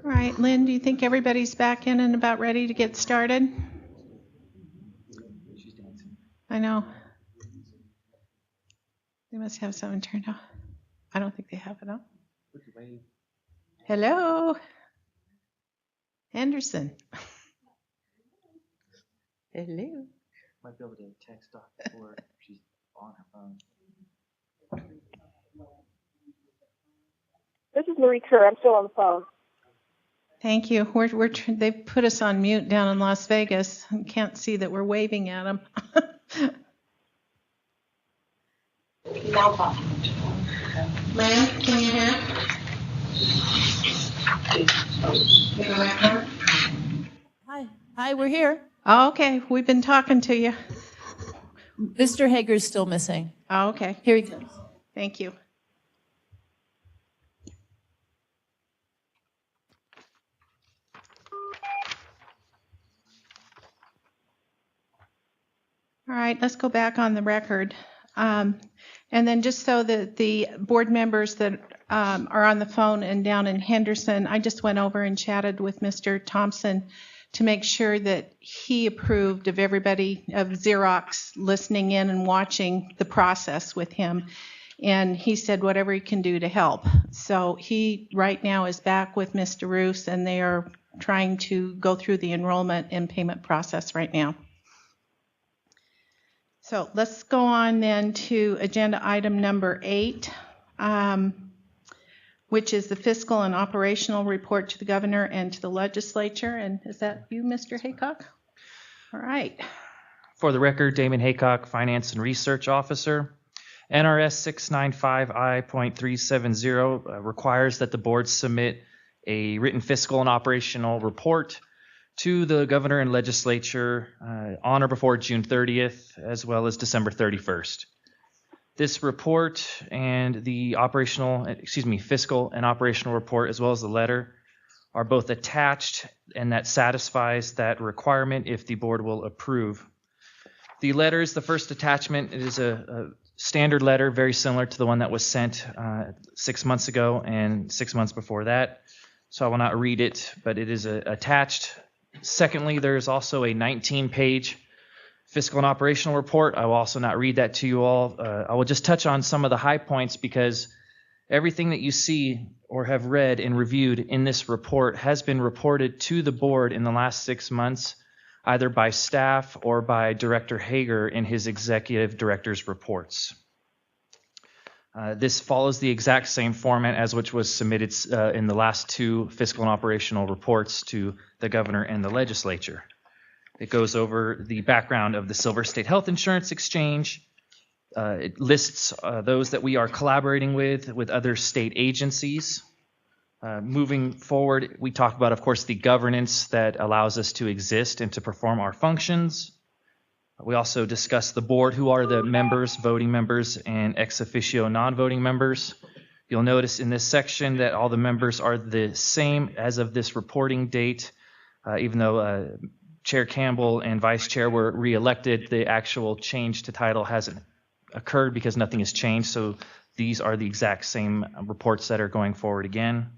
All right, Lynn, do you think everybody's back in and about ready to get started? I know. They must have something turned off. I don't think they have it on. Hello? Henderson. Hello. Might be able to text Doc before she's on her phone. This is Marie Kerr. I'm still on the phone. Thank you. They've put us on mute down in Las Vegas. I can't see that we're waving at them. Lynn, can you hear? Hi, we're here. Oh, okay. We've been talking to you. Mr. Hager's still missing. Oh, okay. Here he comes. Thank you. All right, let's go back on the record. And then just so that the board members that are on the phone and down in Henderson, I just went over and chatted with Mr. Thompson to make sure that he approved of everybody, of Xerox, listening in and watching the process with him. And he said whatever he can do to help. So he right now is back with Mr. Roos, and they are trying to go through the enrollment and payment process right now. So let's go on then to agenda item number 8, which is the fiscal and operational report to the governor and to the legislature. And is that you, Mr. Haycock? All right. For the record, Damon Haycock, Finance and Research Officer. NRS 695I.370 requires that the board submit a written fiscal and operational report to the governor and legislature on or before June 30th, as well as December 31st. This report and the fiscal and operational report, as well as the letter, are both attached, and that satisfies that requirement if the board will approve. The letter is the first attachment. It is a standard letter, very similar to the one that was sent 6 months ago and 6 months before that. So I will not read it, but it is attached. Secondly, there is also a 19-page fiscal and operational report. I will also not read that to you all. I will just touch on some of the high points because everything that you see or have read and reviewed in this report has been reported to the board in the last 6 months, either by staff or by Director Hager in his executive director's reports. This follows the exact same format as which was submitted in the last 2 fiscal and operational reports to the governor and the legislature. It goes over the background of the Silver State Health Insurance Exchange. It lists those that we are collaborating with other state agencies. Moving forward, we talk about, of course, the governance that allows us to exist and to perform our functions. We also discuss the board, who are the members, voting members, and ex officio non-voting members. You'll notice in this section that all the members are the same as of this reporting date, even though Chair Campbell and Vice Chair were re-elected. The actual change to title hasn't occurred because nothing has changed, so these are the exact same reports that are going forward again.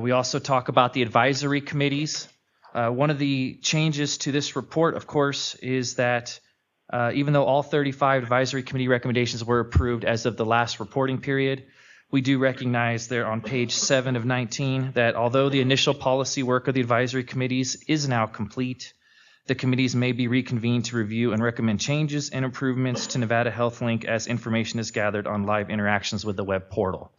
We also talk about the advisory committees. One of the changes to this report, of course, is that even though all 35 advisory committee recommendations were approved as of the last reporting period, we do recognize there on page 7 of 19 that although the initial policy work of the advisory committees is now complete, the committees may be reconvened to review and recommend changes and improvements to Nevada Health Link as information is gathered on live interactions with the web portal.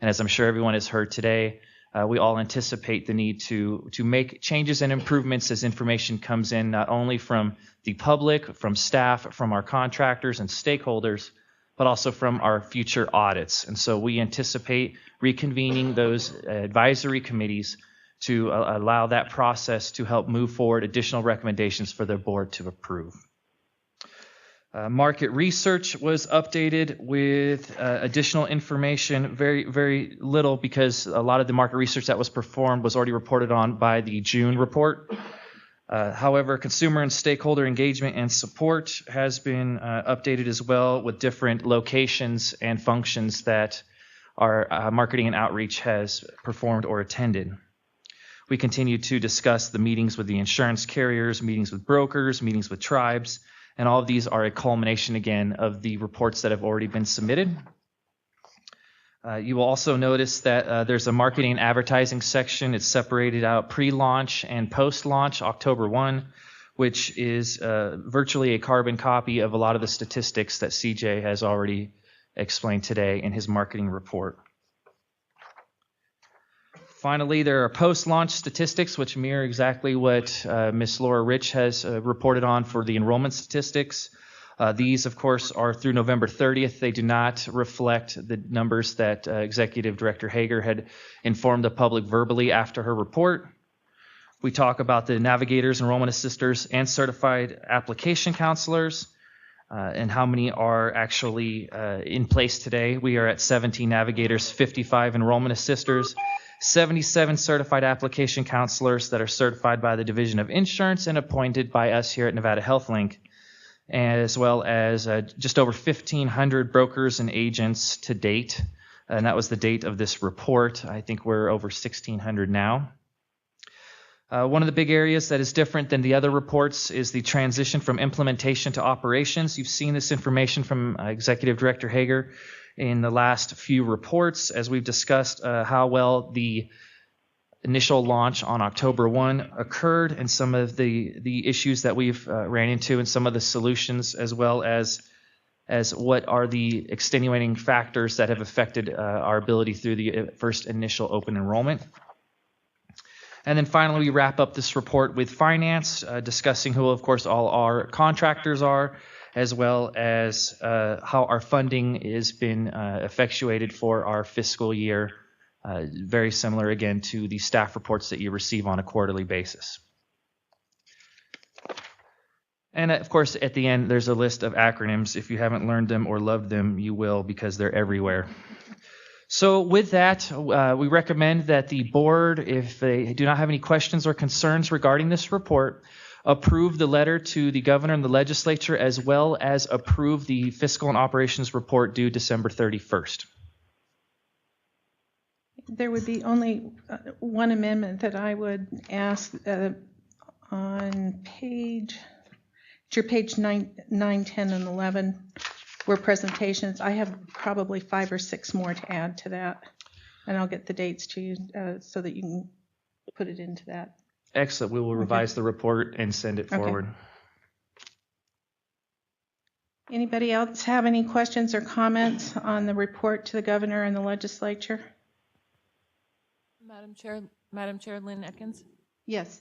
And as I'm sure everyone has heard today, we all anticipate the need to make changes and improvements as information comes in, not only from the public, from staff, from our contractors and stakeholders, but also from our future audits. And so we anticipate reconvening those advisory committees to allow that process to help move forward additional recommendations for the board to approve. Market research was updated with additional information, very, very little, because a lot of the market research that was performed was already reported on by the June report. However, consumer and stakeholder engagement and support has been updated as well with different locations and functions that our marketing and outreach has performed or attended. We continue to discuss the meetings with the insurance carriers, meetings with brokers, meetings with tribes, and all of these are a culmination, again, of the reports that have already been submitted. You will also notice that there's a marketing and advertising section. It's separated out pre-launch and post-launch, October 1, which is virtually a carbon copy of a lot of the statistics that CJ has already explained today in his marketing report. Finally, there are post-launch statistics which mirror exactly what Ms. Laura Rich has reported on for the enrollment statistics. These, of course, are through November 30th. They do not reflect the numbers that Executive Director Hager had informed the public verbally after her report. We talk about the navigators, enrollment assisters, and certified application counselors, and how many are actually in place today. We are at 17 navigators, 55 enrollment assisters, 77 certified application counselors that are certified by the Division of Insurance and appointed by us here at Nevada HealthLink, as well as just over 1,500 brokers and agents to date. And that was the date of this report. I think we're over 1,600 now. One of the big areas that is different than the other reports is the transition from implementation to operations. You've seen this information from Executive Director Hager in the last few reports, as we've discussed how well the initial launch on October 1 occurred and some of the issues that we've ran into and some of the solutions, as well as what are the extenuating factors that have affected our ability through the first initial open enrollment. And then finally, we wrap up this report with finance, discussing who, of course, all our contractors are, as well as how our funding has been effectuated for our fiscal year. Very similar, again, to the staff reports that you receive on a quarterly basis. And of course, at the end, there's a list of acronyms. If you haven't learned them or loved them, you will, because they're everywhere. So with that, we recommend that the board, if they do not have any questions or concerns regarding this report, approve the letter to the governor and the legislature, as well as approve the fiscal and operations report due December 31st. There would be only one amendment that I would ask on page 9, 10, and 11 were presentations. I have probably 5 or 6 more to add to that, and I'll get the dates to you so that you can put it into that. Excellent. We will revise the report and send it forward. Anybody else have any questions or comments on the report to the governor and the legislature? Madam Chair, Lynn Atkins? Yes.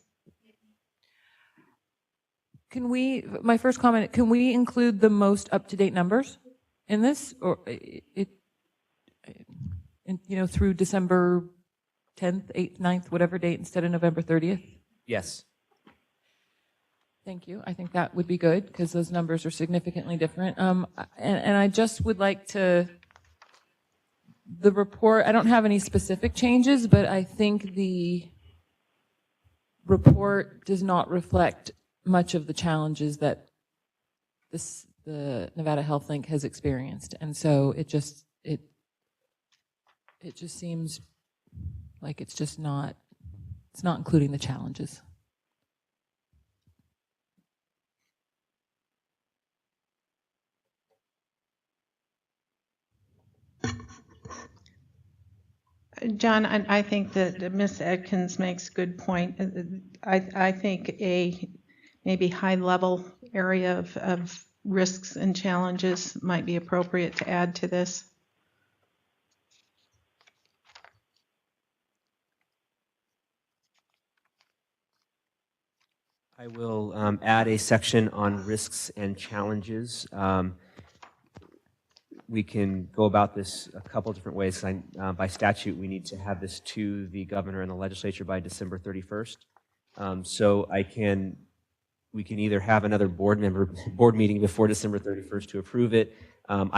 My first comment, can we include the most up-to-date numbers in this, or through December 10th, 8th, 9th, whatever date, instead of November 30th? Yes. Thank you. I think that would be good, because those numbers are significantly different. And I just would like to, the report, I don't have any specific changes, but I think the report does not reflect much of the challenges that the Nevada HealthLink has experienced. And so it just seems like it's not including the challenges. John, I think that Ms. Atkins makes a good point. I think a maybe high-level area of risks and challenges might be appropriate to add to this. I will add a section on risks and challenges. We can go about this a couple different ways. By statute, we need to have this to the governor and the legislature by December 31st. So we can either have another board meeting before December 31st to approve it. We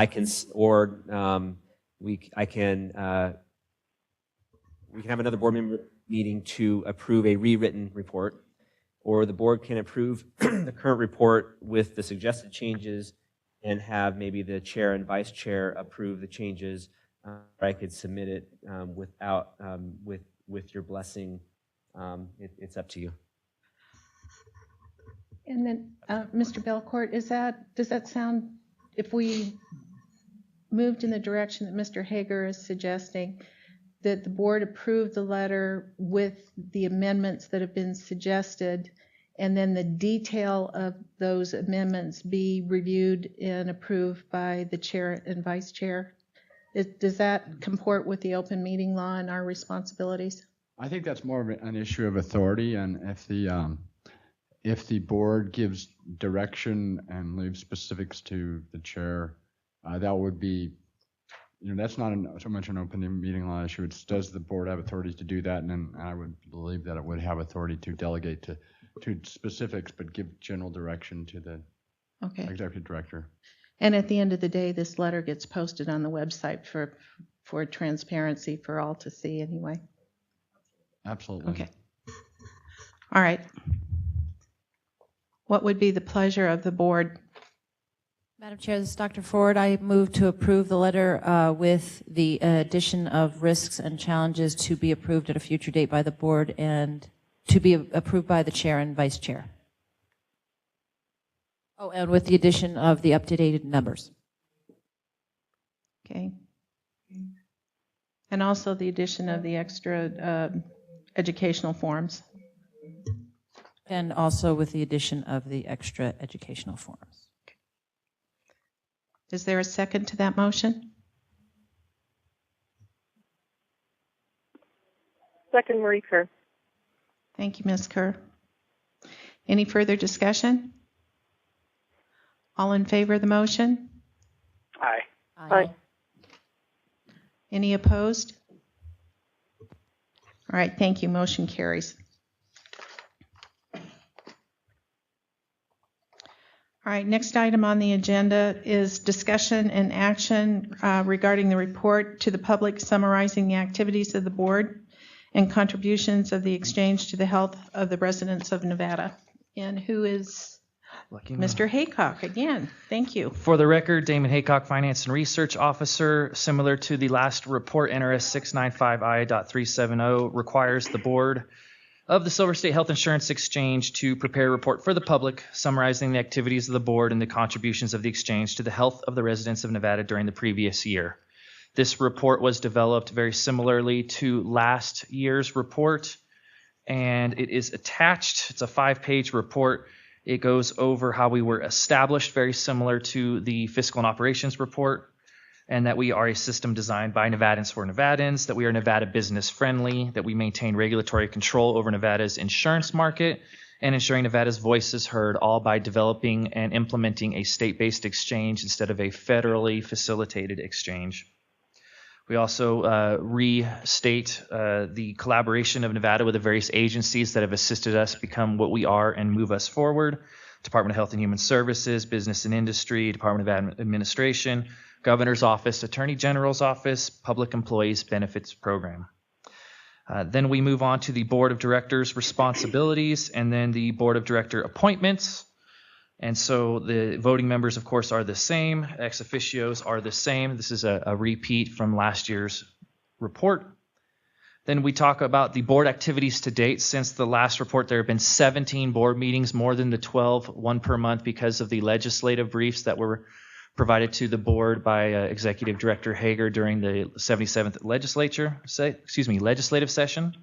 can have another board member meeting to approve a rewritten report, or the board can approve the current report with the suggested changes and have maybe the chair and vice chair approve the changes. I could submit it with your blessing It's up to you. And then, Mr. Belcourt, does that sound, if we moved in the direction that Mr. Hager is suggesting, that the board approve the letter with the amendments that have been suggested, and then the detail of those amendments be reviewed and approved by the chair and vice chair? Does that comport with the open meeting law and our responsibilities? I think that's more of an issue of authority, and if the board gives direction and leaves specifics to the chair, that would be, that's not so much an open meeting law issue. It's does the board have authority to do that, and then I would believe that it would have authority to delegate to specifics, but give general direction to the executive director. And at the end of the day, this letter gets posted on the website for transparency for all to see anyway. Absolutely. Okay. All right. What would be the pleasure of the board? Madam Chair, this is Dr. Ford. I move to approve the letter with the addition of risks and challenges to be approved at a future date by the board and to be approved by the chair and vice chair. Oh, and with the addition of the up-to-date numbers. Okay. And also the addition of the extra educational forms. And also with the addition of the extra educational forms. Is there a second to that motion? Second, Marie Kerr. Thank you, Ms. Kerr. Any further discussion? All in favor of the motion? Aye. Aye. Any opposed? All right, thank you. Motion carries. All right, next item on the agenda is discussion and action regarding the report to the public summarizing the activities of the board and contributions of the exchange to the health of the residents of Nevada. And who is Mr. Haycock again? Thank you. For the record, Damon Haycock, Finance and Research Officer. Similar to the last report, NRS 695I.370 requires the board of the Silver State Health Insurance Exchange to prepare a report for the public summarizing the activities of the board and the contributions of the exchange to the health of the residents of Nevada during the previous year. This report was developed very similarly to last year's report, and it is attached. It's a 5-page report. It goes over how we were established, very similar to the fiscal and operations report, and that we are a system designed by Nevadans for Nevadans, that we are Nevada business friendly, that we maintain regulatory control over Nevada's insurance market, and ensuring Nevada's voice is heard, all by developing and implementing a state-based exchange instead of a federally facilitated exchange. We also restate the collaboration of Nevada with the various agencies that have assisted us become what we are and move us forward. Department of Health and Human Services, Business and Industry, Department of Administration, Governor's Office, Attorney General's Office, Public Employees Benefits Program. Then we move on to the Board of Directors responsibilities and then the Board of Director appointments. And so the voting members, of course, are the same. Ex officios are the same. This is a repeat from last year's report. Then we talk about the board activities to date. Since the last report, there have been 17 board meetings, more than the 12, one per month, because of the legislative briefs that were provided to the board by Executive Director Hager during the 77th legislative session.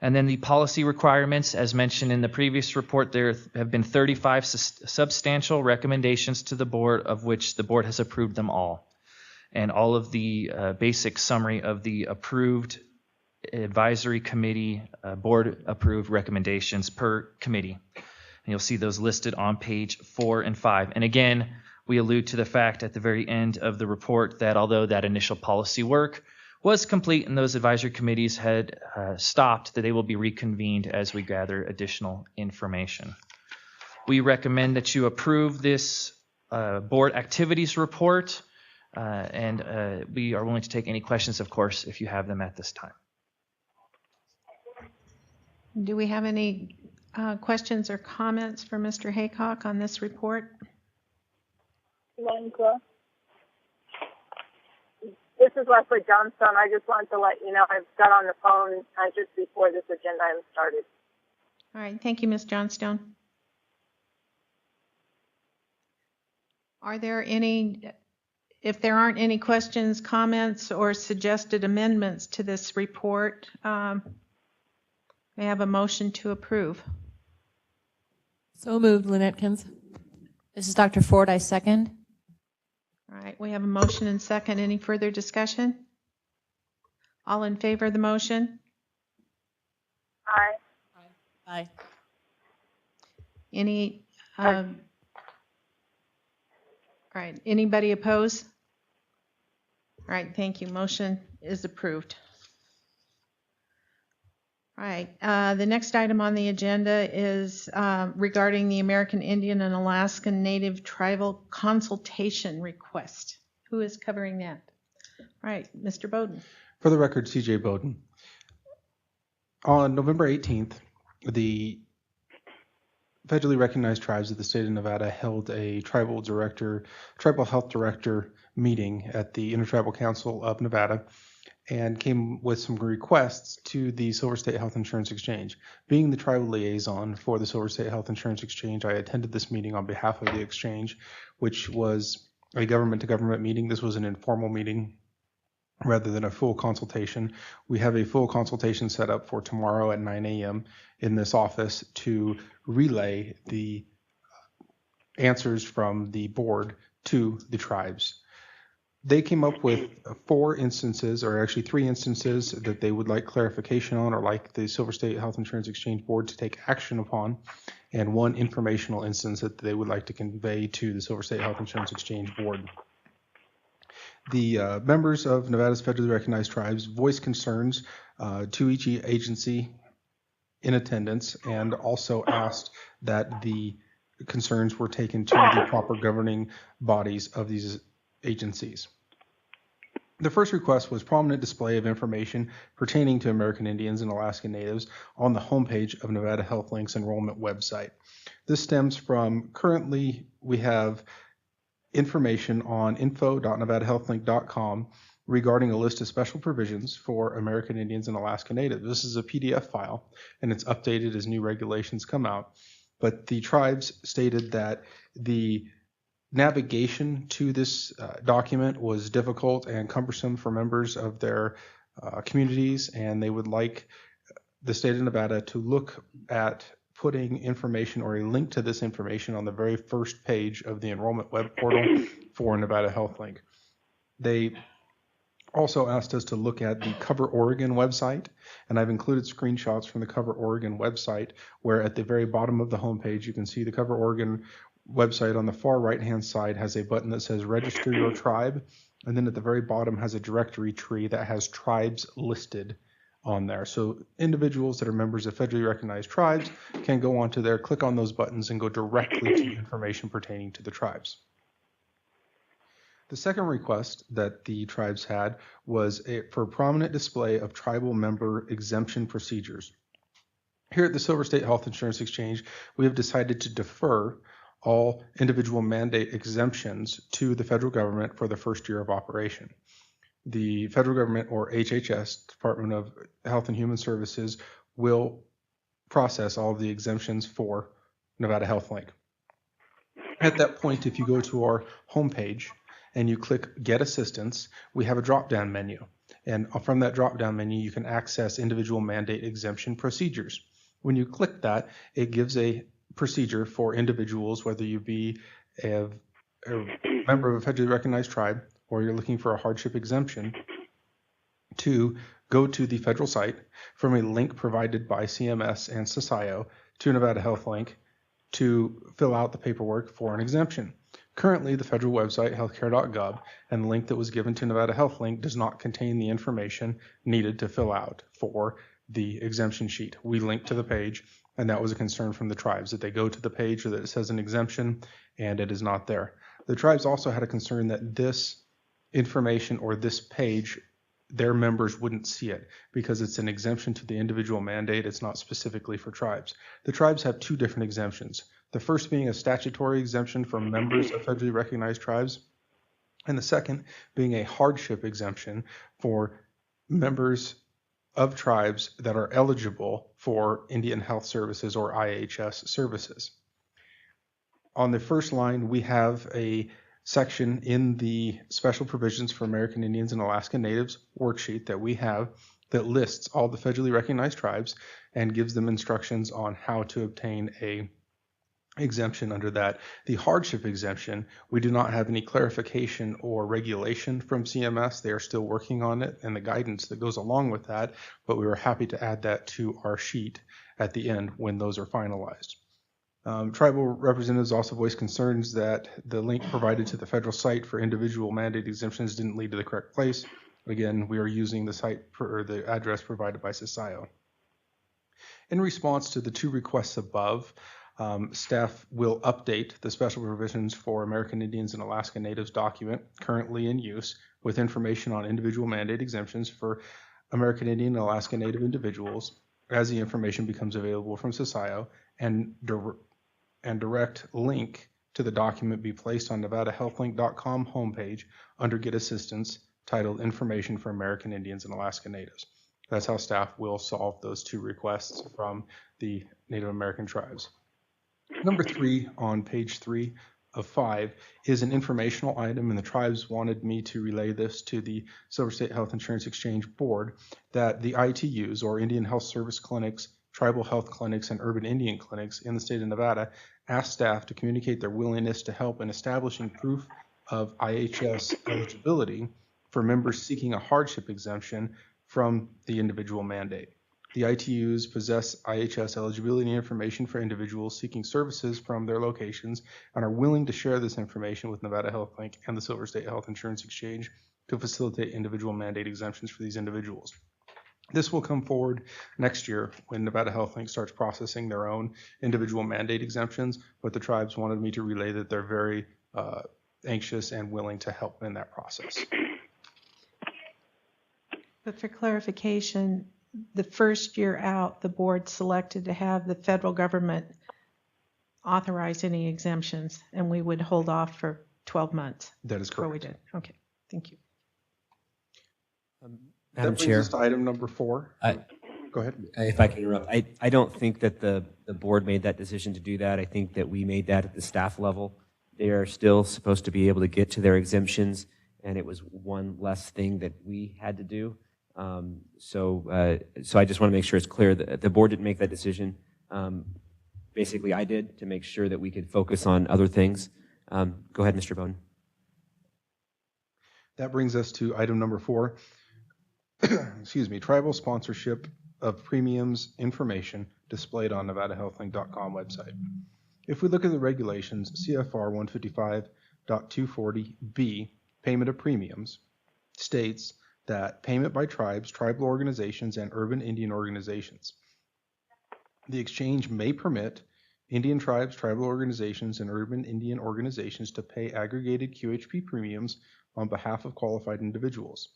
And then the policy requirements, as mentioned in the previous report, there have been 35 substantial recommendations to the board, of which the board has approved them all. And all of the basic summary of the approved advisory committee, board approved recommendations per committee. And you'll see those listed on page 4 and 5. And again, we allude to the fact at the very end of the report that although that initial policy work was complete and those advisory committees had stopped, that they will be reconvened as we gather additional information. We recommend that you approve this board activities report, and we are willing to take any questions, of course, if you have them at this time. Do we have any questions or comments for Mr. Haycock on this report? This is Leslie Johnstone. I just wanted to let you know I got on the phone just before this agenda item started. All right, thank you, Ms. Johnstone. Are there any, if there aren't any questions, comments, or suggested amendments to this report, may I have a motion to approve? So moved, Lynette-Kins. This is Dr. Ford. I second. All right, we have a motion and second. Any further discussion? All in favor of the motion? Aye. Aye. Any, all right, anybody opposed? All right, thank you. Motion is approved. All right, the next item on the agenda is regarding the American Indian and Alaskan Native Tribal Consultation Request. Who is covering that? All right, Mr. Bowden. For the record, CJ Bowden. On November 18th, the federally recognized tribes of the state of Nevada held a tribal health director meeting at the Intertribal Council of Nevada and came with some requests to the Silver State Health Insurance Exchange. Being the tribal liaison for the Silver State Health Insurance Exchange, I attended this meeting on behalf of the exchange, which was a government-to-government meeting. This was an informal meeting rather than a full consultation. We have a full consultation set up for tomorrow at 9 a.m. in this office to relay the answers from the board to the tribes. They came up with 4 instances, or actually 3 instances, that they would like clarification on, or like the Silver State Health Insurance Exchange Board to take action upon, and 1 informational instance that they would like to convey to the Silver State Health Insurance Exchange Board. The members of Nevada's federally recognized tribes voiced concerns to each agency in attendance, and also asked that the concerns were taken to the proper governing bodies of these agencies. The first request was prominent display of information pertaining to American Indians and Alaskan Natives on the homepage of Nevada Health Link's enrollment website. This stems from, currently we have information on info.nevadahealthlink.com regarding a list of special provisions for American Indians and Alaska Natives. This is a PDF file, and it's updated as new regulations come out. But the tribes stated that the navigation to this document was difficult and cumbersome for members of their communities, and they would like the state of Nevada to look at putting information or a link to this information on the very first page of the enrollment web portal for Nevada Health Link. They also asked us to look at the Cover Oregon website, and I've included screenshots from the Cover Oregon website, where at the very bottom of the homepage you can see the Cover Oregon website. On the far right hand side has a button that says register your tribe, and then at the very bottom has a directory tree that has tribes listed on there. So individuals that are members of federally recognized tribes can go onto there, click on those buttons, and go directly to information pertaining to the tribes. The second request that the tribes had was for prominent display of tribal member exemption procedures. Here at the Silver State Health Insurance Exchange, we have decided to defer all individual mandate exemptions to the federal government for the first year of operation. The federal government, or HHS, Department of Health and Human Services, will process all of the exemptions for Nevada Health Link. At that point, if you go to our homepage and you click Get Assistance, we have a drop-down menu. And from that drop-down menu, you can access individual mandate exemption procedures. When you click that, it gives a procedure for individuals, whether you be a member of a federally recognized tribe or you're looking for a hardship exemption, to go to the federal site from a link provided by CMS and SSHIX to Nevada Health Link to fill out the paperwork for an exemption. Currently, the federal website, healthcare.gov, and the link that was given to Nevada Health Link does not contain the information needed to fill out for the exemption sheet. We linked to the page, and that was a concern from the tribes, that they go to the page or that it says an exemption and it is not there. The tribes also had a concern that this information or this page, their members wouldn't see it because it's an exemption to the individual mandate. It's not specifically for tribes. The tribes have 2 different exemptions. The first being a statutory exemption for members of federally recognized tribes, and the second being a hardship exemption for members of tribes that are eligible for Indian Health Services or IHS services. On the first line, we have a section in the Special Provisions for American Indians and Alaska Natives worksheet that we have that lists all the federally recognized tribes and gives them instructions on how to obtain a exemption under that. The hardship exemption, we do not have any clarification or regulation from CMS. They are still working on it and the guidance that goes along with that, but we were happy to add that to our sheet at the end when those are finalized. Tribal representatives also voiced concerns that the link provided to the federal site for individual mandate exemptions didn't lead to the correct place. Again, we are using the site or the address provided by SSHIX. In response to the two requests above, staff will update the Special Provisions for American Indians and Alaska Natives document currently in use with information on individual mandate exemptions for American Indian and Alaska Native individuals as the information becomes available from SSHIX, and direct link to the document be placed on NevadaHealthLink.com homepage under Get Assistance titled Information for American Indians and Alaska Natives. That's how staff will solve those two requests from the Native American tribes. Number 3 on page 3 of 5 is an informational item, and the tribes wanted me to relay this to the Silver State Health Insurance Exchange Board, that the ITUs, or Indian Health Service Clinics, tribal health clinics, and urban Indian clinics in the state of Nevada asked staff to communicate their willingness to help in establishing proof of IHS eligibility for members seeking a hardship exemption from the individual mandate. The ITUs possess IHS eligibility information for individuals seeking services from their locations and are willing to share this information with Nevada Health Link and the Silver State Health Insurance Exchange to facilitate individual mandate exemptions for these individuals. This will come forward next year when Nevada Health Link starts processing their own individual mandate exemptions, but the tribes wanted me to relay that they're very anxious and willing to help in that process. But for clarification, the first year out, the board selected to have the federal government authorize any exemptions, and we would hold off for 12 months. That is correct. Before we did. Okay, thank you. Madam That brings Chair, us to item number 4. Go ahead. If I can interrupt, I don't think that the board made that decision to do that. I think that we made that at the staff level. They are still supposed to be able to get to their exemptions, and it was one less thing that we had to do. So I just want to make sure it's clear that the board didn't make that decision. Basically, I did, to make sure that we could focus on other things. Go ahead, Mr. Bowden. That brings us to item number 4. Excuse me, tribal sponsorship of premiums information displayed on NevadaHealthLink.com website. If we look at the regulations, CFR 155.240B, payment of premiums, states that payment by tribes, tribal organizations, and urban Indian organizations. The exchange may permit Indian tribes, tribal organizations, and urban Indian organizations to pay aggregated QHP premiums on behalf of qualified individuals,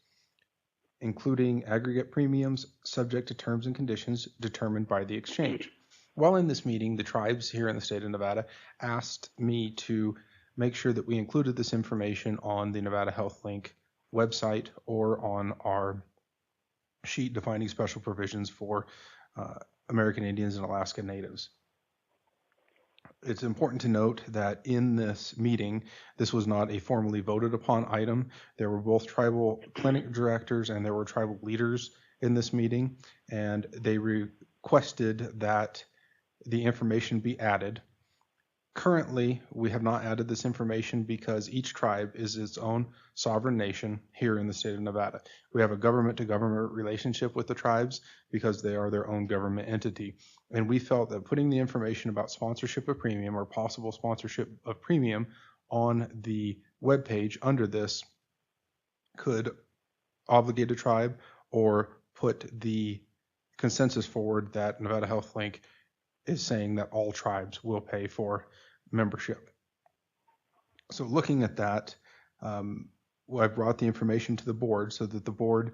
including aggregate premiums subject to terms and conditions determined by the exchange. While in this meeting, the tribes here in the state of Nevada asked me to make sure that we included this information on the Nevada Health Link website or on our sheet defining special provisions for American Indians and Alaska Natives. It's important to note that in this meeting, this was not a formally voted upon item. There were both tribal clinic directors and there were tribal leaders in this meeting, and they requested that the information be added. Currently, we have not added this information because each tribe is its own sovereign nation here in the state of Nevada. We have a government-to-government relationship with the tribes because they are their own government entity. And we felt that putting the information about sponsorship of premium or possible sponsorship of premium on the webpage under this could obligate a tribe or put the consensus forward that Nevada Health Link is saying that all tribes will pay for membership. So looking at that, I brought the information to the board so that the board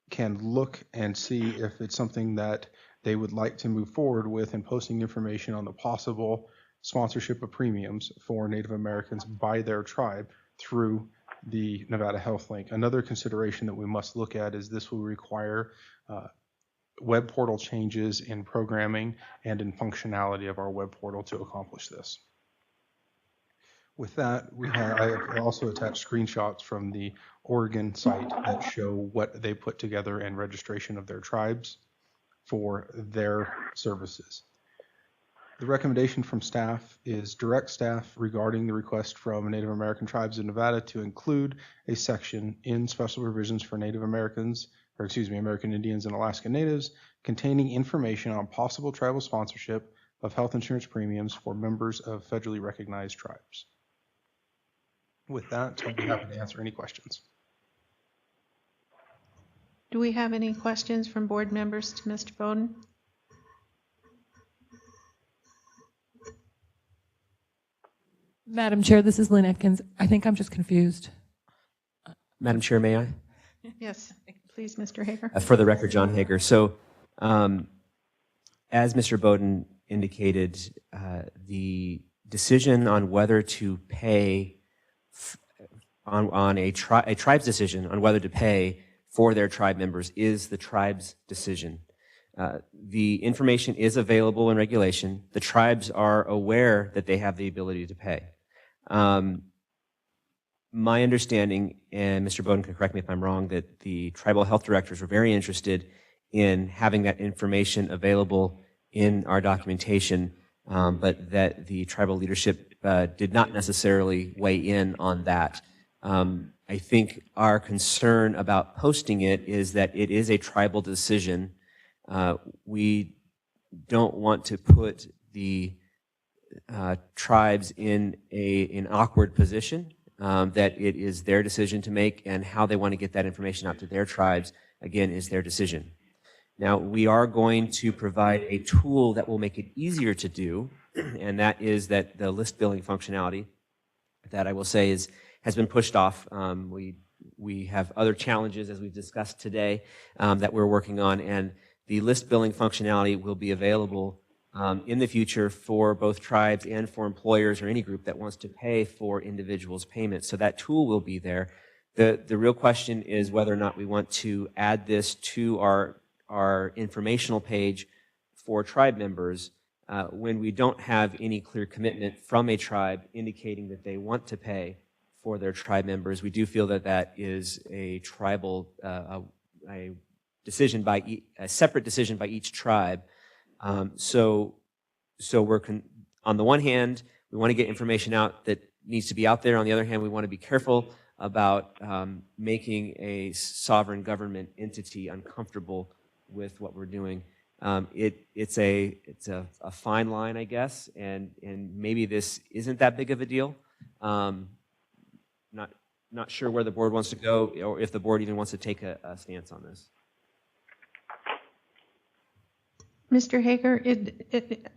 can look and see if it's something that they would like to move forward with in posting information on the possible sponsorship of premiums for Native Americans by their tribe through the Nevada Health Link. Another consideration that we must look at is this will require web portal changes in programming and in functionality of our web portal to accomplish this. With that, I have also attached screenshots from the Oregon site that show what they put together and registration of their tribes for their services. The recommendation from staff is direct staff regarding the request from Native American tribes in Nevada to include a section in special provisions for Native Americans, or excuse me, American Indians and Alaska Natives, containing information on possible tribal sponsorship of health insurance premiums for members of federally recognized tribes. With that, I'll be happy to answer any questions. Do we have any questions from board members to Mr. Bowden? Madam Chair, this is Lynn Atkins. I think I'm just confused. Madam Chair, may I? Yes, please, Mr. Hager. For the record, John Hager. So, as Mr. Bowden indicated, the decision on whether to pay on a tribe's decision on whether to pay for their tribe members is the tribe's decision. The information is available in regulation. The tribes are aware that they have the ability to pay. My understanding, and Mr. Bowden can correct me if I'm wrong, that the tribal health directors were very interested in having that information available in our documentation, but that the tribal leadership did not necessarily weigh in on that. I think our concern about posting it is that it is a tribal decision. We don't want to put the tribes in an awkward position, that it is their decision to make, and how they want to get that information out to their tribes, again, is their decision. Now, we are going to provide a tool that will make it easier to do, and that is that the list billing functionality that I will say has been pushed off. We have other challenges, as we've discussed today, that we're working on, and the list billing functionality will be available in the future for both tribes and for employers or any group that wants to pay for individuals' payments. So that tool will be there. The real question is whether or not we want to add this to our informational page for tribe members when we don't have any clear commitment from a tribe indicating that they want to pay for their tribe members. We do feel that that is a tribal a decision by a separate decision by each tribe. So we're on the one hand, we want to get information out that needs to be out there. On the other hand, we want to be careful about making a sovereign government entity uncomfortable with what we're doing. It's a fine line, I guess, and maybe this isn't that big of a deal. Not sure where the board wants to go, or if the board even wants to take a stance on this. Mr. Hager,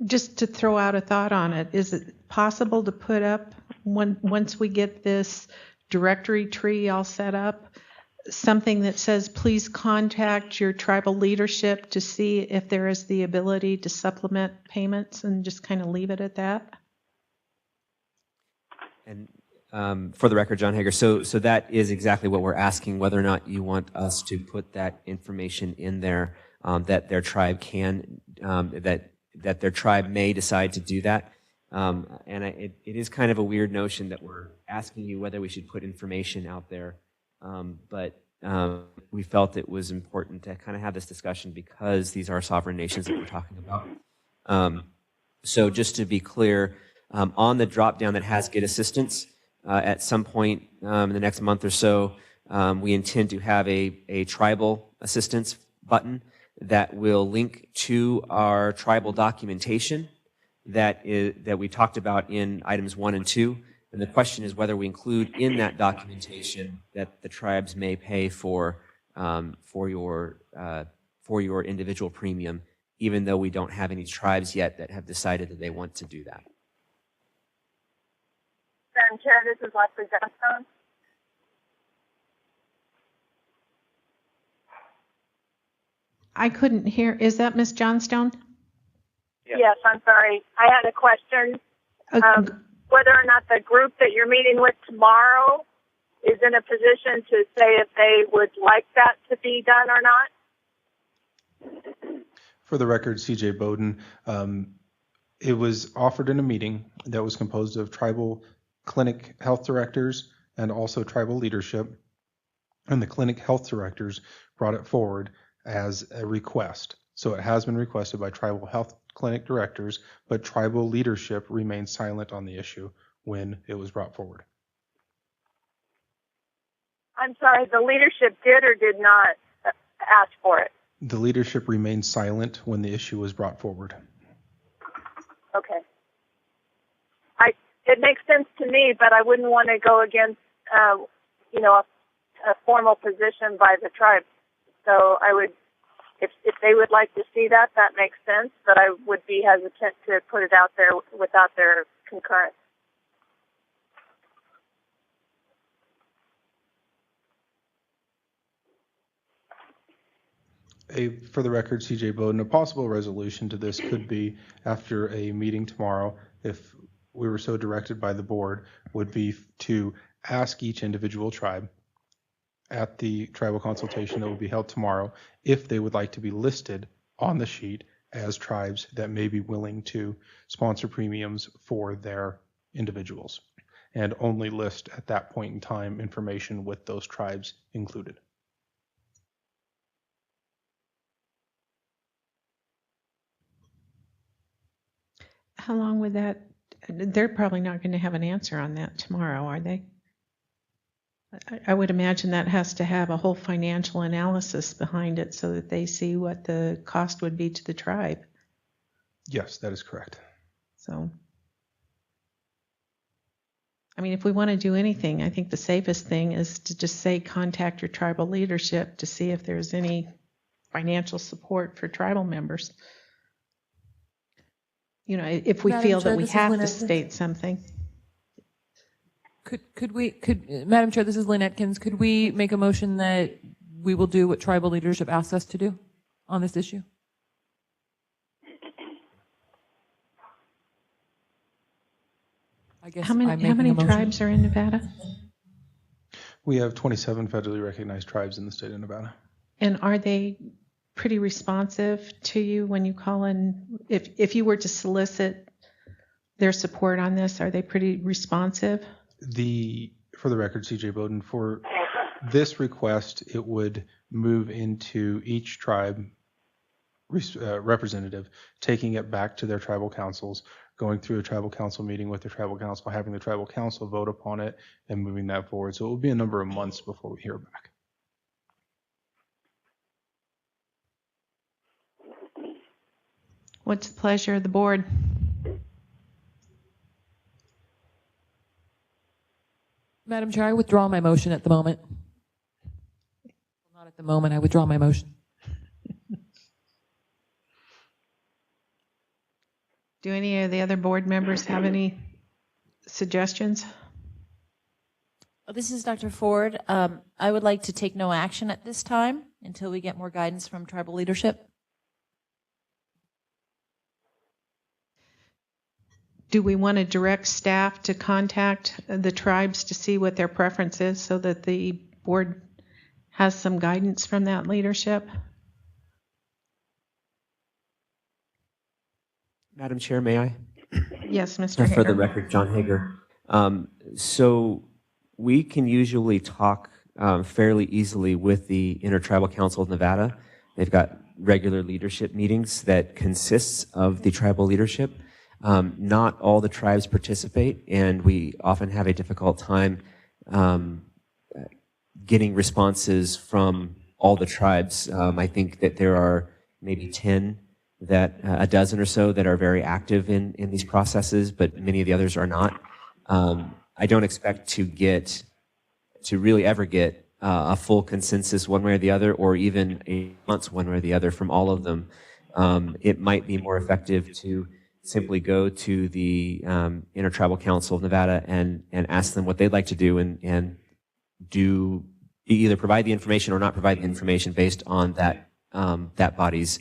just to throw out a thought on it, is it possible to put up, once we get this directory tree all set up, something that says, please contact your tribal leadership to see if there is the ability to supplement payments, and just kind of leave it at that? And for the record, John Hager, so that is exactly what we're asking, whether or not you want us to put that information in there, that their tribe can, that their tribe may decide to do that. It is kind of a weird notion that we're asking you whether we should put information out there. But we felt it was important to kind of have this discussion because these are sovereign nations that we're talking about. So just to be clear, on the drop-down that has Get Assistance, at some point in the next month or so, we intend to have a tribal assistance button that will link to our tribal documentation that we talked about in items 1 and 2. And the question is whether we include in that documentation that the tribes may pay for your individual premium, even though we don't have any tribes yet that have decided that they want to do that. Madam Chair, this is Leslie Johnstone. I couldn't hear. Is that Ms. Johnstone? Yes, I'm sorry. I had a question. Whether or not the group that you're meeting with tomorrow is in a position to say if they would like that to be done or not? For the record, CJ Bowden, it was offered in a meeting that was composed of tribal clinic health directors and also tribal leadership. And the clinic health directors brought it forward as a request. So it has been requested by tribal health clinic directors, but tribal leadership remained silent on the issue when it was brought forward. I'm sorry, the leadership did or did not ask for it? The leadership remained silent when the issue was brought forward. Okay. It makes sense to me, but I wouldn't want to go against, a formal position by the tribe. So I would, if they would like to see that, that makes sense, but I would be hesitant to put it out there without their concurrence. For the record, CJ Bowden, a possible resolution to this could be after a meeting tomorrow, if we were so directed by the board, would be to ask each individual tribe at the tribal consultation that will be held tomorrow if they would like to be listed on the sheet as tribes that may be willing to sponsor premiums for their individuals, and only list at that point in time information with those tribes included. How long would that, they're probably not going to have an answer on that tomorrow, are they? I would imagine that has to have a whole financial analysis behind it so that they see what the cost would be to the tribe. Yes, that is correct. So, I mean, if we want to do anything, I think the safest thing is to just say contact your tribal leadership to see if there's any financial support for tribal members. You know, if we feel that we have to state something. Madam Chair, this is Lynn Atkins. Could we make a motion that we will do what tribal leadership asks us to do on this issue? I guess how many tribes are in Nevada? We have 27 federally recognized tribes in the state of Nevada. And are they pretty responsive to you when you call in? If you were to solicit their support on this, are they pretty responsive? For the record, CJ Bowden, for this request, it would move into each tribe representative, taking it back to their tribal councils, going through a tribal council meeting with the tribal council, having the tribal council vote upon it, and moving that forward. So it will be a number of months before we hear back. What's the pleasure of the board? Madam Chair, I withdraw my motion at the moment. Not at the moment, I withdraw my motion. Do any of the other board members have any suggestions? This is Dr. Ford. I would like to take no action at this time until we get more guidance from tribal leadership. Do we want to direct staff to contact the tribes to see what their preference is so that the board has some guidance from that leadership? Madam Chair, may I? Yes, Mr. Hager. For the record, John Hager. So we can usually talk fairly easily with the Intertribal Council of Nevada. They've got regular leadership meetings that consists of the tribal leadership. Not all the tribes participate, and we often have a difficult time getting responses from all the tribes. I think that there are maybe 10, a dozen or so that are very active in these processes, but many of the others are not. I don't expect to really ever get a full consensus one way or the other, or even a month one way or the other from all of them. It might be more effective to simply go to the Intertribal Council of Nevada and ask them what they'd like to do, and do either provide the information or not provide the information based on that body's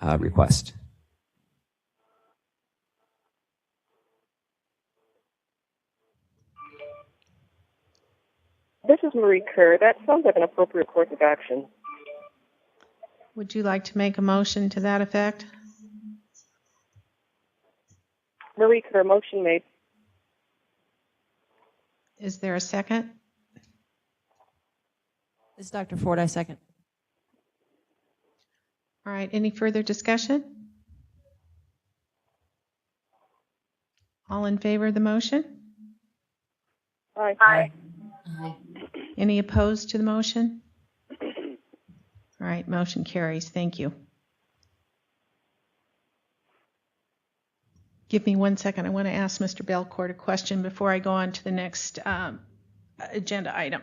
request. This is Marie Kerr. That sounds like an appropriate course of action. Would you like to make a motion to that effect? Marie Kerr, motion made. Is there a second? This is Dr. Ford. I second. All right, any further discussion? All in favor of the motion? Aye. Aye. Any opposed to the motion? All right, motion carries. Thank you. Give me 1 second. I want to ask Mr. Belcourt a question before I go on to the next agenda item.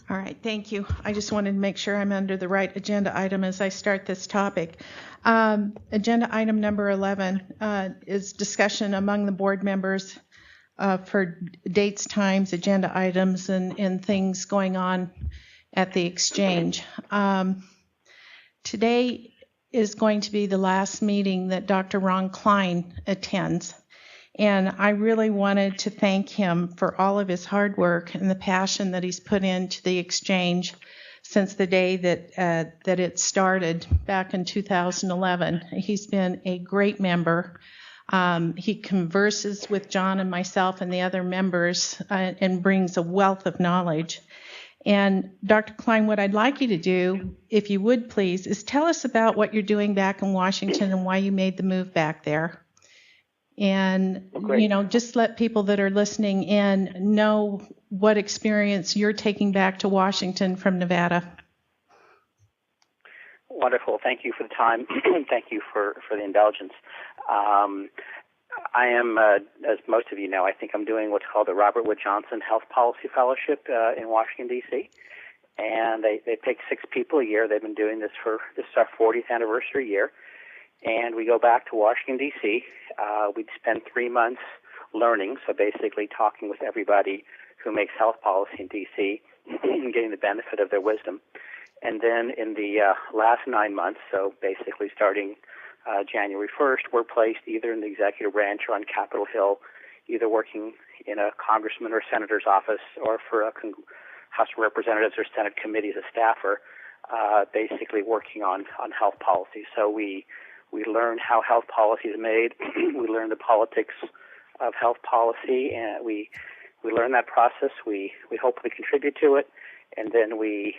All right, thank you. I just wanted to make sure I'm under the right agenda item as I start this topic. Agenda item number 11 is discussion among the board members for dates, times, agenda items, and things going on at the exchange. Today is going to be the last meeting that Dr. Ron Klein attends. And I really wanted to thank him for all of his hard work and the passion that he's put into the exchange since the day that it started back in 2011. He's been a great member. He converses with John and myself and the other members and brings a wealth of knowledge. And Dr. Klein, what I'd like you to do, if you would please, is tell us about what you're doing back in Washington and why you made the move back there. And, just let people that are listening in know what experience you're taking back to Washington from Nevada. Wonderful. Thank you for the time. Thank you for the indulgence. I am, as most of you know, I think I'm doing what's called the Robert Wood Johnson Health Policy Fellowship in Washington, D.C. And they pick 6 people a year. They've been doing this this is our 40th anniversary year. And we go back to Washington, D.C. We'd spend 3 months learning, so basically talking with everybody who makes health policy in D.C. and getting the benefit of their wisdom. And then in the last 9 months, so basically starting January 1st, we're placed either in the executive branch or on Capitol Hill, either working in a congressman or senator's office or for a House of Representatives or Senate committee as a staffer, basically working on health policy. So we learn how health policy is made. We learn the politics of health policy, and we learn that process. We hopefully contribute to it, and then we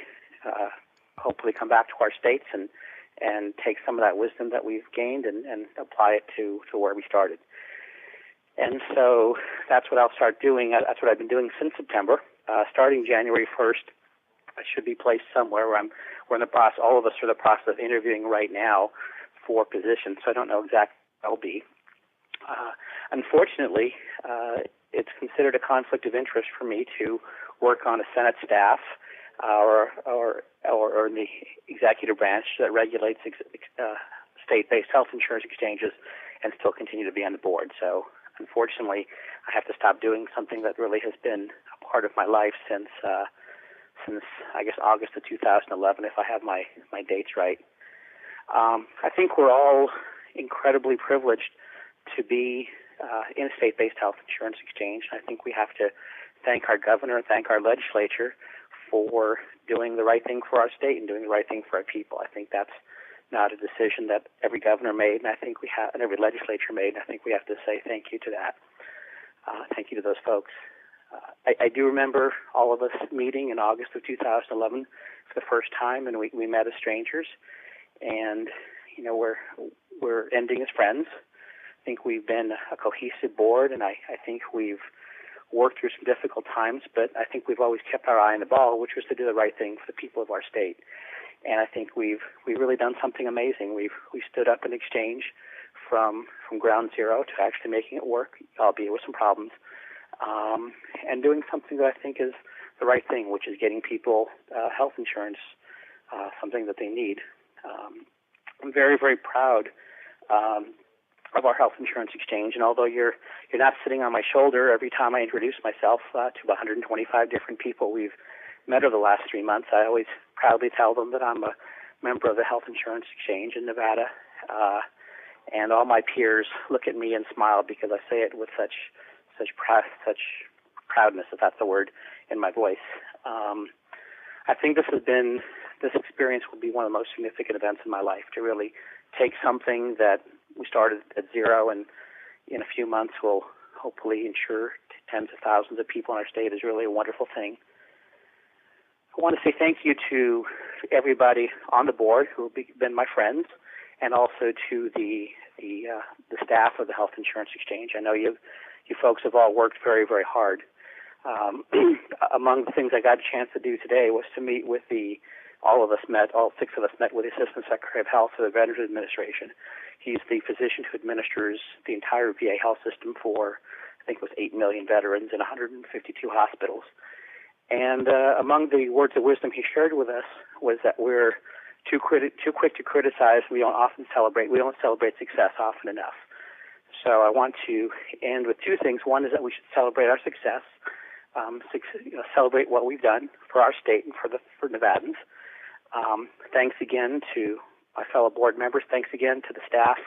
hopefully come back to our states and take some of that wisdom that we've gained and apply it to where we started. And so that's what I'll start doing. That's what I've been doing since September. Starting January 1st, I should be placed somewhere where we're in the process. All of us are in the process of interviewing right now for positions, so I don't know exactly what I'll be. Unfortunately, it's considered a conflict of interest for me to work on a Senate staff or in the executive branch that regulates state-based health insurance exchanges and still continue to be on the board. So unfortunately, I have to stop doing something that really has been a part of my life since I guess August of 2011, if I have my dates right. I think we're all incredibly privileged to be in a state-based health insurance exchange. I think we have to thank our governor and thank our legislature for doing the right thing for our state and doing the right thing for our people. I think that's not a decision that every governor made, and every legislature made. And I think we have to say thank you to that. Thank you to those folks. I do remember all of us meeting in August of 2011 for the first time, and we met as strangers. And we're ending as friends. I think we've been a cohesive board, and I think we've worked through some difficult times, but I think we've always kept our eye on the ball, which was to do the right thing for the people of our state. And I think we've really done something amazing. We stood up an exchange from ground zero to actually making it work, albeit with some problems, and doing something that I think is the right thing, which is getting people health insurance, something that they need. I'm very, very proud of our health insurance exchange. And although you're not sitting on my shoulder every time I introduce myself to 125 different people we've met over the last 3 months, I always proudly tell them that I'm a member of the health insurance exchange in Nevada. And all my peers look at me and smile because I say it with such proudness, if that's the word, in my voice. I think this experience will be one of the most significant events in my life, to really take something that we started at zero and in a few months will hopefully insure tens of thousands of people in our state is really a wonderful thing. I want to say thank you to everybody on the board who have been my friends, and also to the staff of the Health Insurance Exchange. I know you folks have all worked very, very hard. Among the things I got a chance to do today was to meet with all 6 of us met with the Assistant Secretary of Health for the Veterans Administration. He's the physician who administers the entire VA health system for, I think it was 8 million veterans in 152 hospitals. And among the words of wisdom he shared with us was that we're too quick to criticize. We don't celebrate success often enough. So I want to end with 2 things. One is that we should celebrate our success, celebrate what we've done for our state and for Nevadans. Thanks again to my fellow board members. Thanks again to the staff,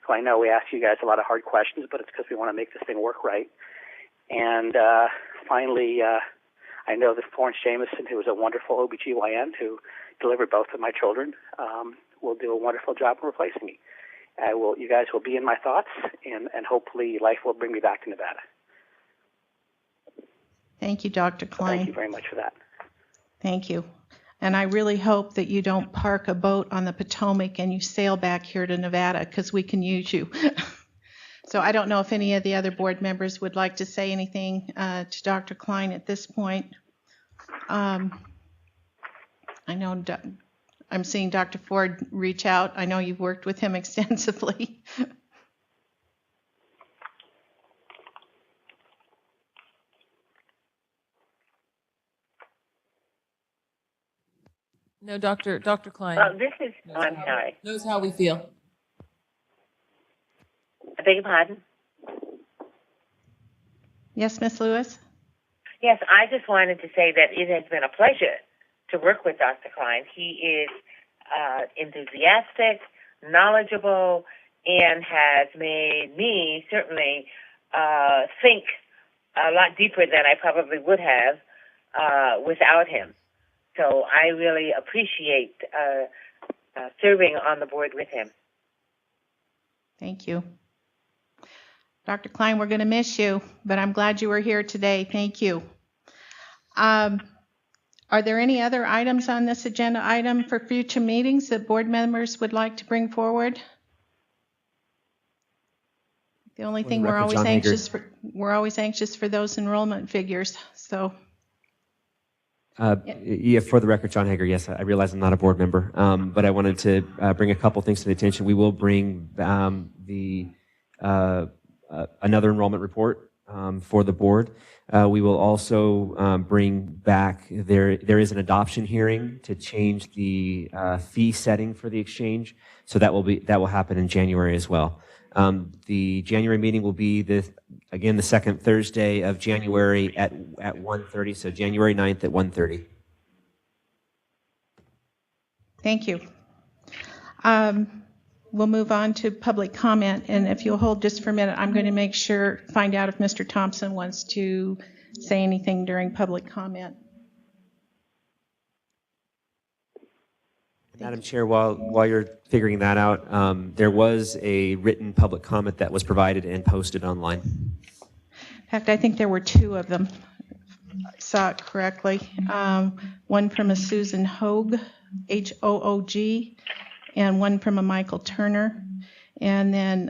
who I know we ask you guys a lot of hard questions, but it's because we want to make this thing work right. And finally, I know that Florence Jamison, who was a wonderful OBGYN who delivered both of my children, will do a wonderful job in replacing me. You guys will be in my thoughts, and hopefully life will bring me back to Nevada. Thank you, Dr. Klein. Thank you very much for that. Thank you. And I really hope that you don't park a boat on the Potomac and you sail back here to Nevada, because we can use you. So I don't know if any of the other board members would like to say anything to Dr. Klein at this point. I know I'm seeing Dr. Ford reach out. I know you've worked with him extensively. No, Dr. Klein. I'm sorry. Knows how we feel. I beg your pardon? Yes, Ms. Lewis? Yes, I just wanted to say that it has been a pleasure to work with Dr. Klein. He is enthusiastic, knowledgeable, and has made me certainly think a lot deeper than I probably would have without him. So I really appreciate serving on the board with him. Thank you. Dr. Klein, we're going to miss you, but I'm glad you were here today. Thank you. Are there any other items on this agenda item for future meetings that board members would like to bring forward? The only thing we're always anxious for those enrollment figures. So. Yeah, for the record, John Hager, yes, I realize I'm not a board member, but I wanted to bring a couple things to the attention. We will bring another enrollment report for the board. We will also bring back, there is an adoption hearing to change the fee setting for the exchange, so that will happen in January as well. The January meeting will be the second Thursday of January at 1:30, so January 9th at 1:30. Thank you. We'll move on to public comment, and if you'll hold just for a minute, I'm going to find out if Mr. Thompson wants to say anything during public comment. Madam Chair, while you're figuring that out, there was a written public comment that was provided and posted online. In fact, I think there were 2 of them, if I saw it correctly. One from a Susan Hoag, Hoog, and one from a Michael Turner. And then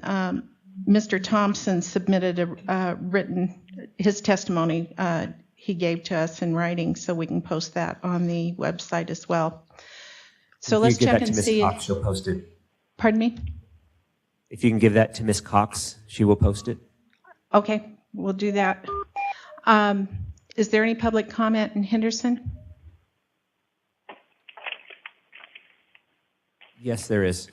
Mr. Thompson submitted his testimony he gave to us in writing, so we can post that on the website as well. So let's check and see. If you give that to Ms. Cox, she'll post it. Pardon me? If you can give that to Ms. Cox, she will post it. Okay, we'll do that. Is there any public comment in Henderson? Yes, there is.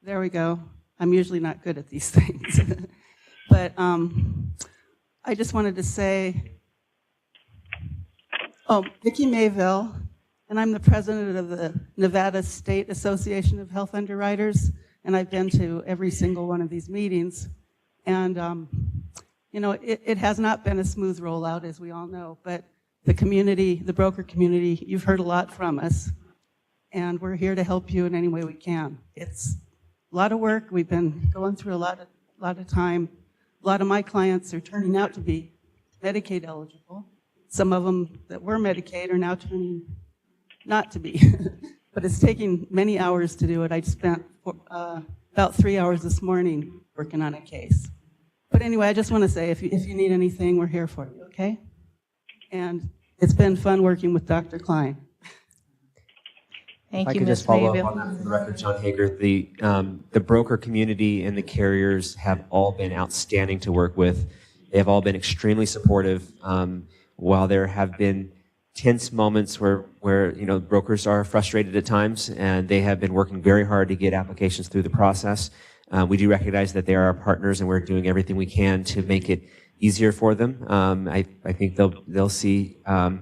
There we go. I'm usually not good at these things. But I just wanted to say, Vicki Mayville, and I'm the president of the Nevada State Association of Health Underwriters, and I've been to every single one of these meetings. And, it has not been a smooth rollout, as we all know, but the community, the broker community, you've heard a lot from us, and we're here to help you in any way we can. It's a lot of work. We've been going through a lot of time. A lot of my clients are turning out to be Medicaid eligible. Some of them that were Medicaid are now turning not to be. But it's taking many hours to do it. I spent about 3 hours this morning working on a case. But anyway, I just want to say, if you need anything, we're here for you, okay? And it's been fun working with Dr. Klein. Thank If I you, could Ms. just follow Mayville. up on that for the record, John Hager. The broker community and the carriers have all been outstanding to work with. They have all been extremely supportive. While there have been tense moments where brokers are frustrated at times, and they have been working very hard to get applications through the process. We do recognize that they are our partners, and we're doing everything we can to make it easier for them. I think they'll see. I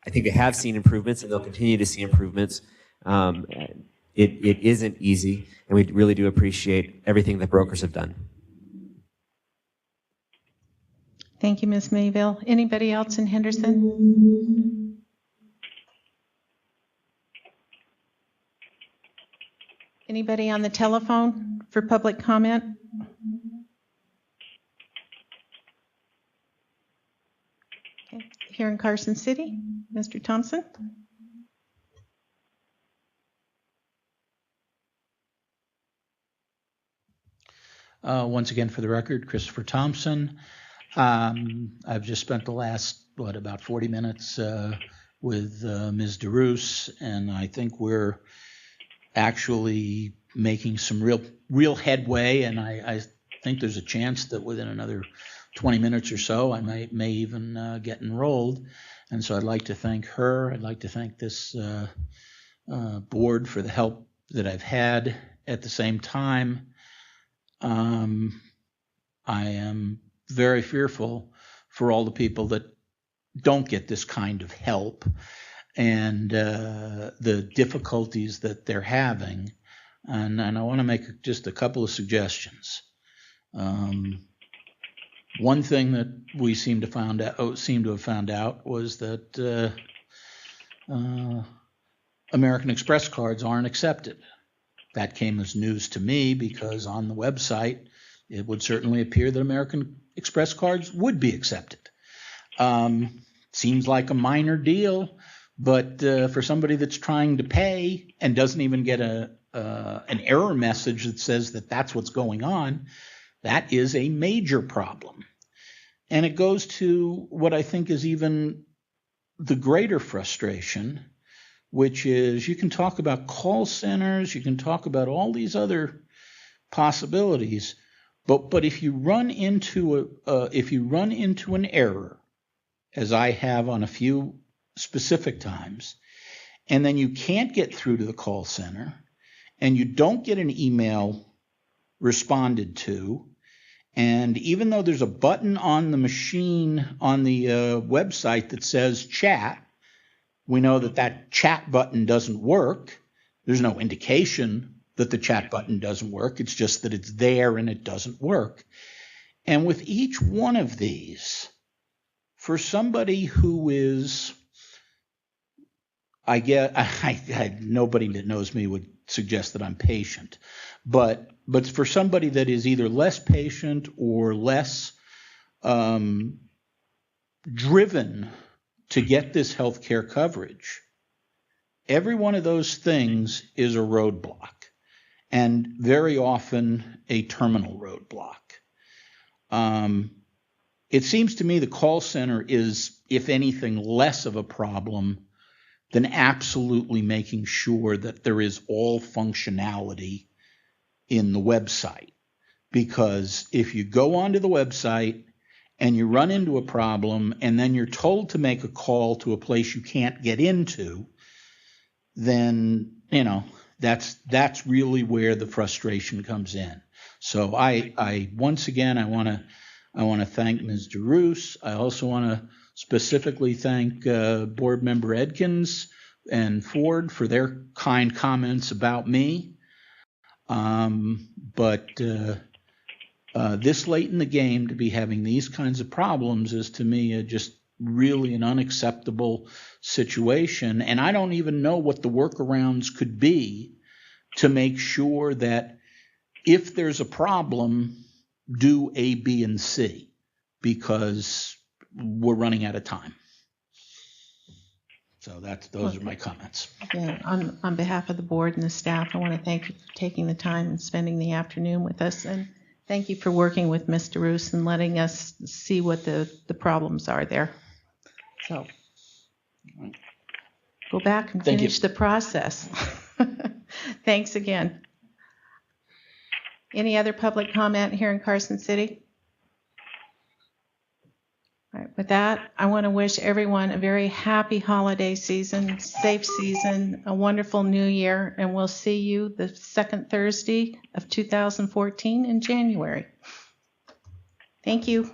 think they have seen improvements, and they'll continue to see improvements. It isn't easy, and we really do appreciate everything that brokers have done. Thank you, Ms. Mayville. Anybody else in Henderson? Anybody on the telephone for public comment? Okay. Here in Carson City, Mr. Thompson. Once again, for the record, Christopher Thompson. I've just spent the last, about 40 minutes with Ms. DeRoos, and I think we're actually making some real headway, and I think there's a chance that within another 20 minutes or so I may even get enrolled. And so I'd like to thank her. I'd like to thank this board for the help that I've had. At the same time, I am very fearful for all the people that don't get this kind of help and the difficulties that they're having. And I want to make just a couple of suggestions. One thing that we seem to have found out was that American Express cards aren't accepted. That came as news to me because on the website it would certainly appear that American Express cards would be accepted. Seems like a minor deal, but for somebody that's trying to pay and doesn't even get an error message that says that that's what's going on, that is a major problem. And it goes to what I think is even the greater frustration, which is you can talk about call centers, you can talk about all these other possibilities, but if you run into an error, as I have on a few specific times, and then you can't get through to the call center, and you don't get an email responded to, and even though there's a button on the machine on the website that says chat, we know that chat button doesn't work. There's no indication that the chat button doesn't work. It's just that it's there and it doesn't work. And with each one of these, for somebody who is, nobody that knows me would suggest that I'm patient, but for somebody that is either less patient or less driven to get this health care coverage, every one of those things is a roadblock, and very often a terminal roadblock. It seems to me the call center is, if anything, less of a problem than absolutely making sure that there is all functionality in the website. Because if you go onto the website and you run into a problem and then you're told to make a call to a place you can't get into, then, That's really where the frustration comes in. So I once again I want to thank Ms. DeRoos. I also want to specifically thank Board Member Edkins and Ford for their kind comments about me. But this late in the game to be having these kinds of problems is to me just really an unacceptable situation. And I don't even know what the workarounds could be to make sure that if there's a problem, do A, B, and C, because we're running out of time. So those are my comments. Yeah, on behalf of the board and the staff, I want to thank you for taking the time and spending the afternoon with us, and thank you for working with Mr. Roos and letting us see what the problems are there. So go back and finish the process. Thanks again. Any other public comment here in Carson City? All right, with that, I want to wish everyone a very happy holiday season, safe season, a wonderful new year, and we'll see you the second Thursday of 2014 in January. Thank you.